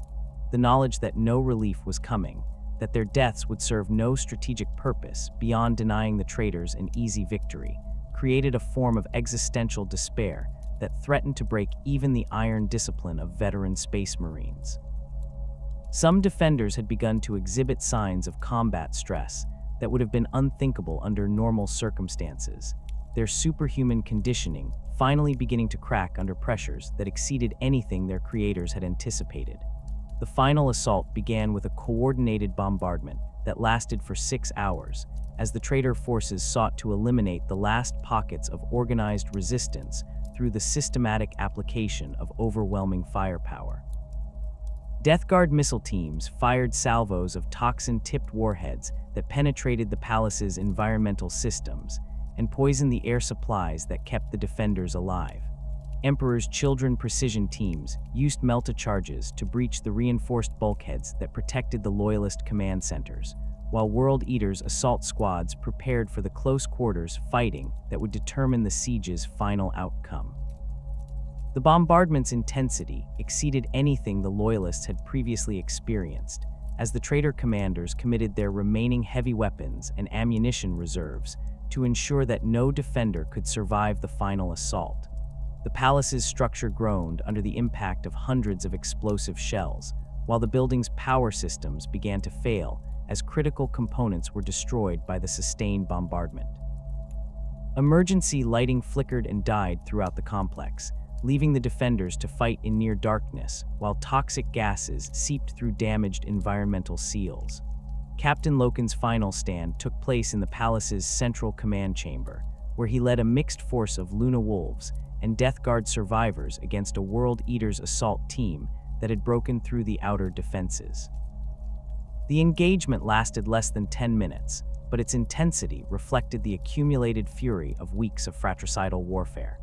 The knowledge that no relief was coming, that their deaths would serve no strategic purpose beyond denying the traitors an easy victory, created a form of existential despair that threatened to break even the iron discipline of veteran space marines. Some defenders had begun to exhibit signs of combat stress that would have been unthinkable under normal circumstances, their superhuman conditioning finally beginning to crack under pressures that exceeded anything their creators had anticipated. The final assault began with a coordinated bombardment that lasted for 6 hours, as the traitor forces sought to eliminate the last pockets of organized resistance through the systematic application of overwhelming firepower. Death Guard missile teams fired salvos of toxin-tipped warheads that penetrated the palace's environmental systems and poisoned the air supplies that kept the defenders alive. Emperor's Children precision teams used melta charges to breach the reinforced bulkheads that protected the loyalist command centers, while World Eater's assault squads prepared for the close-quarters fighting that would determine the siege's final outcome. The bombardment's intensity exceeded anything the Loyalists had previously experienced, as the traitor commanders committed their remaining heavy weapons and ammunition reserves to ensure that no defender could survive the final assault. The palace's structure groaned under the impact of hundreds of explosive shells, while the building's power systems began to fail as critical components were destroyed by the sustained bombardment. Emergency lighting flickered and died throughout the complex, leaving the defenders to fight in near darkness while toxic gases seeped through damaged environmental seals. Captain Loken's final stand took place in the palace's central command chamber, where he led a mixed force of Luna Wolves and Death Guard survivors against a World Eater's assault team that had broken through the outer defenses. The engagement lasted less than 10 minutes, but its intensity reflected the accumulated fury of weeks of fratricidal warfare.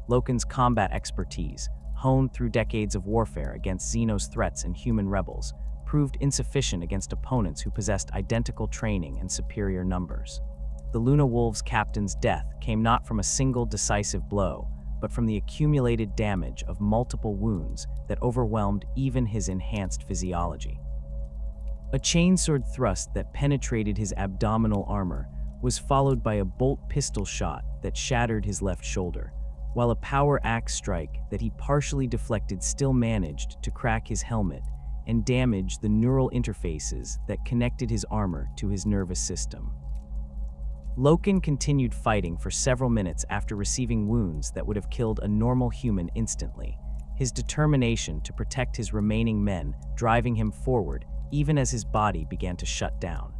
Loken's combat expertise, honed through decades of warfare against Xenos threats and human rebels, proved insufficient against opponents who possessed identical training and superior numbers. The Luna Wolves' captain's death came not from a single decisive blow, but from the accumulated damage of multiple wounds that overwhelmed even his enhanced physiology. A chainsword thrust that penetrated his abdominal armor was followed by a bolt pistol shot that shattered his left shoulder, while a power axe strike that he partially deflected still managed to crack his helmet and damage the neural interfaces that connected his armor to his nervous system. Loken continued fighting for several minutes after receiving wounds that would have killed a normal human instantly, his determination to protect his remaining men driving him forward even as his body began to shut down.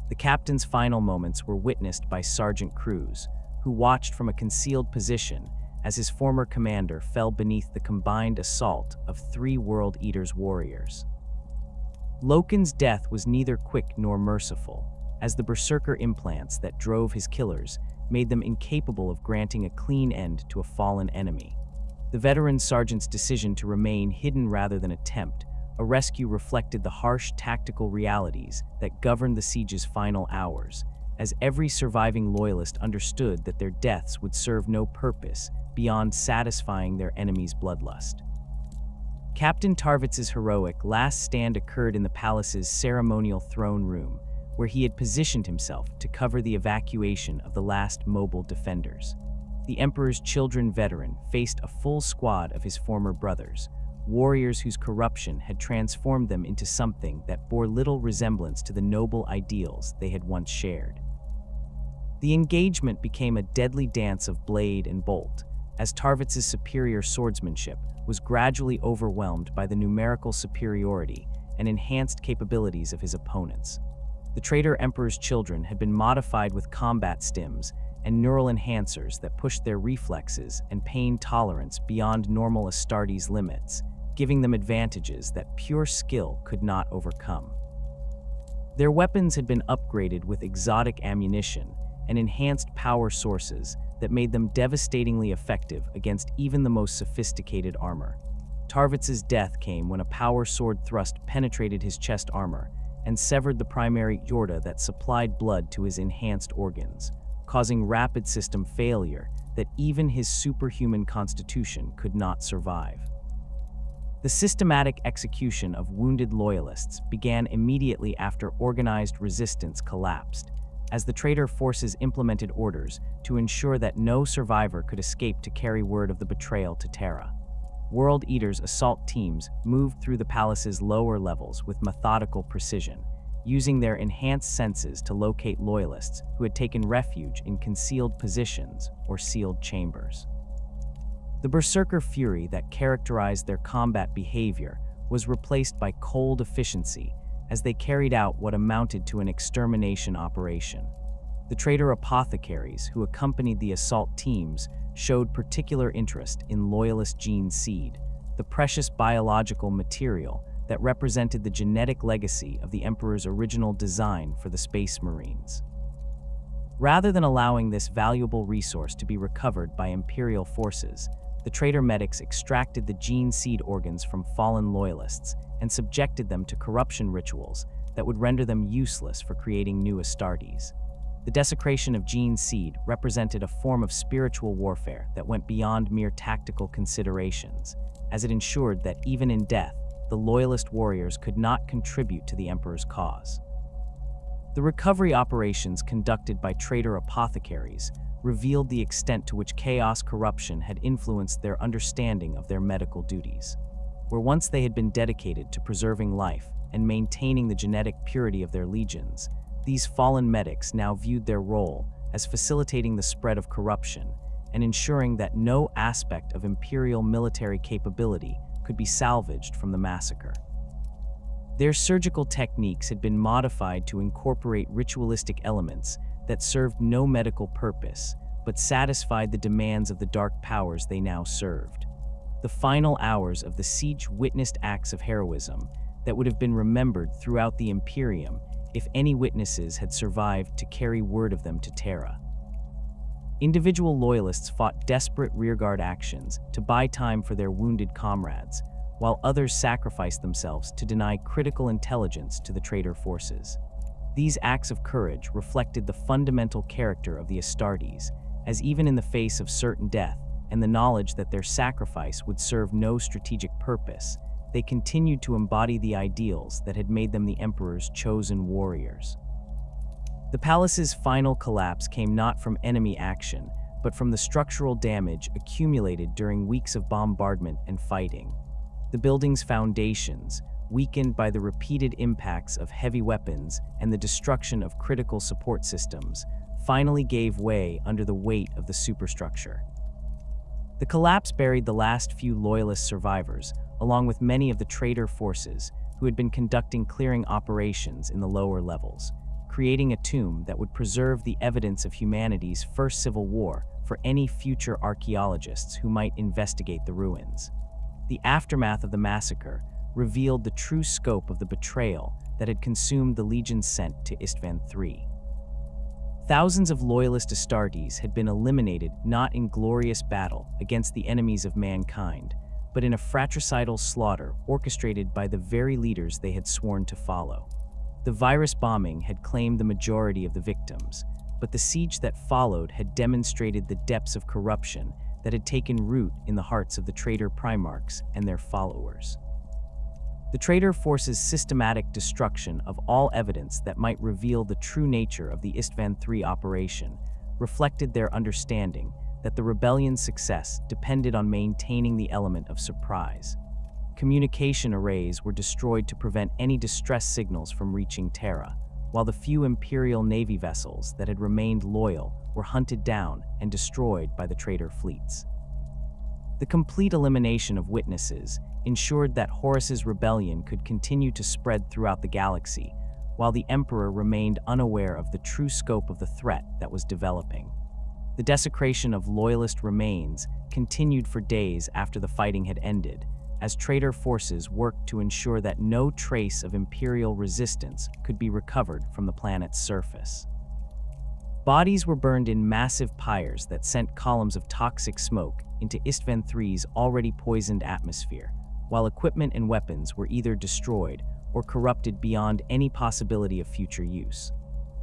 The captain's final moments were witnessed by Sergeant Cruz, who watched from a concealed position as his former commander fell beneath the combined assault of 3 World Eater's warriors. Loken's death was neither quick nor merciful, as the berserker implants that drove his killers made them incapable of granting a clean end to a fallen enemy. The veteran sergeant's decision to remain hidden rather than attempt a rescue reflected the harsh tactical realities that governed the siege's final hours, as every surviving loyalist understood that their deaths would serve no purpose beyond satisfying their enemy's bloodlust. Captain Tarvitz's heroic last stand occurred in the palace's ceremonial throne room, where he had positioned himself to cover the evacuation of the last mobile defenders. The Emperor's Children veteran faced a full squad of his former brothers, warriors whose corruption had transformed them into something that bore little resemblance to the noble ideals they had once shared. The engagement became a deadly dance of blade and bolt, as Tarvitz's superior swordsmanship was gradually overwhelmed by the numerical superiority and enhanced capabilities of his opponents. The traitor Emperor's Children had been modified with combat stims and neural enhancers that pushed their reflexes and pain tolerance beyond normal Astartes limits, giving them advantages that pure skill could not overcome. Their weapons had been upgraded with exotic ammunition and enhanced power sources that made them devastatingly effective against even the most sophisticated armor. Tarvitz's death came when a power sword thrust penetrated his chest armor and severed the primary aorta that supplied blood to his enhanced organs, causing rapid system failure that even his superhuman constitution could not survive. The systematic execution of wounded loyalists began immediately after organized resistance collapsed, as the traitor forces implemented orders to ensure that no survivor could escape to carry word of the betrayal to Terra. World Eater's assault teams moved through the palace's lower levels with methodical precision, using their enhanced senses to locate loyalists who had taken refuge in concealed positions or sealed chambers. The berserker fury that characterized their combat behavior was replaced by cold efficiency as they carried out what amounted to an extermination operation. The traitor apothecaries who accompanied the assault teams showed particular interest in loyalist gene seed, the precious biological material that represented the genetic legacy of the Emperor's original design for the Space Marines. Rather than allowing this valuable resource to be recovered by Imperial forces, the traitor medics extracted the gene seed organs from fallen loyalists and subjected them to corruption rituals that would render them useless for creating new Astartes. The desecration of gene seed represented a form of spiritual warfare that went beyond mere tactical considerations, as it ensured that even in death, the loyalist warriors could not contribute to the Emperor's cause. The recovery operations conducted by traitor apothecaries revealed the extent to which chaos corruption had influenced their understanding of their medical duties. Where once they had been dedicated to preserving life and maintaining the genetic purity of their legions, these fallen medics now viewed their role as facilitating the spread of corruption and ensuring that no aspect of Imperial military capability could be salvaged from the massacre. Their surgical techniques had been modified to incorporate ritualistic elements that served no medical purpose, but satisfied the demands of the dark powers they now served. The final hours of the siege witnessed acts of heroism that would have been remembered throughout the Imperium if any witnesses had survived to carry word of them to Terra. Individual loyalists fought desperate rearguard actions to buy time for their wounded comrades, while others sacrificed themselves to deny critical intelligence to the traitor forces. These acts of courage reflected the fundamental character of the Astartes, as even in the face of certain death and the knowledge that their sacrifice would serve no strategic purpose, they continued to embody the ideals that had made them the Emperor's chosen warriors. The palace's final collapse came not from enemy action, but from the structural damage accumulated during weeks of bombardment and fighting. The building's foundations, weakened by the repeated impacts of heavy weapons and the destruction of critical support systems, finally gave way under the weight of the superstructure. The collapse buried the last few loyalist survivors, along with many of the traitor forces who had been conducting clearing operations in the lower levels, creating a tomb that would preserve the evidence of humanity's first civil war for any future archaeologists who might investigate the ruins. The aftermath of the massacre revealed the true scope of the betrayal that had consumed the legions sent to Isstvan III. Thousands of loyalist Astartes had been eliminated not in glorious battle against the enemies of mankind, but in a fratricidal slaughter orchestrated by the very leaders they had sworn to follow. The virus bombing had claimed the majority of the victims, but the siege that followed had demonstrated the depths of corruption that had taken root in the hearts of the traitor Primarchs and their followers. The traitor force's systematic destruction of all evidence that might reveal the true nature of the Isstvan III operation reflected their understanding that the rebellion's success depended on maintaining the element of surprise. Communication arrays were destroyed to prevent any distress signals from reaching Terra, while the few Imperial Navy vessels that had remained loyal were hunted down and destroyed by the traitor fleets. The complete elimination of witnesses ensured that Horus's rebellion could continue to spread throughout the galaxy, while the Emperor remained unaware of the true scope of the threat that was developing. The desecration of loyalist remains continued for days after the fighting had ended, as traitor forces worked to ensure that no trace of Imperial resistance could be recovered from the planet's surface. Bodies were burned in massive pyres that sent columns of toxic smoke into Isstvan III's already poisoned atmosphere, while equipment and weapons were either destroyed or corrupted beyond any possibility of future use.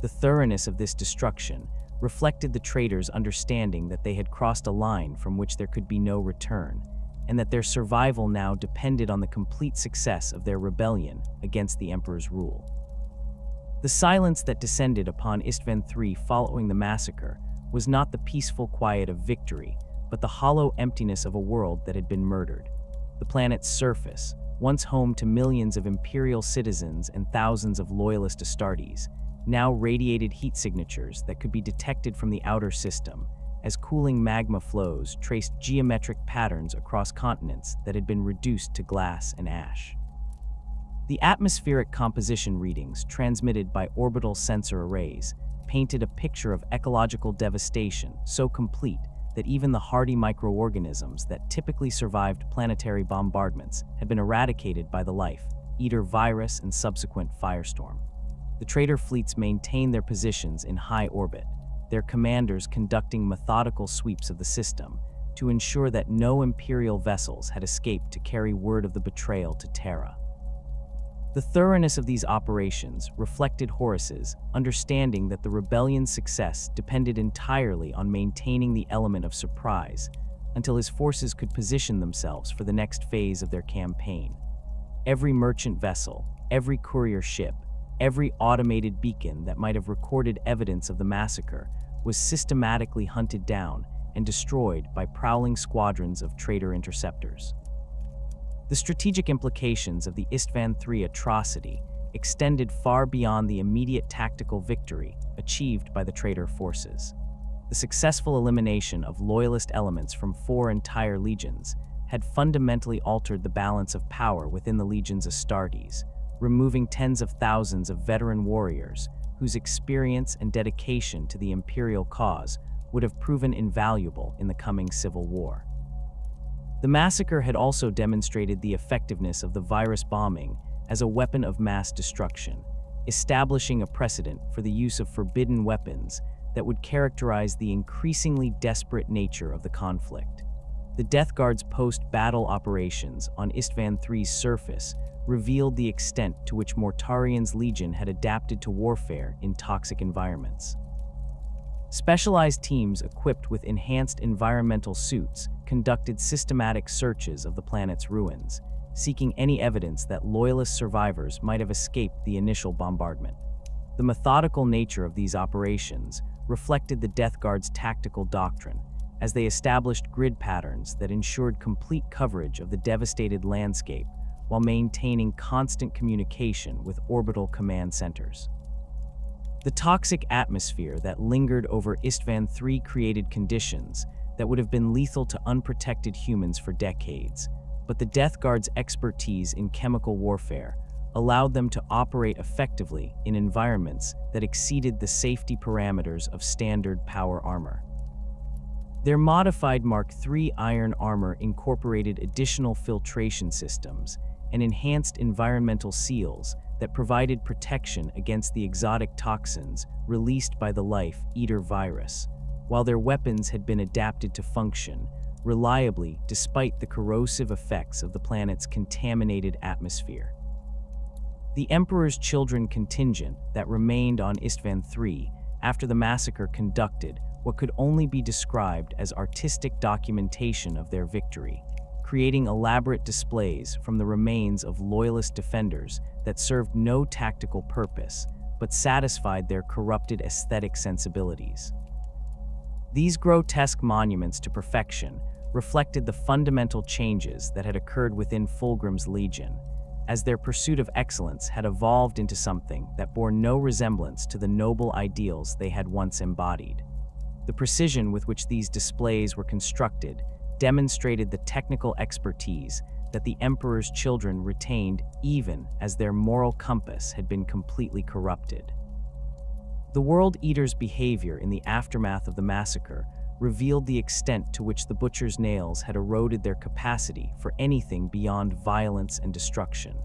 The thoroughness of this destruction reflected the traitors' understanding that they had crossed a line from which there could be no return, and that their survival now depended on the complete success of their rebellion against the Emperor's rule. The silence that descended upon Isstvan III following the massacre was not the peaceful quiet of victory, but the hollow emptiness of a world that had been murdered. The planet's surface, once home to millions of Imperial citizens and thousands of loyalist Astartes, now radiated heat signatures that could be detected from the outer system, as cooling magma flows traced geometric patterns across continents that had been reduced to glass and ash. The atmospheric composition readings transmitted by orbital sensor arrays painted a picture of ecological devastation so complete that even the hardy microorganisms that typically survived planetary bombardments had been eradicated by the life-eater virus and subsequent firestorm. The traitor fleets maintained their positions in high orbit, their commanders conducting methodical sweeps of the system to ensure that no Imperial vessels had escaped to carry word of the betrayal to Terra. The thoroughness of these operations reflected Horus's understanding that the rebellion's success depended entirely on maintaining the element of surprise until his forces could position themselves for the next phase of their campaign. Every merchant vessel, every courier ship, every automated beacon that might have recorded evidence of the massacre was systematically hunted down and destroyed by prowling squadrons of traitor interceptors. The strategic implications of the Isstvan III atrocity extended far beyond the immediate tactical victory achieved by the traitor forces. The successful elimination of loyalist elements from 4 entire legions had fundamentally altered the balance of power within the Legiones Astartes, removing tens of thousands of veteran warriors whose experience and dedication to the Imperial cause would have proven invaluable in the coming civil war. The massacre had also demonstrated the effectiveness of the virus bombing as a weapon of mass destruction, establishing a precedent for the use of forbidden weapons that would characterize the increasingly desperate nature of the conflict. The Death Guard's post-battle operations on Isstvan III's surface revealed the extent to which Mortarian's legion had adapted to warfare in toxic environments. Specialized teams equipped with enhanced environmental suits conducted systematic searches of the planet's ruins, seeking any evidence that loyalist survivors might have escaped the initial bombardment. The methodical nature of these operations reflected the Death Guard's tactical doctrine, as they established grid patterns that ensured complete coverage of the devastated landscape while maintaining constant communication with orbital command centers. The toxic atmosphere that lingered over Isstvan III created conditions that would have been lethal to unprotected humans for decades, but the Death Guard's expertise in chemical warfare allowed them to operate effectively in environments that exceeded the safety parameters of standard power armor. Their modified Mark III iron armor incorporated additional filtration systems and enhanced environmental seals that provided protection against the exotic toxins released by the life-eater virus, while their weapons had been adapted to function reliably despite the corrosive effects of the planet's contaminated atmosphere. The Emperor's Children contingent that remained on Isstvan III after the massacre conducted what could only be described as artistic documentation of their victory, creating elaborate displays from the remains of loyalist defenders that served no tactical purpose but satisfied their corrupted aesthetic sensibilities. These grotesque monuments to perfection reflected the fundamental changes that had occurred within Fulgrim's Legion, as their pursuit of excellence had evolved into something that bore no resemblance to the noble ideals they had once embodied. The precision with which these displays were constructed demonstrated the technical expertise that the Emperor's Children retained even as their moral compass had been completely corrupted. The World Eater's behavior in the aftermath of the massacre revealed the extent to which the Butcher's nails had eroded their capacity for anything beyond violence and destruction.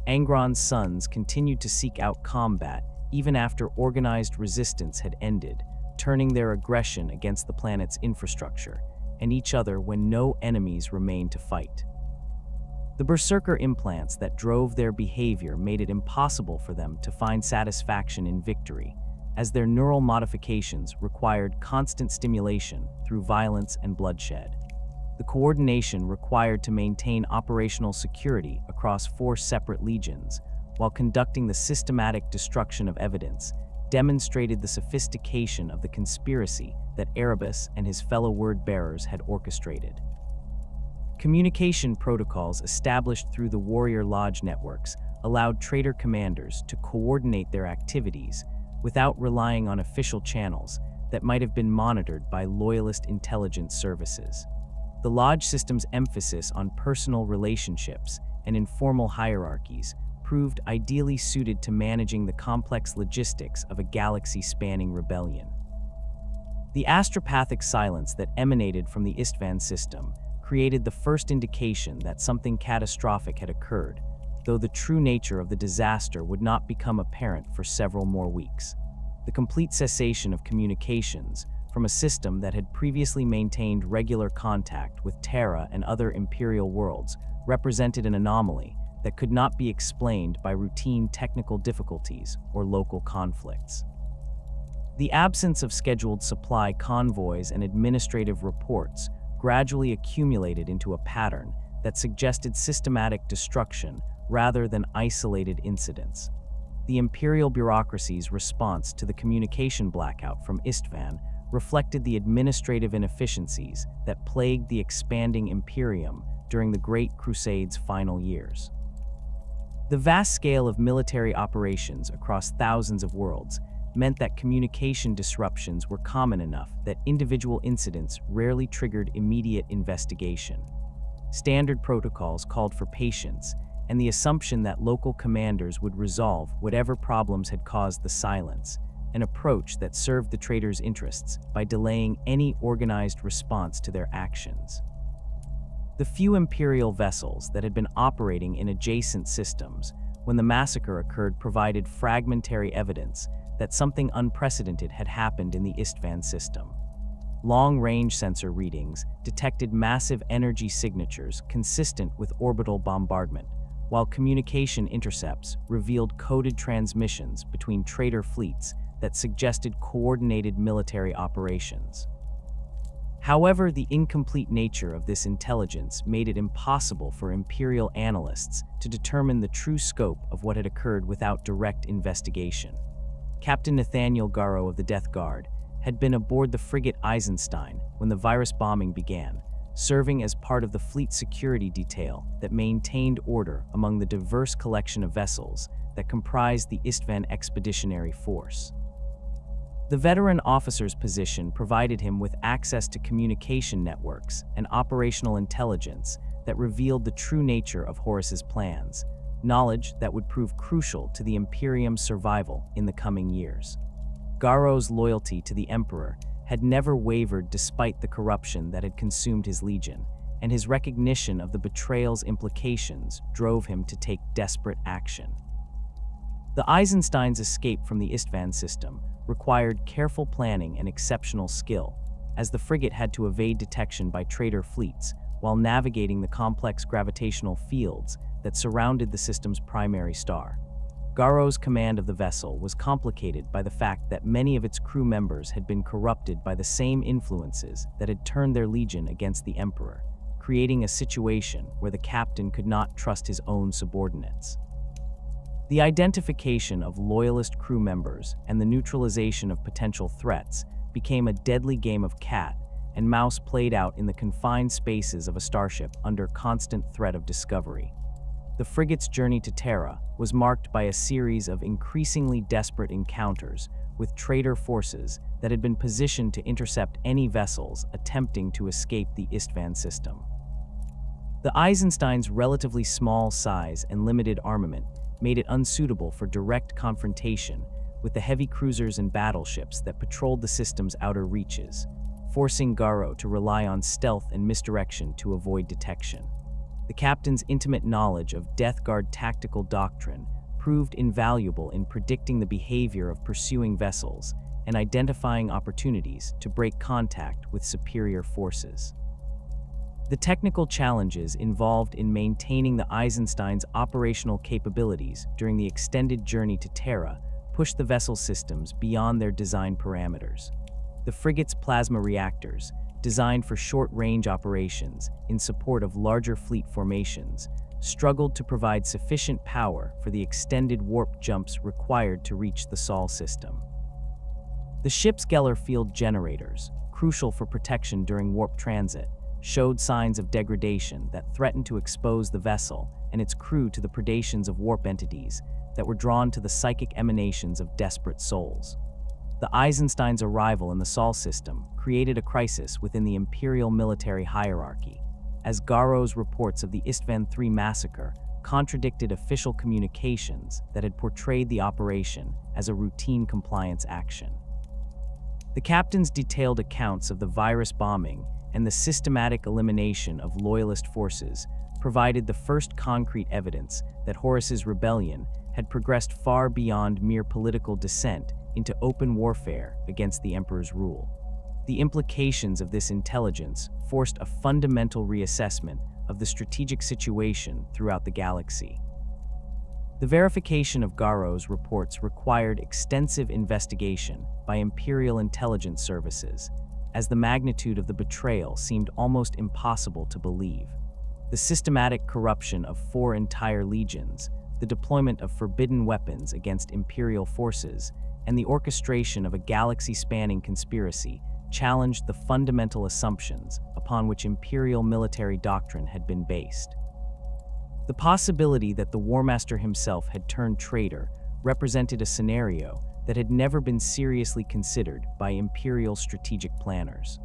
Angron's sons continued to seek out combat even after organized resistance had ended, turning their aggression against the planet's infrastructure and each other when no enemies remained to fight. The berserker implants that drove their behavior made it impossible for them to find satisfaction in victory, as their neural modifications required constant stimulation through violence and bloodshed. The coordination required to maintain operational security across 4 separate legions, while conducting the systematic destruction of evidence, demonstrated the sophistication of the conspiracy that Erebus and his fellow word-bearers had orchestrated. Communication protocols established through the Warrior Lodge networks allowed traitor commanders to coordinate their activities without relying on official channels that might have been monitored by loyalist intelligence services. The Lodge system's emphasis on personal relationships and informal hierarchies proved ideally suited to managing the complex logistics of a galaxy-spanning rebellion. The astropathic silence that emanated from the Isstvan system created the first indication that something catastrophic had occurred, though the true nature of the disaster would not become apparent for several more weeks. The complete cessation of communications from a system that had previously maintained regular contact with Terra and other Imperial worlds represented an anomaly that could not be explained by routine technical difficulties or local conflicts. The absence of scheduled supply convoys and administrative reports gradually accumulated into a pattern that suggested systematic destruction rather than isolated incidents. The Imperial bureaucracy's response to the communication blackout from Isstvan reflected the administrative inefficiencies that plagued the expanding Imperium during the Great Crusade's final years. The vast scale of military operations across thousands of worlds meant that communication disruptions were common enough that individual incidents rarely triggered immediate investigation. Standard protocols called for patience and the assumption that local commanders would resolve whatever problems had caused the silence, an approach that served the traitors' interests by delaying any organized response to their actions. The few Imperial vessels that had been operating in adjacent systems when the massacre occurred provided fragmentary evidence that something unprecedented had happened in the Isstvan system. Long-range sensor readings detected massive energy signatures consistent with orbital bombardment, while communication intercepts revealed coded transmissions between traitor fleets that suggested coordinated military operations. However, the incomplete nature of this intelligence made it impossible for Imperial analysts to determine the true scope of what had occurred without direct investigation. Captain Nathaniel Garrow of the Death Guard had been aboard the frigate Eisenstein when the virus bombing began, serving as part of the fleet security detail that maintained order among the diverse collection of vessels that comprised the Isstvan Expeditionary Force. The veteran officer's position provided him with access to communication networks and operational intelligence that revealed the true nature of Horus's plans, knowledge that would prove crucial to the Imperium's survival in the coming years. Garrow's loyalty to the Emperor had never wavered despite the corruption that had consumed his legion, and his recognition of the betrayal's implications drove him to take desperate action. The Eisenstein's escape from the Isstvan system required careful planning and exceptional skill, as the frigate had to evade detection by traitor fleets while navigating the complex gravitational fields that surrounded the system's primary star. Garrow's command of the vessel was complicated by the fact that many of its crew members had been corrupted by the same influences that had turned their legion against the Emperor, creating a situation where the captain could not trust his own subordinates. The identification of loyalist crew members and the neutralization of potential threats became a deadly game of cat and mouse played out in the confined spaces of a starship under constant threat of discovery. The frigate's journey to Terra was marked by a series of increasingly desperate encounters with traitor forces that had been positioned to intercept any vessels attempting to escape the Isstvan system. The Eisenstein's relatively small size and limited armament made it unsuitable for direct confrontation with the heavy cruisers and battleships that patrolled the system's outer reaches, forcing Garo to rely on stealth and misdirection to avoid detection. The captain's intimate knowledge of Death Guard tactical doctrine proved invaluable in predicting the behavior of pursuing vessels and identifying opportunities to break contact with superior forces. The technical challenges involved in maintaining the Eisenstein's operational capabilities during the extended journey to Terra pushed the vessel systems beyond their design parameters. The frigate's plasma reactors, designed for short-range operations in support of larger fleet formations, struggled to provide sufficient power for the extended warp jumps required to reach the Sol system. The ship's Geller field generators, crucial for protection during warp transit, showed signs of degradation that threatened to expose the vessel and its crew to the predations of warp entities that were drawn to the psychic emanations of desperate souls. The Eisenstein's arrival in the Sol system created a crisis within the Imperial military hierarchy, as Garo's reports of the Isstvan III massacre contradicted official communications that had portrayed the operation as a routine compliance action. The captain's detailed accounts of the virus bombing and the systematic elimination of loyalist forces provided the first concrete evidence that Horus's rebellion had progressed far beyond mere political dissent into open warfare against the Emperor's rule. The implications of this intelligence forced a fundamental reassessment of the strategic situation throughout the galaxy. The verification of Garo's reports required extensive investigation by Imperial intelligence services, as the magnitude of the betrayal seemed almost impossible to believe. The systematic corruption of 4 entire legions, the deployment of forbidden weapons against Imperial forces, and the orchestration of a galaxy-spanning conspiracy challenged the fundamental assumptions upon which Imperial military doctrine had been based. The possibility that the Warmaster himself had turned traitor represented a scenario that had never been seriously considered by Imperial strategic planners.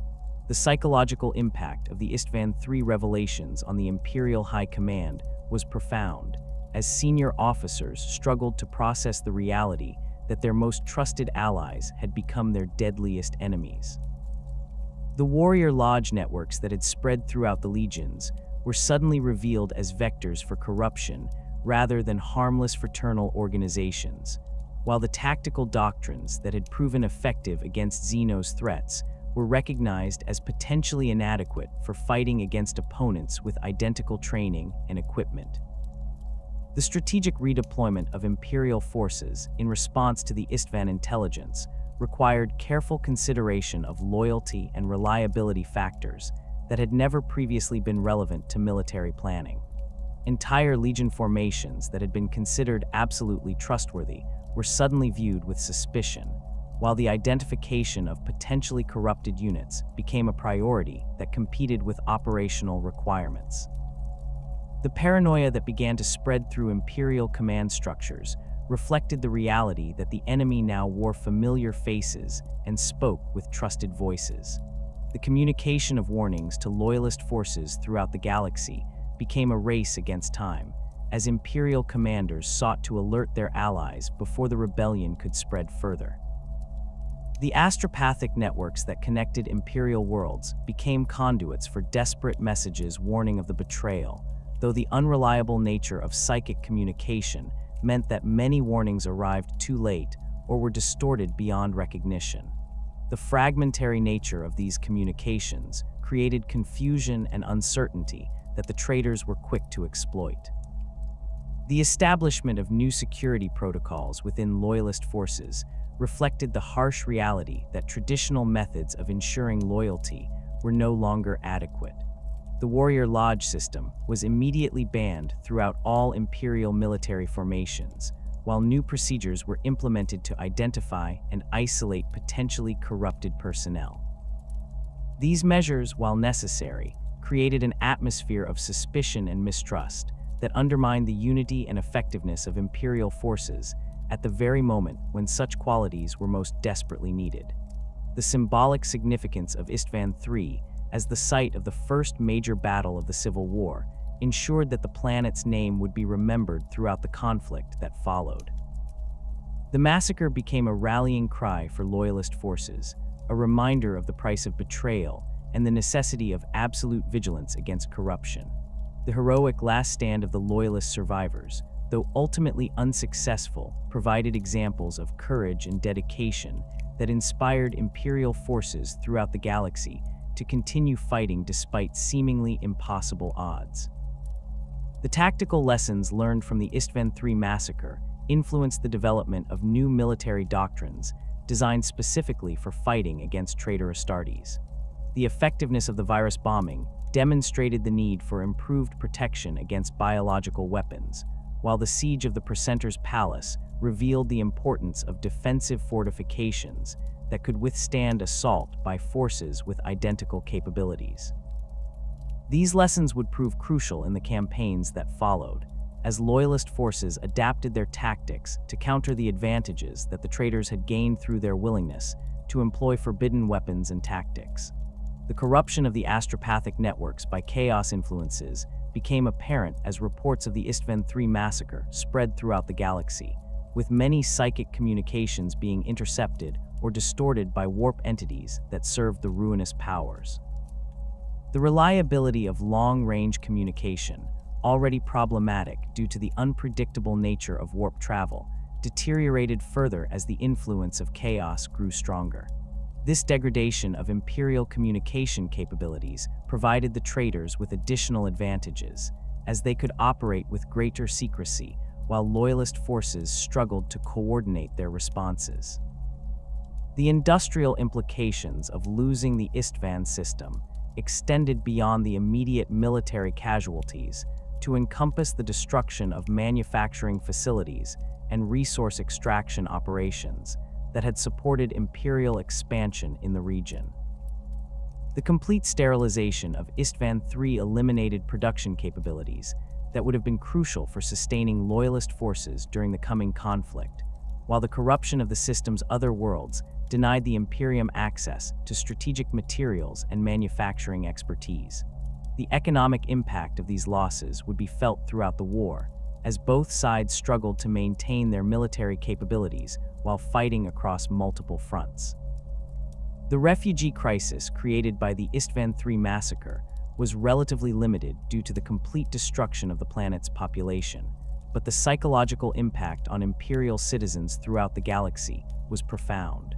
The psychological impact of the Isstvan III revelations on the Imperial High Command was profound, as senior officers struggled to process the reality that their most trusted allies had become their deadliest enemies. The warrior lodge networks that had spread throughout the legions were suddenly revealed as vectors for corruption rather than harmless fraternal organizations, while the tactical doctrines that had proven effective against Xeno's threats were recognized as potentially inadequate for fighting against opponents with identical training and equipment. The strategic redeployment of Imperial forces in response to the Isstvan intelligence required careful consideration of loyalty and reliability factors that had never previously been relevant to military planning. Entire legion formations that had been considered absolutely trustworthy were suddenly viewed with suspicion, while the identification of potentially corrupted units became a priority that competed with operational requirements. The paranoia that began to spread through Imperial command structures reflected the reality that the enemy now wore familiar faces and spoke with trusted voices. The communication of warnings to loyalist forces throughout the galaxy became a race against time, as Imperial commanders sought to alert their allies before the rebellion could spread further. The astropathic networks that connected Imperial worlds became conduits for desperate messages warning of the betrayal, though the unreliable nature of psychic communication meant that many warnings arrived too late or were distorted beyond recognition. The fragmentary nature of these communications created confusion and uncertainty that the traitors were quick to exploit. The establishment of new security protocols within loyalist forces reflected the harsh reality that traditional methods of ensuring loyalty were no longer adequate. The Warrior Lodge system was immediately banned throughout all Imperial military formations, while new procedures were implemented to identify and isolate potentially corrupted personnel. These measures, while necessary, created an atmosphere of suspicion and mistrust that undermined the unity and effectiveness of Imperial forces at the very moment when such qualities were most desperately needed. The symbolic significance of Isstvan III as the site of the first major battle of the Civil War ensured that the planet's name would be remembered throughout the conflict that followed. The massacre became a rallying cry for loyalist forces, a reminder of the price of betrayal and the necessity of absolute vigilance against corruption. The heroic last stand of the loyalist survivors, though ultimately unsuccessful, provided examples of courage and dedication that inspired Imperial forces throughout the galaxy to continue fighting despite seemingly impossible odds. The tactical lessons learned from the Isstvan III massacre influenced the development of new military doctrines designed specifically for fighting against traitor Astartes. The effectiveness of the virus bombing demonstrated the need for improved protection against biological weapons, while the siege of the precentor's palace revealed the importance of defensive fortifications that could withstand assault by forces with identical capabilities. These lessons would prove crucial in the campaigns that followed, as loyalist forces adapted their tactics to counter the advantages that the traitors had gained through their willingness to employ forbidden weapons and tactics. The corruption of the astropathic networks by chaos influences became apparent as reports of the Isstvan III massacre spread throughout the galaxy, with many psychic communications being intercepted or distorted by warp entities that served the ruinous powers. The reliability of long-range communication, already problematic due to the unpredictable nature of warp travel, deteriorated further as the influence of chaos grew stronger. This degradation of Imperial communication capabilities provided the traitors with additional advantages, as they could operate with greater secrecy while loyalist forces struggled to coordinate their responses. The industrial implications of losing the Isstvan system extended beyond the immediate military casualties to encompass the destruction of manufacturing facilities and resource extraction operations that had supported Imperial expansion in the region. The complete sterilization of Isstvan III eliminated production capabilities that would have been crucial for sustaining loyalist forces during the coming conflict, while the corruption of the system's other worlds denied the Imperium access to strategic materials and manufacturing expertise. The economic impact of these losses would be felt throughout the war, as both sides struggled to maintain their military capabilities while fighting across multiple fronts. The refugee crisis created by the Isstvan III massacre was relatively limited due to the complete destruction of the planet's population, but the psychological impact on Imperial citizens throughout the galaxy was profound.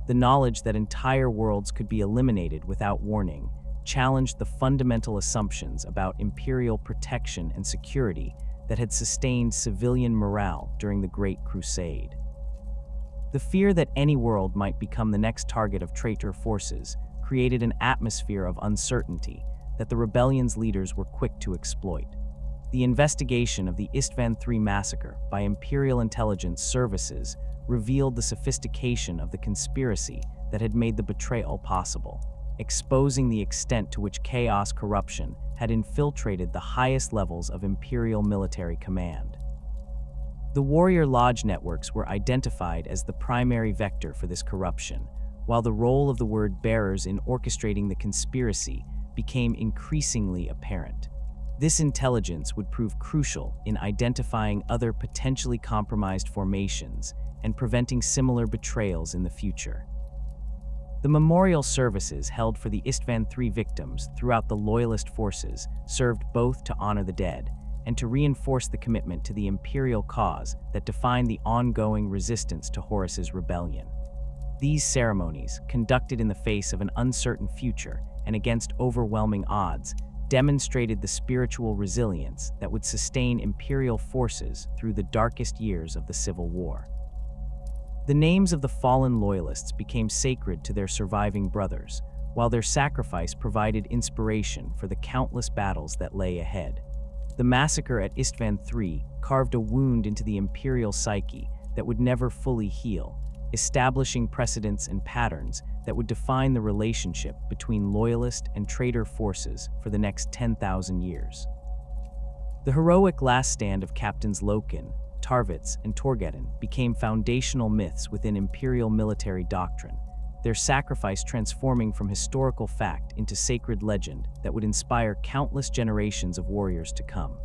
The knowledge that entire worlds could be eliminated without warning challenged the fundamental assumptions about Imperial protection and security that had sustained civilian morale during the Great Crusade. The fear that any world might become the next target of traitor forces created an atmosphere of uncertainty that the rebellion's leaders were quick to exploit. The investigation of the Isstvan III massacre by Imperial intelligence services revealed the sophistication of the conspiracy that had made the betrayal possible, exposing the extent to which chaos corruption had infiltrated the highest levels of Imperial military command. The warrior lodge networks were identified as the primary vector for this corruption, while the role of the word bearers in orchestrating the conspiracy became increasingly apparent. This intelligence would prove crucial in identifying other potentially compromised formations and preventing similar betrayals in the future. The memorial services held for the Isstvan III victims throughout the loyalist forces served both to honor the dead and to reinforce the commitment to the Imperial cause that defined the ongoing resistance to Horus's rebellion. These ceremonies, conducted in the face of an uncertain future and against overwhelming odds, demonstrated the spiritual resilience that would sustain Imperial forces through the darkest years of the Civil War. The names of the fallen loyalists became sacred to their surviving brothers, while their sacrifice provided inspiration for the countless battles that lay ahead. The massacre at Isstvan III carved a wound into the Imperial psyche that would never fully heal, establishing precedents and patterns that would define the relationship between loyalist and traitor forces for the next 10,000 years. The heroic last stand of Captains Loken, Tarvitz, and Torgeddon became foundational myths within Imperial military doctrine, their sacrifice transforming from historical fact into sacred legend that would inspire countless generations of warriors to come.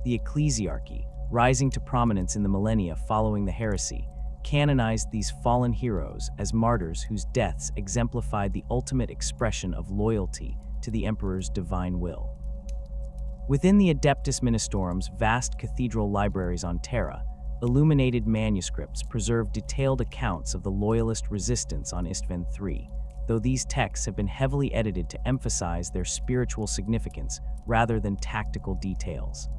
The ecclesiarchy, rising to prominence in the millennia following the Heresy, canonized these fallen heroes as martyrs whose deaths exemplified the ultimate expression of loyalty to the Emperor's divine will. Within the Adeptus Ministerum's vast cathedral libraries on Terra, illuminated manuscripts preserve detailed accounts of the loyalist resistance on Isstvan III, though these texts have been heavily edited to emphasize their spiritual significance rather than tactical details.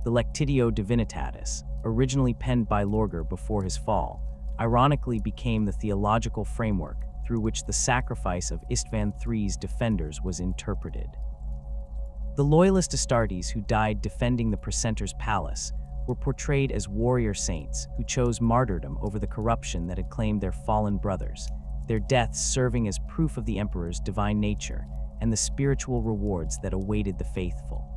The Lectitio Divinitatis, originally penned by Lorger before his fall, ironically became the theological framework through which the sacrifice of Isstvan III's defenders was interpreted. The loyalist Astartes who died defending the precentor's palace were portrayed as warrior saints who chose martyrdom over the corruption that had claimed their fallen brothers, their deaths serving as proof of the Emperor's divine nature and the spiritual rewards that awaited the faithful.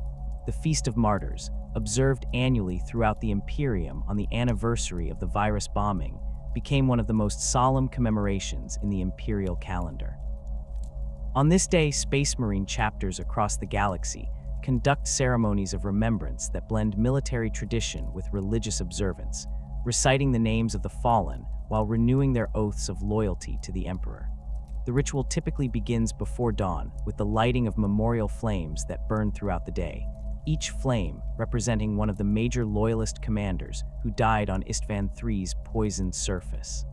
The Feast of Martyrs, observed annually throughout the Imperium on the anniversary of the virus bombing, became one of the most solemn commemorations in the imperial calendar. On this day, Space Marine chapters across the galaxy conduct ceremonies of remembrance that blend military tradition with religious observance, reciting the names of the fallen while renewing their oaths of loyalty to the Emperor. The ritual typically begins before dawn with the lighting of memorial flames that burn throughout the day, each flame representing one of the major loyalist commanders who died on Isstvan III's poisoned surface.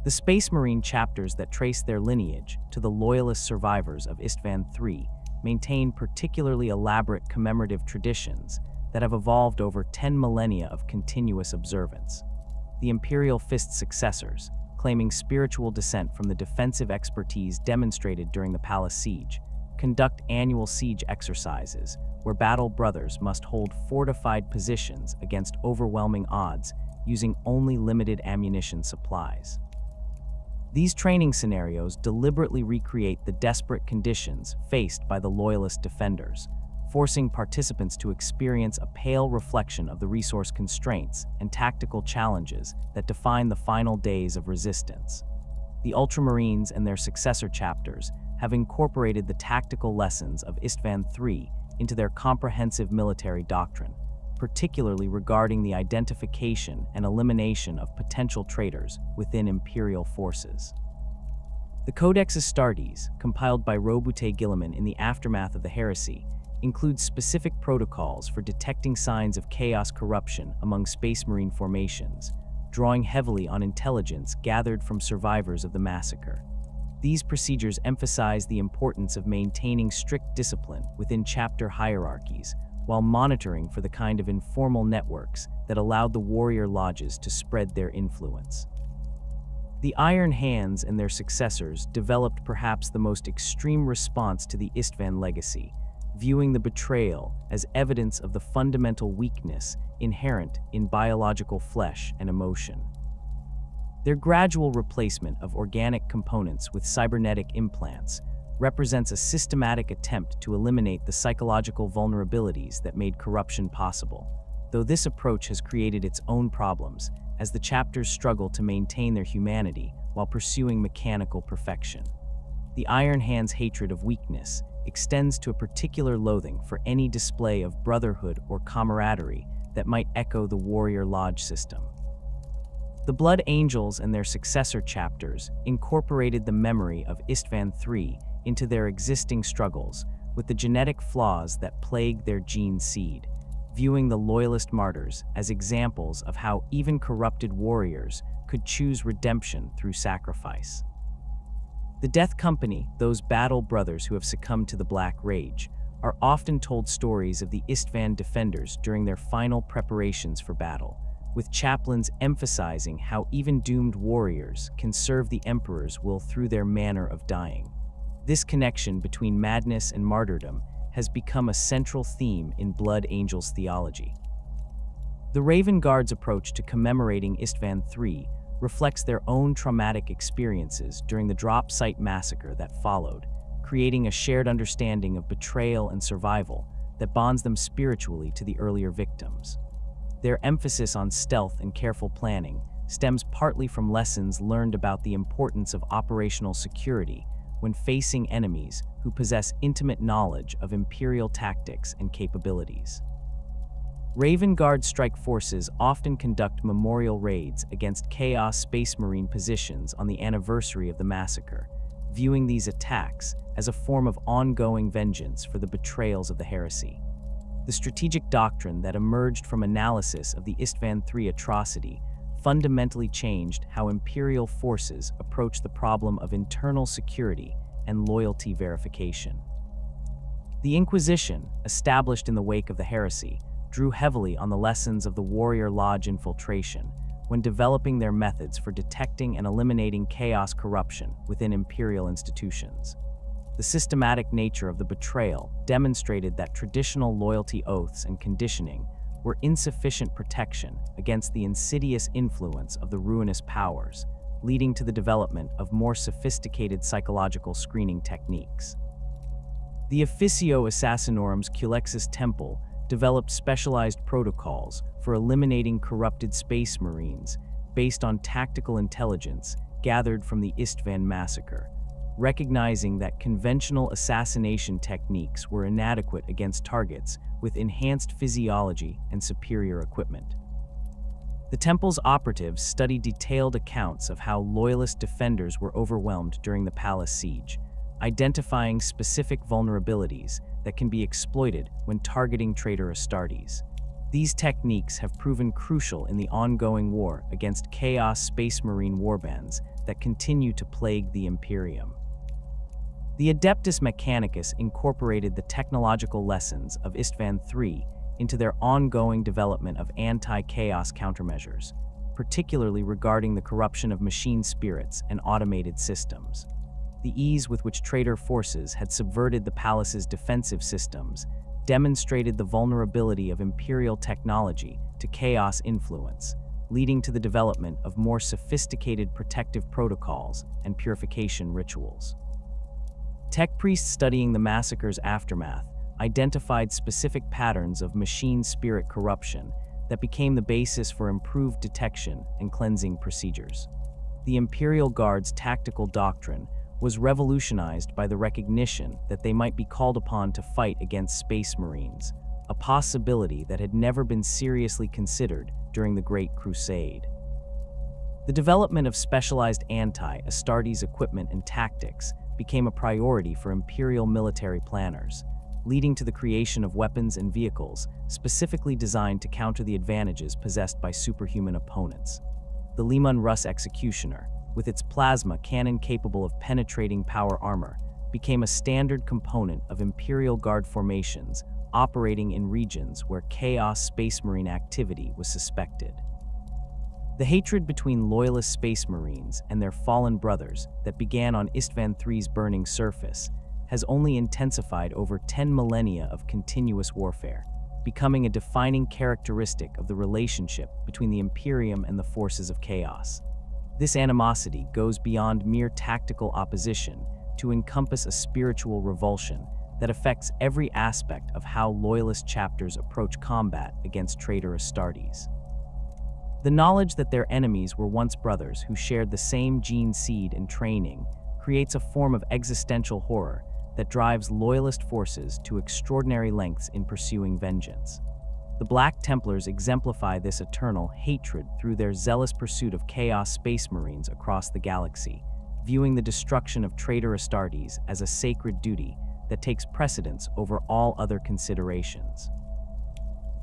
The Space Marine chapters that trace their lineage to the loyalist survivors of Isstvan III maintain particularly elaborate commemorative traditions that have evolved over 10 millennia of continuous observance. The Imperial Fist's successors, claiming spiritual descent from the defensive expertise demonstrated during the palace siege, conduct annual siege exercises where battle brothers must hold fortified positions against overwhelming odds using only limited ammunition supplies. These training scenarios deliberately recreate the desperate conditions faced by the loyalist defenders, forcing participants to experience a pale reflection of the resource constraints and tactical challenges that define the final days of resistance. The Ultramarines and their successor chapters have incorporated the tactical lessons of Isstvan III into their comprehensive military doctrine, particularly regarding the identification and elimination of potential traitors within Imperial forces. The Codex Astartes, compiled by Robute Guilliman in the aftermath of the Heresy, includes specific protocols for detecting signs of chaos corruption among Space Marine formations, drawing heavily on intelligence gathered from survivors of the massacre. These procedures emphasize the importance of maintaining strict discipline within chapter hierarchies, while monitoring for the kind of informal networks that allowed the warrior lodges to spread their influence. The Iron Hands and their successors developed perhaps the most extreme response to the Isstvan legacy, viewing the betrayal as evidence of the fundamental weakness inherent in biological flesh and emotion. Their gradual replacement of organic components with cybernetic implants represents a systematic attempt to eliminate the psychological vulnerabilities that made corruption possible, though this approach has created its own problems as the chapters struggle to maintain their humanity while pursuing mechanical perfection. The Iron Hand's hatred of weakness extends to a particular loathing for any display of brotherhood or camaraderie that might echo the warrior lodge system. The Blood Angels and their successor chapters incorporated the memory of Isstvan III into their existing struggles with the genetic flaws that plagued their gene seed, viewing the loyalist martyrs as examples of how even corrupted warriors could choose redemption through sacrifice. The Death Company, those battle brothers who have succumbed to the Black Rage, are often told stories of the Isstvan defenders during their final preparations for battle, with chaplains emphasizing how even doomed warriors can serve the Emperor's will through their manner of dying. This connection between madness and martyrdom has become a central theme in Blood Angels theology. The Raven Guard's approach to commemorating Isstvan III reflects their own traumatic experiences during the drop site massacre that followed, creating a shared understanding of betrayal and survival that bonds them spiritually to the earlier victims. Their emphasis on stealth and careful planning stems partly from lessons learned about the importance of operational security when facing enemies who possess intimate knowledge of Imperial tactics and capabilities. Raven Guard strike forces often conduct memorial raids against Chaos Space Marine positions on the anniversary of the massacre, viewing these attacks as a form of ongoing vengeance for the betrayals of the Heresy. The strategic doctrine that emerged from analysis of the Isstvan III atrocity fundamentally changed how Imperial forces approach the problem of internal security and loyalty verification. The Inquisition, established in the wake of the Heresy, drew heavily on the lessons of the Warrior Lodge infiltration when developing their methods for detecting and eliminating chaos corruption within Imperial institutions. The systematic nature of the betrayal demonstrated that traditional loyalty oaths and conditioning were insufficient protection against the insidious influence of the ruinous powers, leading to the development of more sophisticated psychological screening techniques. The Officio Assassinorum's Culexis Temple developed specialized protocols for eliminating corrupted space marines based on tactical intelligence gathered from the Isstvan massacre, recognizing that conventional assassination techniques were inadequate against targets with enhanced physiology and superior equipment. The Temple's operatives studied detailed accounts of how loyalist defenders were overwhelmed during the palace siege, identifying specific vulnerabilities that can be exploited when targeting traitor Astartes. These techniques have proven crucial in the ongoing war against Chaos Space Marine warbands that continue to plague the Imperium. The Adeptus Mechanicus incorporated the technological lessons of Isstvan III into their ongoing development of anti-chaos countermeasures, particularly regarding the corruption of machine spirits and automated systems. The ease with which traitor forces had subverted the palace's defensive systems demonstrated the vulnerability of Imperial technology to chaos influence, leading to the development of more sophisticated protective protocols and purification rituals. Tech priests studying the massacre's aftermath identified specific patterns of machine spirit corruption that became the basis for improved detection and cleansing procedures. The Imperial Guard's tactical doctrine was revolutionized by the recognition that they might be called upon to fight against Space Marines, a possibility that had never been seriously considered during the Great Crusade. The development of specialized anti-Astartes equipment and tactics became a priority for Imperial military planners, leading to the creation of weapons and vehicles specifically designed to counter the advantages possessed by superhuman opponents. The Leman Russ Executioner, with its plasma cannon capable of penetrating power armor, became a standard component of Imperial Guard formations operating in regions where Chaos Space Marine activity was suspected. The hatred between loyalist Space Marines and their fallen brothers that began on Isstvan III's burning surface has only intensified over 10 millennia of continuous warfare, becoming a defining characteristic of the relationship between the Imperium and the forces of chaos. This animosity goes beyond mere tactical opposition to encompass a spiritual revulsion that affects every aspect of how loyalist chapters approach combat against traitor Astartes. The knowledge that their enemies were once brothers who shared the same gene seed and training creates a form of existential horror that drives loyalist forces to extraordinary lengths in pursuing vengeance. The Black Templars exemplify this eternal hatred through their zealous pursuit of Chaos Space Marines across the galaxy, viewing the destruction of traitor Astartes as a sacred duty that takes precedence over all other considerations.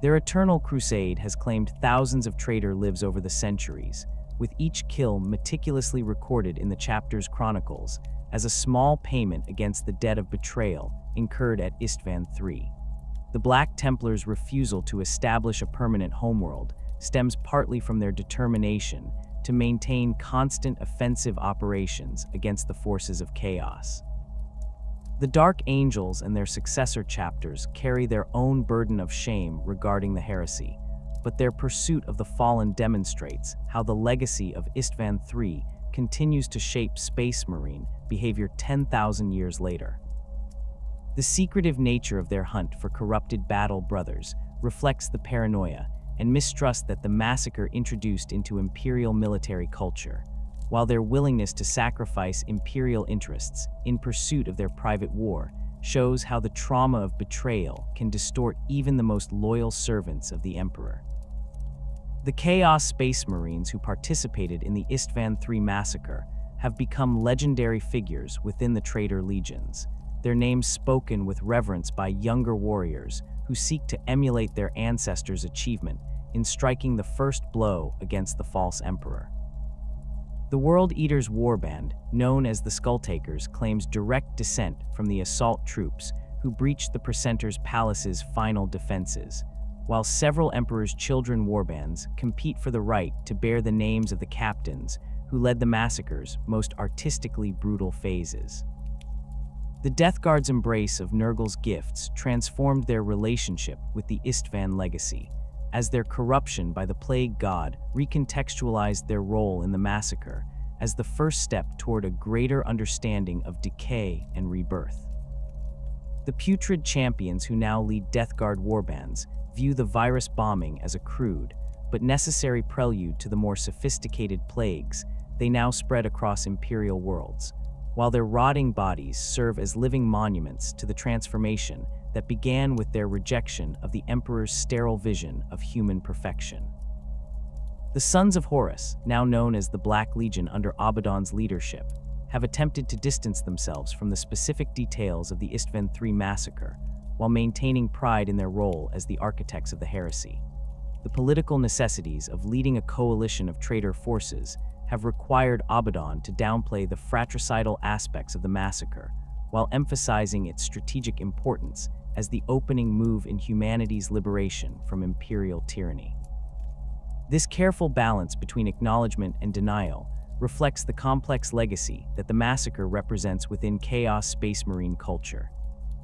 Their eternal crusade has claimed thousands of traitor lives over the centuries, with each kill meticulously recorded in the chapter's chronicles as a small payment against the debt of betrayal incurred at Isstvan III. The Black Templars' refusal to establish a permanent homeworld stems partly from their determination to maintain constant offensive operations against the forces of chaos. The Dark Angels and their successor chapters carry their own burden of shame regarding the heresy, but their pursuit of the fallen demonstrates how the legacy of Isstvan III continues to shape Space Marine behavior 10,000 years later. The secretive nature of their hunt for corrupted battle brothers reflects the paranoia and mistrust that the massacre introduced into Imperial military culture, while their willingness to sacrifice Imperial interests in pursuit of their private war shows how the trauma of betrayal can distort even the most loyal servants of the Emperor. The Chaos Space Marines who participated in the Isstvan III massacre have become legendary figures within the traitor legions, their names spoken with reverence by younger warriors who seek to emulate their ancestors' achievement in striking the first blow against the false emperor. The World Eaters warband, known as the Skulltakers, claims direct descent from the assault troops who breached the Precentor's palace's final defenses, while several Emperor's Children warbands compete for the right to bear the names of the captains who led the massacre's most artistically brutal phases. The Death Guard's embrace of Nurgle's gifts transformed their relationship with the Isstvan legacy, as their corruption by the Plague God recontextualized their role in the massacre as the first step toward a greater understanding of decay and rebirth. The putrid champions who now lead Death Guard warbands view the virus bombing as a crude but necessary prelude to the more sophisticated plagues they now spread across Imperial worlds, while their rotting bodies serve as living monuments to the transformation that began with their rejection of the Emperor's sterile vision of human perfection. The Sons of Horus, now known as the Black Legion under Abaddon's leadership, have attempted to distance themselves from the specific details of the Isstvan III massacre, while maintaining pride in their role as the architects of the Heresy. The political necessities of leading a coalition of traitor forces have required Abaddon to downplay the fratricidal aspects of the massacre, while emphasizing its strategic importance as the opening move in humanity's liberation from imperial tyranny. This careful balance between acknowledgement and denial reflects the complex legacy that the massacre represents within Chaos Space Marine culture.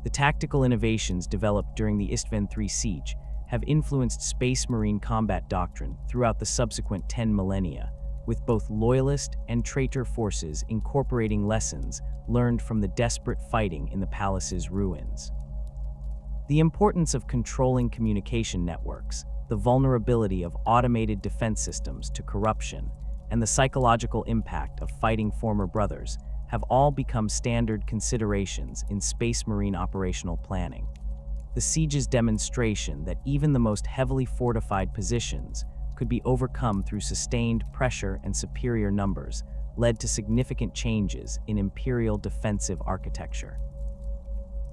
The tactical innovations developed during the Isstvan III siege have influenced Space Marine combat doctrine throughout the subsequent 10 millennia, with both loyalist and traitor forces incorporating lessons learned from the desperate fighting in the palace's ruins. The importance of controlling communication networks, the vulnerability of automated defense systems to corruption, and the psychological impact of fighting former brothers have all become standard considerations in Space Marine operational planning. The siege's demonstration that even the most heavily fortified positions could be overcome through sustained pressure and superior numbers led to significant changes in Imperial defensive architecture.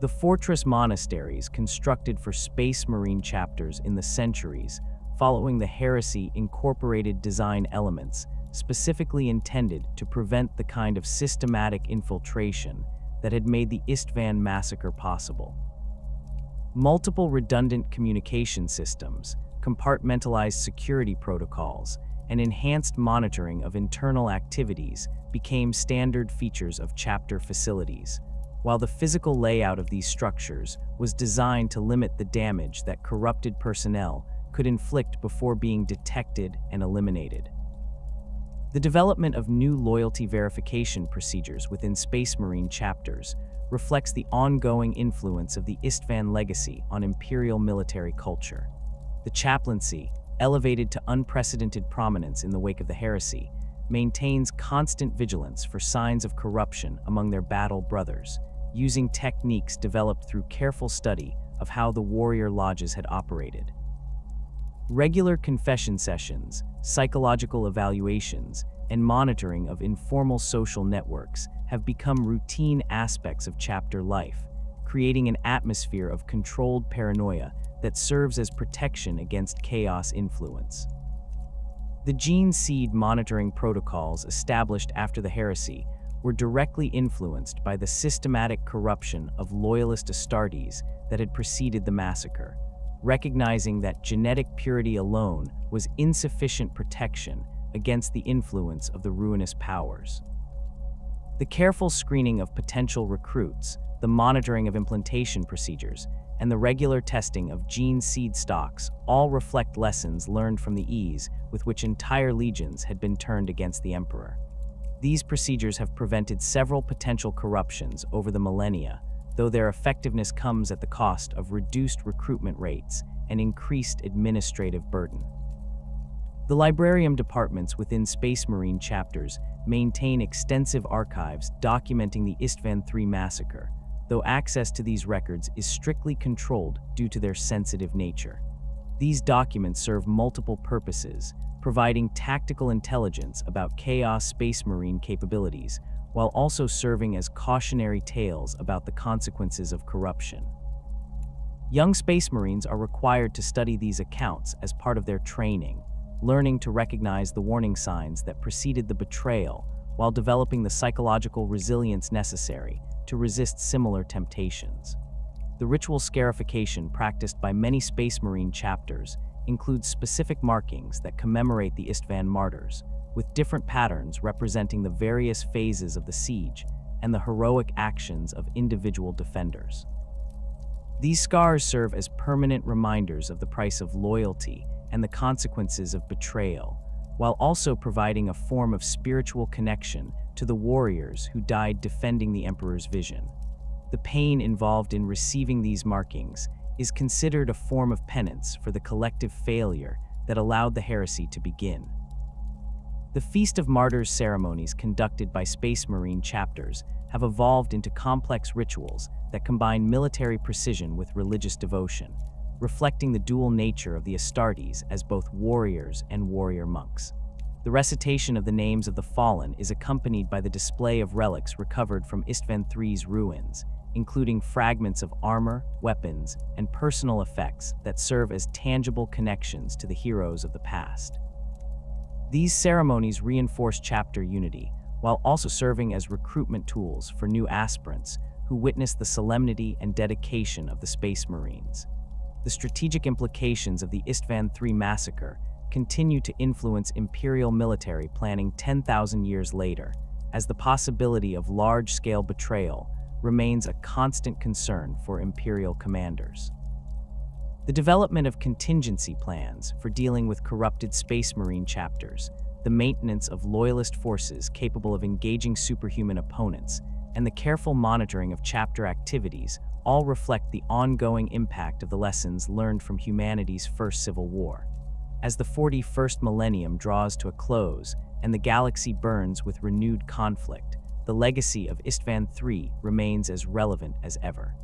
The fortress monasteries constructed for Space Marine chapters in the centuries following the Heresy incorporated design elements specifically intended to prevent the kind of systematic infiltration that had made the Isstvan massacre possible. Multiple redundant communication systems, compartmentalized security protocols, and enhanced monitoring of internal activities became standard features of chapter facilities, while the physical layout of these structures was designed to limit the damage that corrupted personnel could inflict before being detected and eliminated. The development of new loyalty verification procedures within Space Marine chapters reflects the ongoing influence of the Isstvan legacy on Imperial military culture. The chaplaincy, elevated to unprecedented prominence in the wake of the Heresy, maintains constant vigilance for signs of corruption among their battle brothers, using techniques developed through careful study of how the warrior lodges had operated. Regular confession sessions, psychological evaluations, and monitoring of informal social networks have become routine aspects of chapter life, creating an atmosphere of controlled paranoia that serves as protection against chaos influence. The gene seed monitoring protocols established after the Heresy were directly influenced by the systematic corruption of loyalist Astartes that had preceded the massacre, recognizing that genetic purity alone was insufficient protection against the influence of the ruinous powers. The careful screening of potential recruits, the monitoring of implantation procedures, and the regular testing of gene seed stocks all reflect lessons learned from the ease with which entire legions had been turned against the Emperor. These procedures have prevented several potential corruptions over the millennia, though their effectiveness comes at the cost of reduced recruitment rates and increased administrative burden. The librarium departments within Space Marine chapters maintain extensive archives documenting the Isstvan III massacre, though access to these records is strictly controlled due to their sensitive nature. These documents serve multiple purposes, providing tactical intelligence about Chaos Space Marine capabilities, while also serving as cautionary tales about the consequences of corruption. Young Space Marines are required to study these accounts as part of their training, learning to recognize the warning signs that preceded the betrayal while developing the psychological resilience necessary to resist similar temptations. The ritual scarification practiced by many Space Marine chapters includes specific markings that commemorate the Isstvan martyrs, with different patterns representing the various phases of the siege and the heroic actions of individual defenders. These scars serve as permanent reminders of the price of loyalty and the consequences of betrayal, while also providing a form of spiritual connection to the warriors who died defending the Emperor's vision. The pain involved in receiving these markings is considered a form of penance for the collective failure that allowed the heresy to begin. The Feast of Martyrs ceremonies conducted by Space Marine chapters have evolved into complex rituals that combine military precision with religious devotion, reflecting the dual nature of the Astartes as both warriors and warrior monks. The recitation of the names of the fallen is accompanied by the display of relics recovered from Isstvan III's ruins, including fragments of armor, weapons, and personal effects that serve as tangible connections to the heroes of the past. These ceremonies reinforce chapter unity, while also serving as recruitment tools for new aspirants who witness the solemnity and dedication of the Space Marines. The strategic implications of the Isstvan III massacre continue to influence Imperial military planning 10,000 years later, as the possibility of large-scale betrayal remains a constant concern for Imperial commanders. The development of contingency plans for dealing with corrupted Space Marine chapters, the maintenance of loyalist forces capable of engaging superhuman opponents, and the careful monitoring of chapter activities all reflect the ongoing impact of the lessons learned from humanity's first civil war. As the 41st millennium draws to a close and the galaxy burns with renewed conflict, the legacy of Isstvan III remains as relevant as ever.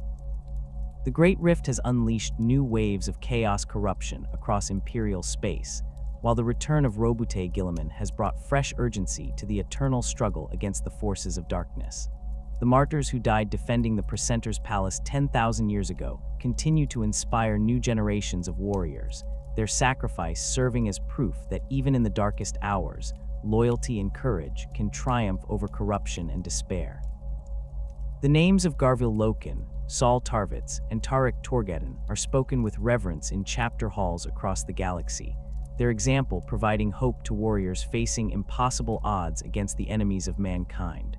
The Great Rift has unleashed new waves of chaos corruption across Imperial space, while the return of Robute Guilliman has brought fresh urgency to the eternal struggle against the forces of darkness. The martyrs who died defending the Precentor's palace 10,000 years ago continue to inspire new generations of warriors, their sacrifice serving as proof that even in the darkest hours, loyalty and courage can triumph over corruption and despair. The names of Garvil Loken, Saul Tarvitz, and Tarik Torgeddon are spoken with reverence in chapter halls across the galaxy, their example providing hope to warriors facing impossible odds against the enemies of mankind.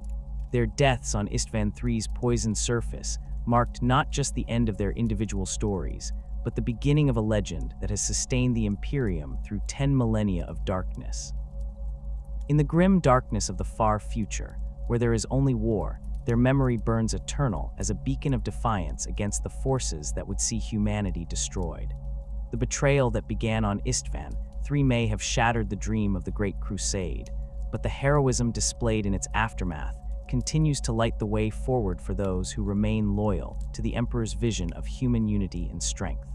Their deaths on Isstvan III's poisoned surface marked not just the end of their individual stories, but the beginning of a legend that has sustained the Imperium through 10 millennia of darkness. In the grim darkness of the far future, where there is only war, their memory burns eternal as a beacon of defiance against the forces that would see humanity destroyed. The betrayal that began on Isstvan III may have shattered the dream of the Great Crusade, but the heroism displayed in its aftermath continues to light the way forward for those who remain loyal to the Emperor's vision of human unity and strength.